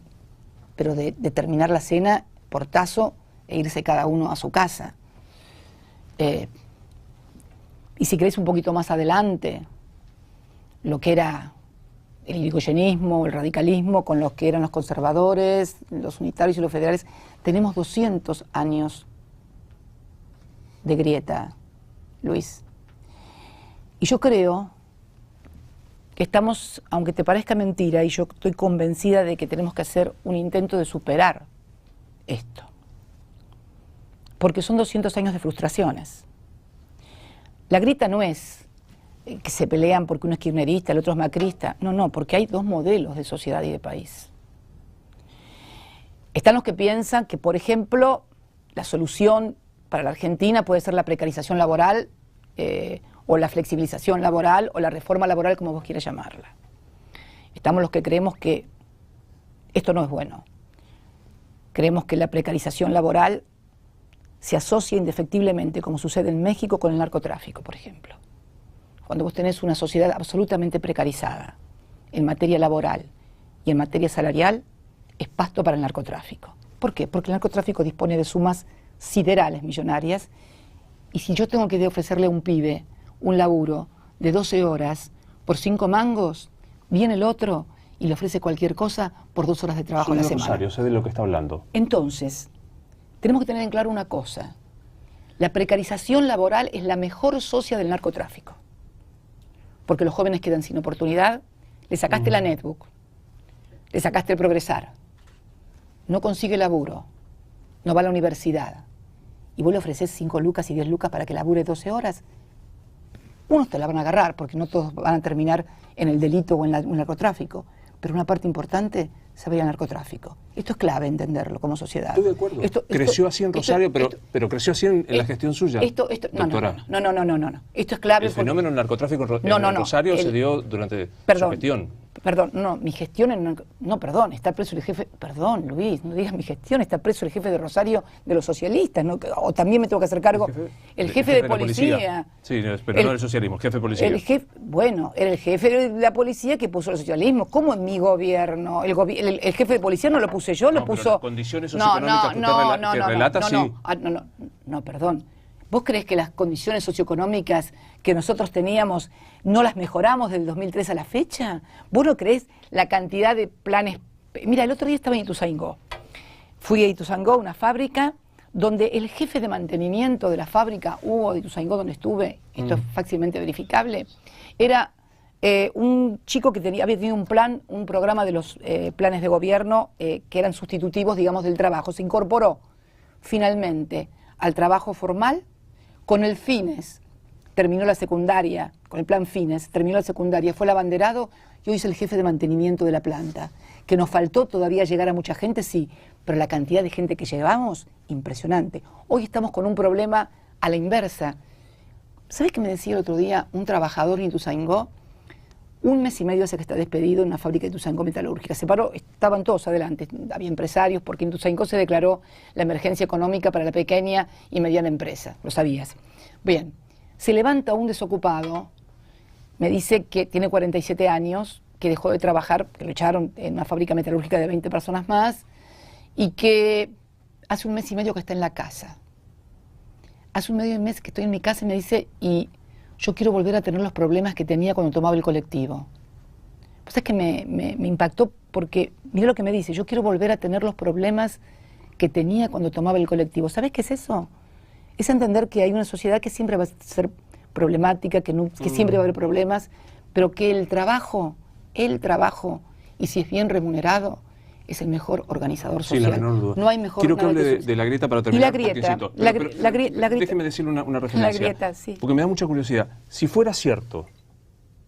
de terminar la cena, portazo, e irse cada uno a su casa. Y si querés un poquito más adelante, lo que era el irigoyenismo, el radicalismo, con los que eran los conservadores, los unitarios y los federales. Tenemos 200 años de grieta, Luis. Y yo creo que estamos, aunque te parezca mentira, y yo estoy convencida de que tenemos que hacer un intento de superar esto. Porque son 200 años de frustraciones. La grieta no es que se pelean porque uno es kirchnerista, el otro es macrista. No, no, porque hay dos modelos de sociedad y de país. Están los que piensan que, por ejemplo, la solución para la Argentina puede ser la precarización laboral, o la flexibilización laboral, o la reforma laboral, como vos quieras llamarla. Estamos los que creemos que esto no es bueno. Creemos que la precarización laboral se asocia indefectiblemente, como sucede en México, con el narcotráfico, por ejemplo. Cuando vos tenés una sociedad absolutamente precarizada en materia laboral y en materia salarial, es pasto para el narcotráfico. ¿Por qué? Porque el narcotráfico dispone de sumas siderales millonarias, y si yo tengo que ofrecerle a un pibe un laburo de 12 horas por 5 mangos, viene el otro y le ofrece cualquier cosa por 2 horas de trabajo a la semana. Rosario, sé de lo que está hablando. Entonces, tenemos que tener en claro una cosa. La precarización laboral es la mejor socia del narcotráfico. Porque los jóvenes quedan sin oportunidad. Le sacaste la netbook, le sacaste el progresar, no consigue laburo, no va a la universidad, y vos le ofreces 5 lucas y 10 lucas para que labure 12 horas, unos te la van a agarrar, porque no todos van a terminar en el delito o en el narcotráfico, pero una parte importante se va a ir al narcotráfico. Esto es clave entenderlo como sociedad. Estoy de acuerdo. Creció así en Rosario, pero creció así en la gestión suya, doctora. No. Esto es clave. El fenómeno del narcotráfico en Rosario se dio durante su gestión. Perdón, no, mi gestión, perdón, está preso el jefe, perdón, Luis, no digas mi gestión, está preso el jefe de Rosario de los socialistas, ¿no? O también me tengo que hacer cargo, el jefe de policía. Sí, pero no del socialismo, el jefe de policía. Bueno, era el jefe de la policía que puso el socialismo. ¿Cómo en mi gobierno? El jefe de policía no lo puse yo, lo puso... Las condiciones socioeconómicas que relata, sí. No, perdón. ¿Vos creés que las condiciones socioeconómicas que nosotros teníamos no las mejoramos del 2003 a la fecha? ¿Vos no creés la cantidad de planes? Mira, el otro día estaba en Ituzaingó. Fui a Ituzaingó, una fábrica, donde el jefe de mantenimiento de la fábrica, Hugo de Ituzaingó, donde estuve, esto es fácilmente verificable, era un chico que había tenido un programa de los planes de gobierno que eran sustitutivos, digamos, del trabajo. Se incorporó finalmente al trabajo formal con el Fines, terminó la secundaria, con el plan Fines, terminó la secundaria, fue el abanderado y hoy es el jefe de mantenimiento de la planta. Que nos faltó todavía llegar a mucha gente, sí, pero la cantidad de gente que llevamos, impresionante. Hoy estamos con un problema a la inversa. ¿Sabés qué me decía el otro día un trabajador en Ituzaingó? 1 mes y medio hace que está despedido en una fábrica de Ituzaingó metalúrgica. Se paró, estaban todos adelante, había empresarios, porque en Ituzaingó se declaró la emergencia económica para la pequeña y mediana empresa, lo sabías. Bien, se levanta un desocupado, me dice que tiene 47 años, que dejó de trabajar, que lo echaron en una fábrica metalúrgica de 20 personas más, y que hace 1 mes y medio que está en la casa. Hace 1 mes que estoy en mi casa y me dice, y yo quiero volver a tener los problemas que tenía cuando tomaba el colectivo. Pues es que me impactó porque, mira lo que me dice, yo quiero volver a tener los problemas que tenía cuando tomaba el colectivo. ¿Sabes qué es eso? Es entender que hay una sociedad que siempre va a ser problemática, que siempre va a haber problemas, pero que el trabajo, y si es bien remunerado, es el mejor organizador social. Sí, la menor duda. No hay mejor. Quiero que hable de la grieta para terminar. Y la grieta, déjeme decirle una referencia. La grieta, sí. Porque me da mucha curiosidad. Si fuera cierto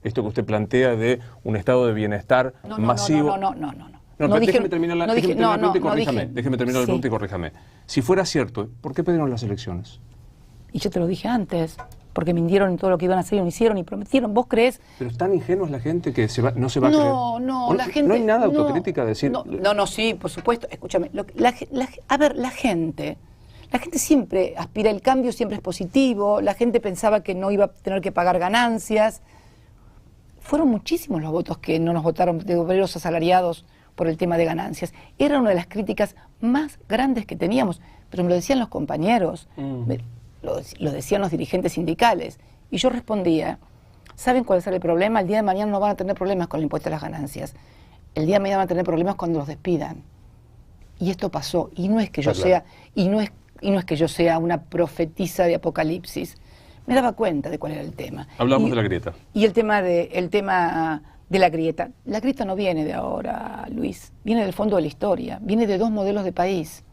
esto que usted plantea de un estado de bienestar masivo... No, déjeme terminar la pregunta y corríjame. Si fuera cierto, ¿por qué pidieron las elecciones? Y yo te lo dije antes, porque mintieron en todo lo que iban a hacer y no hicieron y prometieron. ¿Vos creés? Pero es tan ingenua la gente que no se va a creer. La gente... No hay nada autocrítica de decir... Sí, por supuesto. Escúchame, la gente siempre aspira al cambio, siempre es positivo. La gente pensaba que no iba a tener que pagar ganancias. Fueron muchísimos los votos que no nos votaron de obreros asalariados por el tema de ganancias. Era una de las críticas más grandes que teníamos, pero me lo decían los compañeros, lo decían los dirigentes sindicales, y yo respondía, ¿Saben cuál es el problema? El día de mañana no van a tener problemas con el impuesto a las ganancias. El día de mañana van a tener problemas cuando los despidan. Y esto pasó. Y no es que yo sea, y no es que yo sea una profetisa de apocalipsis. Me daba cuenta de cuál era el tema. Hablamos de la grieta. Y el tema de la grieta. La grieta no viene de ahora, Luis. Viene del fondo de la historia. Viene de dos modelos de país.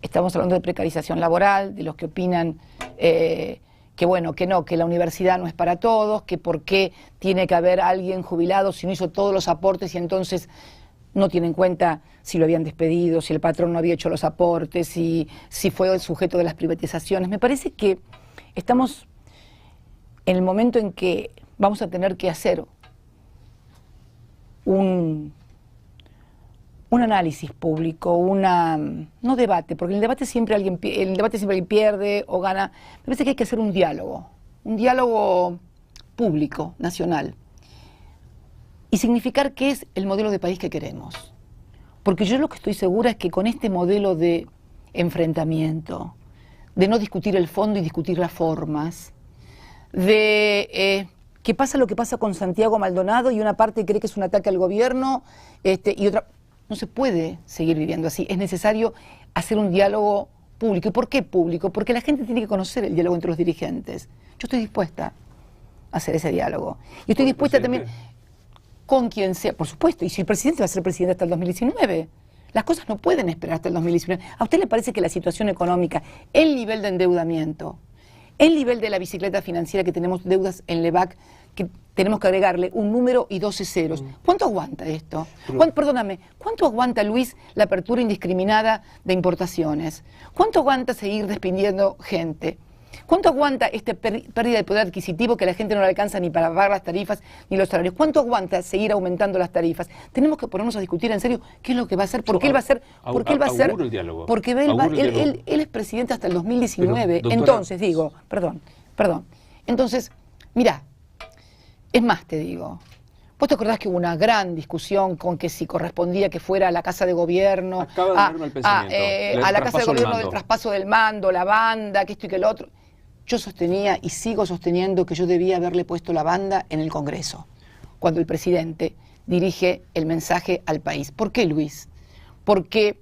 Estamos hablando de precarización laboral, de los que opinan que bueno, que no, que la universidad no es para todos, que por qué tiene que haber alguien jubilado si no hizo todos los aportes y entonces no tiene en cuenta si lo habían despedido, si el patrón no había hecho los aportes, si fue el sujeto de las privatizaciones. Me parece que estamos en el momento en que vamos a tener que hacer un análisis público, no debate, porque el debate siempre alguien pierde o gana. Me parece que hay que hacer un diálogo público, nacional, y significar qué es el modelo de país que queremos. Porque yo lo que estoy segura es que con este modelo de enfrentamiento, de no discutir el fondo y discutir las formas, de que pasa lo que pasa con Santiago Maldonado y una parte cree que es un ataque al gobierno y otra... No se puede seguir viviendo así. Es necesario hacer un diálogo público. ¿Y por qué público? Porque la gente tiene que conocer el diálogo entre los dirigentes. Yo estoy dispuesta a hacer ese diálogo. Y estoy dispuesta también con quien sea, por supuesto. Y si el presidente va a ser presidente hasta el 2019, las cosas no pueden esperar hasta el 2019. ¿A usted le parece que la situación económica, el nivel de endeudamiento, el nivel de la bicicleta financiera, que tenemos deudas en LEVAC, que tenemos que agregarle un número y 12 ceros? ¿Cuánto aguanta esto? Perdóname, ¿cuánto aguanta, Luis, la apertura indiscriminada de importaciones? ¿Cuánto aguanta seguir despidiendo gente? ¿Cuánto aguanta esta pérdida de poder adquisitivo que la gente no le alcanza ni para pagar las tarifas ni los salarios? ¿Cuánto aguanta seguir aumentando las tarifas? Tenemos que ponernos a discutir en serio qué es lo que va a hacer, por qué él va a hacer, porque él va a hacer, porque él es presidente hasta el 2019. Pero, doctora, entonces digo, perdón, entonces, mirá, es más, te digo, ¿vos te acordás que hubo una gran discusión con que si correspondía que fuera a la Casa de Gobierno, a la Casa de Gobierno del traspaso del mando, la banda, que esto y que lo otro? Yo sostenía y sigo sosteniendo que yo debía haberle puesto la banda en el Congreso, cuando el presidente dirige el mensaje al país. ¿Por qué, Luis? Porque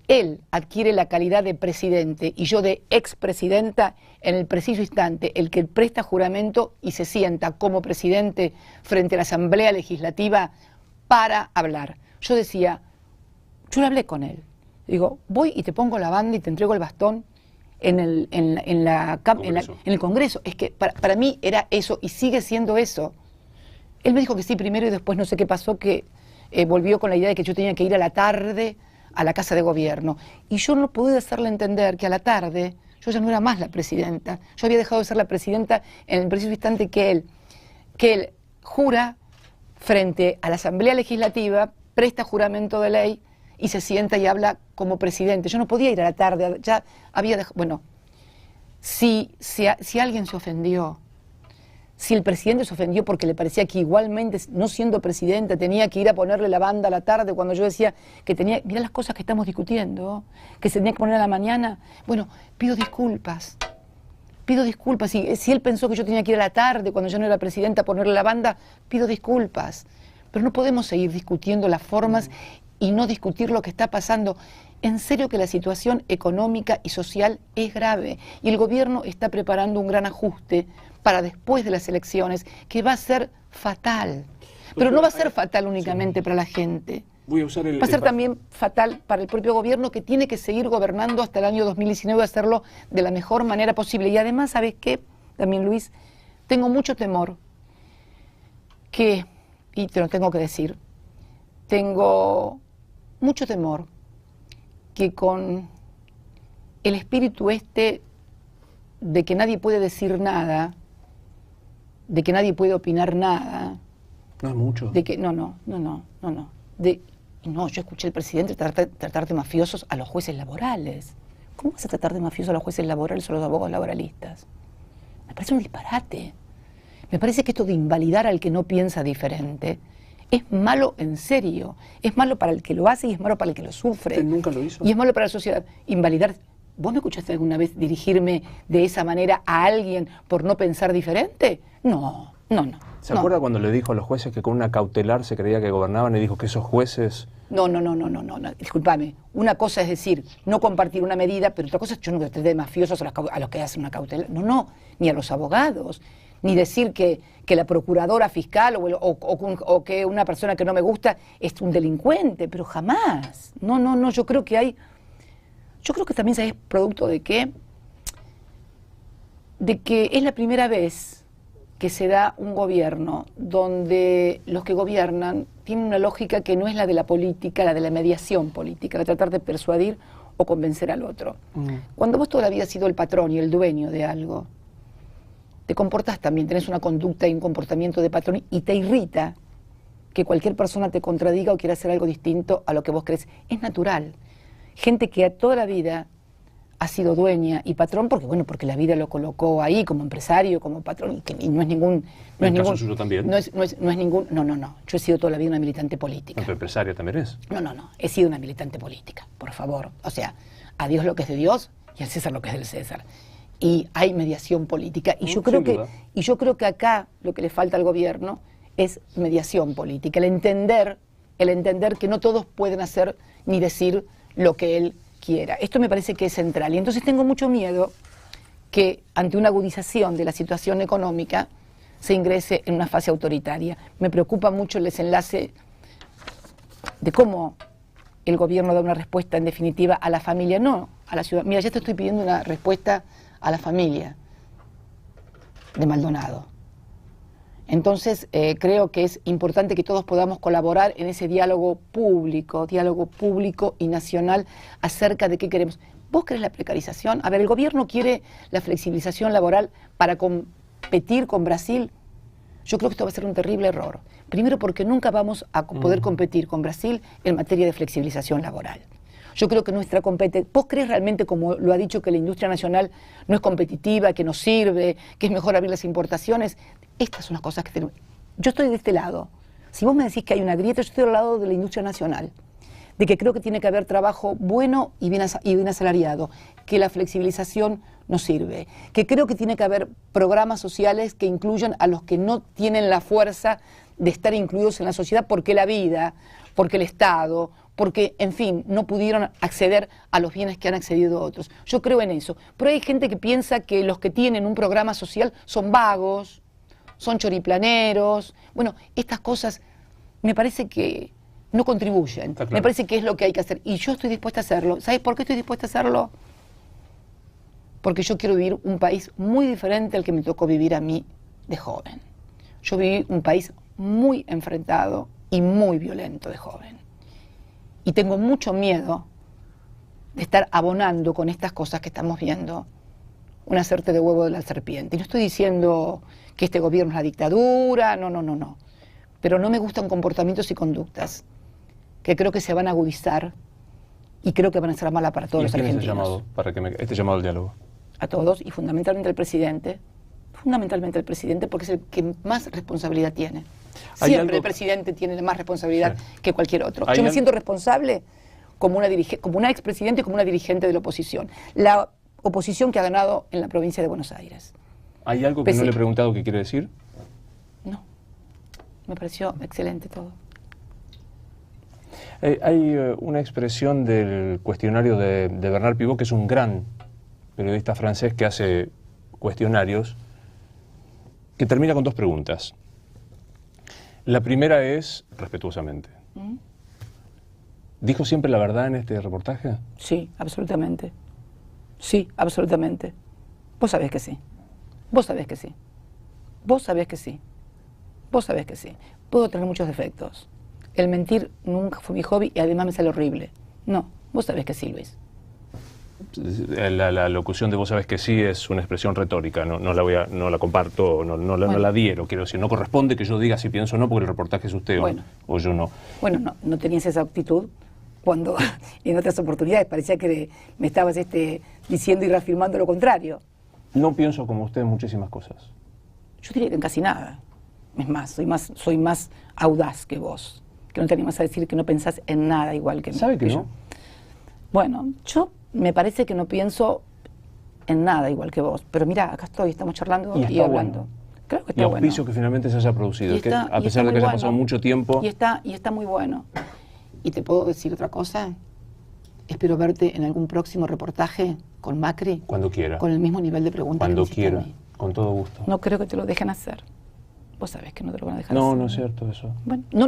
él adquiere la calidad de presidente y yo de expresidenta en el preciso instante, el que presta juramento y se sienta como presidente frente a la Asamblea Legislativa para hablar. Yo decía, yo le hablé con él, digo, voy y te pongo la banda y te entrego el bastón en el Congreso. Es que para mí era eso y sigue siendo eso. Él me dijo que sí primero y después no sé qué pasó, que volvió con la idea de que yo tenía que ir a la tarde a la Casa de Gobierno. Y yo no pude hacerle entender que a la tarde yo ya no era más la presidenta. Yo había dejado de ser la presidenta en el preciso instante que él jura frente a la Asamblea Legislativa, presta juramento de ley y se sienta y habla como presidente. Yo no podía ir a la tarde, ya había dejado... Bueno, si alguien se ofendió, si el presidente se ofendió porque le parecía que igualmente, no siendo presidente, tenía que ir a ponerle la banda a la tarde, cuando yo decía que tenía, mirá las cosas que estamos discutiendo, que se tenía que poner a la mañana, bueno, pido disculpas. Si él pensó que yo tenía que ir a la tarde, cuando yo no era presidenta, a ponerle la banda, pido disculpas. Pero no podemos seguir discutiendo las formas y no discutir lo que está pasando. En serio que la situación económica y social es grave y el gobierno está preparando un gran ajuste para después de las elecciones, que va a ser fatal. Pero no va a ser fatal únicamente para la gente. Va a ser también fatal para el propio gobierno, que tiene que seguir gobernando hasta el año 2019 y hacerlo de la mejor manera posible. Y además, ¿sabes qué? También, Luis, tengo mucho temor y te lo tengo que decir, tengo mucho temor que con el espíritu de que nadie puede decir nada, de que nadie puede opinar nada. No es mucho. De que, no. Yo escuché al presidente tratar de mafiosos a los jueces laborales. ¿Cómo vas a tratar de mafiosos a los jueces laborales o a los abogados laboralistas? Me parece un disparate. Me parece que esto de invalidar al que no piensa diferente es malo en serio. Es malo para el que lo hace y es malo para el que lo sufre. ¿Usted nunca lo hizo? Y es malo para la sociedad. Invalidar... ¿Vos me escuchaste alguna vez dirigirme de esa manera a alguien por no pensar diferente? No. No. ¿Se acuerda cuando le dijo a los jueces que con una cautelar se creía que gobernaban y dijo que esos jueces... No, discúlpame. Una cosa es decir, no compartir una medida, pero otra cosa es que yo no traté de mafiosos a los que hacen una cautelar. No, ni a los abogados, ni decir que la procuradora fiscal o que una persona que no me gusta es un delincuente, pero jamás. No, yo creo que también es producto de que es la primera vez que se da un gobierno donde los que gobiernan tienen una lógica que no es la de la política, la de la mediación política, de tratar de persuadir o convencer al otro. Cuando vos toda la vida has sido el patrón y el dueño de algo, te comportás también, tenés una conducta y un comportamiento de patrón y te irrita que cualquier persona te contradiga o quiera hacer algo distinto a lo que vos crees. Es natural. Gente que toda la vida ha sido dueña y patrón porque la vida lo colocó ahí como empresario, como patrón, y no es ningún... ¿En el caso suyo también? No es ningún... No. Yo he sido toda la vida una militante política. ¿Tu empresaria también es? No. He sido una militante política, por favor. O sea, a Dios lo que es de Dios y al César lo que es del César. Y hay mediación política. Y yo creo que acá lo que le falta al gobierno es mediación política. El entender que no todos pueden hacer ni decir lo que él quiera. Esto me parece que es central. Y entonces tengo mucho miedo que ante una agudización de la situación económica se ingrese en una fase autoritaria. Me preocupa mucho el desenlace de cómo el gobierno da una respuesta en definitiva a la familia, no a la ciudad. Mira, ya te estoy pidiendo una respuesta a la familia de Maldonado. Entonces creo que es importante que todos podamos colaborar en ese diálogo público y nacional acerca de qué queremos. ¿Vos querés la precarización? A ver, el gobierno quiere la flexibilización laboral para competir con Brasil. Yo creo que esto va a ser un terrible error. Primero porque nunca vamos a poder competir con Brasil en materia de flexibilización laboral. Yo creo que nuestra competencia... ¿Vos crees realmente, como lo ha dicho, que la industria nacional no es competitiva, que nos sirve, que es mejor abrir las importaciones? Estas son las cosas que tenemos. Yo estoy de este lado. Si vos me decís que hay una grieta, yo estoy al lado de la industria nacional. De que creo que tiene que haber trabajo bueno y bien asalariado, que la flexibilización nos sirve, que creo que tiene que haber programas sociales que incluyan a los que no tienen la fuerza de estar incluidos en la sociedad porque la vida, porque el Estado, porque, en fin, no pudieron acceder a los bienes que han accedido otros. Yo creo en eso. Pero hay gente que piensa que los que tienen un programa social son vagos, son choriplaneros. Bueno, estas cosas me parece que no contribuyen. Claro. Me parece que es lo que hay que hacer. Y yo estoy dispuesta a hacerlo. ¿Sabes por qué estoy dispuesta a hacerlo? Porque yo quiero vivir un país muy diferente al que me tocó vivir a mí de joven. Yo viví un país muy enfrentado y muy violento de joven. Y tengo mucho miedo de estar abonando con estas cosas que estamos viendo una suerte de huevo de la serpiente. Y no estoy diciendo que este gobierno es la dictadura, no. Pero no me gustan comportamientos y conductas que creo que se van a agudizar y creo que van a ser malas para todos los argentinos. ¿Y quién es el llamado para este llamado al diálogo? A todos y fundamentalmente al presidente. Fundamentalmente al presidente porque es el que más responsabilidad tiene. Siempre el presidente tiene más responsabilidad que cualquier otro. Yo me siento responsable como una expresidente y como una dirigente de la oposición. La oposición que ha ganado en la provincia de Buenos Aires. ¿Hay algo que no le he preguntado que quiere decir? No. Me pareció excelente todo. Hay una expresión del cuestionario de Bernard Pivot, que es un gran periodista francés que hace cuestionarios, que termina con dos preguntas. La primera es, respetuosamente, ¿dijo siempre la verdad en este reportaje? Sí, absolutamente. Sí, absolutamente. Vos sabés que sí. Vos sabés que sí. Vos sabés que sí. Vos sabés que sí. Puedo tener muchos defectos. El mentir nunca fue mi hobby y además me sale horrible. No, vos sabés que sí, Luis. La locución de vos sabés que sí es una expresión retórica, no la comparto, no la adhiero, quiero decir, no corresponde que yo diga si pienso o no porque el reportaje es usted o yo no. Bueno, no tenías esa actitud cuando en otras oportunidades parecía que me estabas diciendo y reafirmando lo contrario. No pienso como usted en muchísimas cosas. Yo diría que en casi nada. Es más, soy más audaz que vos, que no te animas a decir que no pensás en nada igual que mí. ¿Sabe que no? Bueno, yo me parece que no pienso en nada igual que vos, pero mira, acá estoy, estamos charlando y hablando. Bueno. Creo que y está auspicio bueno. que finalmente se haya producido, Y que está- a y pesar está de que muy haya bueno. pasado mucho tiempo. Y está muy bueno. ¿Y te puedo decir otra cosa? Espero verte en algún próximo reportaje con Macri. Cuando quiera. Con el mismo nivel de preguntas Cuando que me hiciste a quiera, mí. con todo gusto. No creo que te lo dejen hacer. Vos sabés que no te lo van a dejar No, hacer. no es cierto eso. Bueno, no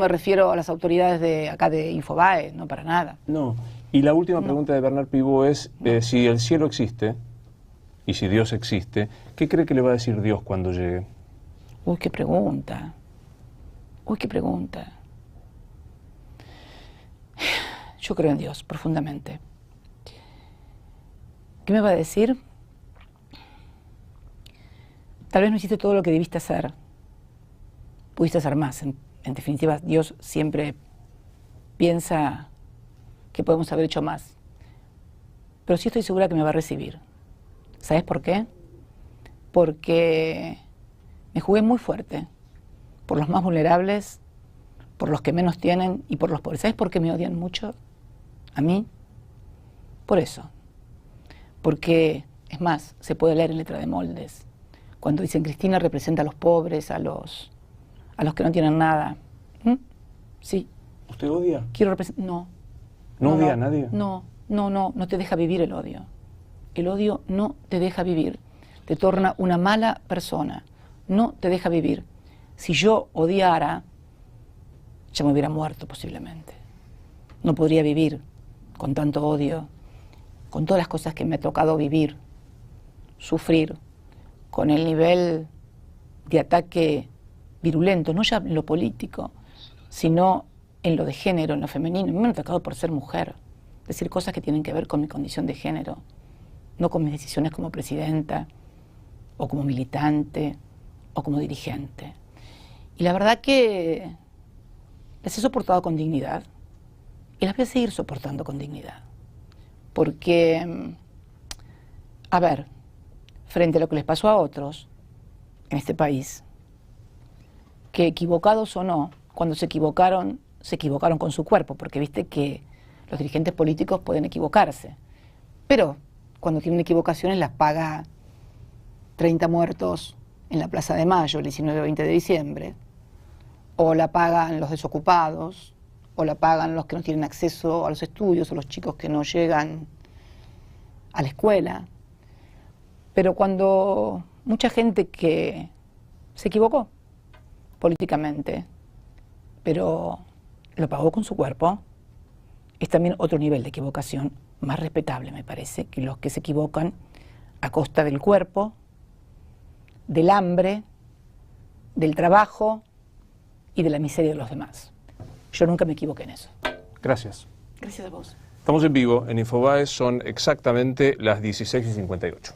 me refiero a las autoridades de acá de Infobae, no para nada. No. Y la última pregunta de Bernard Pivot es, si el cielo existe, y si Dios existe, ¿qué cree que le va a decir Dios cuando llegue? Uy, qué pregunta. Uy, qué pregunta. Yo creo en Dios profundamente. ¿Qué me va a decir? Tal vez no hiciste todo lo que debiste hacer. Pudiste hacer más. En definitiva, Dios siempre piensa que podemos haber hecho más. Pero sí estoy segura que me va a recibir. ¿Sabes por qué? Porque me jugué muy fuerte por los más vulnerables, por los que menos tienen y por los pobres. ¿Sabes por qué me odian mucho? A mí. Por eso. Porque, es más, se puede leer en letra de moldes. Cuando dicen Cristina representa a los pobres, a los que no tienen nada. Sí. ¿Usted odia? Quiero representar. No. ¿No odia a nadie? No te deja vivir el odio. El odio no te deja vivir. Te torna una mala persona. No te deja vivir. Si yo odiara, ya me hubiera muerto posiblemente. No podría vivir con tanto odio, con todas las cosas que me ha tocado vivir, sufrir, con el nivel de ataque virulento, no ya en lo político, sino en lo de género, en lo femenino. Me han atacado por ser mujer, decir cosas que tienen que ver con mi condición de género, no con mis decisiones como presidenta, o como militante, o como dirigente. Y la verdad que las he soportado con dignidad, y las voy a seguir soportando con dignidad. Porque, a ver, frente a lo que les pasó a otros en este país, que equivocados o no, cuando se equivocaron con su cuerpo, porque viste que los dirigentes políticos pueden equivocarse, pero cuando tienen equivocaciones las paga 30 muertos en la Plaza de Mayo el 19 o 20 de diciembre, o la pagan los desocupados, o la pagan los que no tienen acceso a los estudios, o los chicos que no llegan a la escuela. Pero cuando mucha gente que se equivocó políticamente, pero lo pagó con su cuerpo, es también otro nivel de equivocación más respetable, me parece, que los que se equivocan a costa del cuerpo, del hambre, del trabajo y de la miseria de los demás. Yo nunca me equivoqué en eso. Gracias. Gracias a vos. Estamos en vivo en Infobae, son exactamente las 16:58.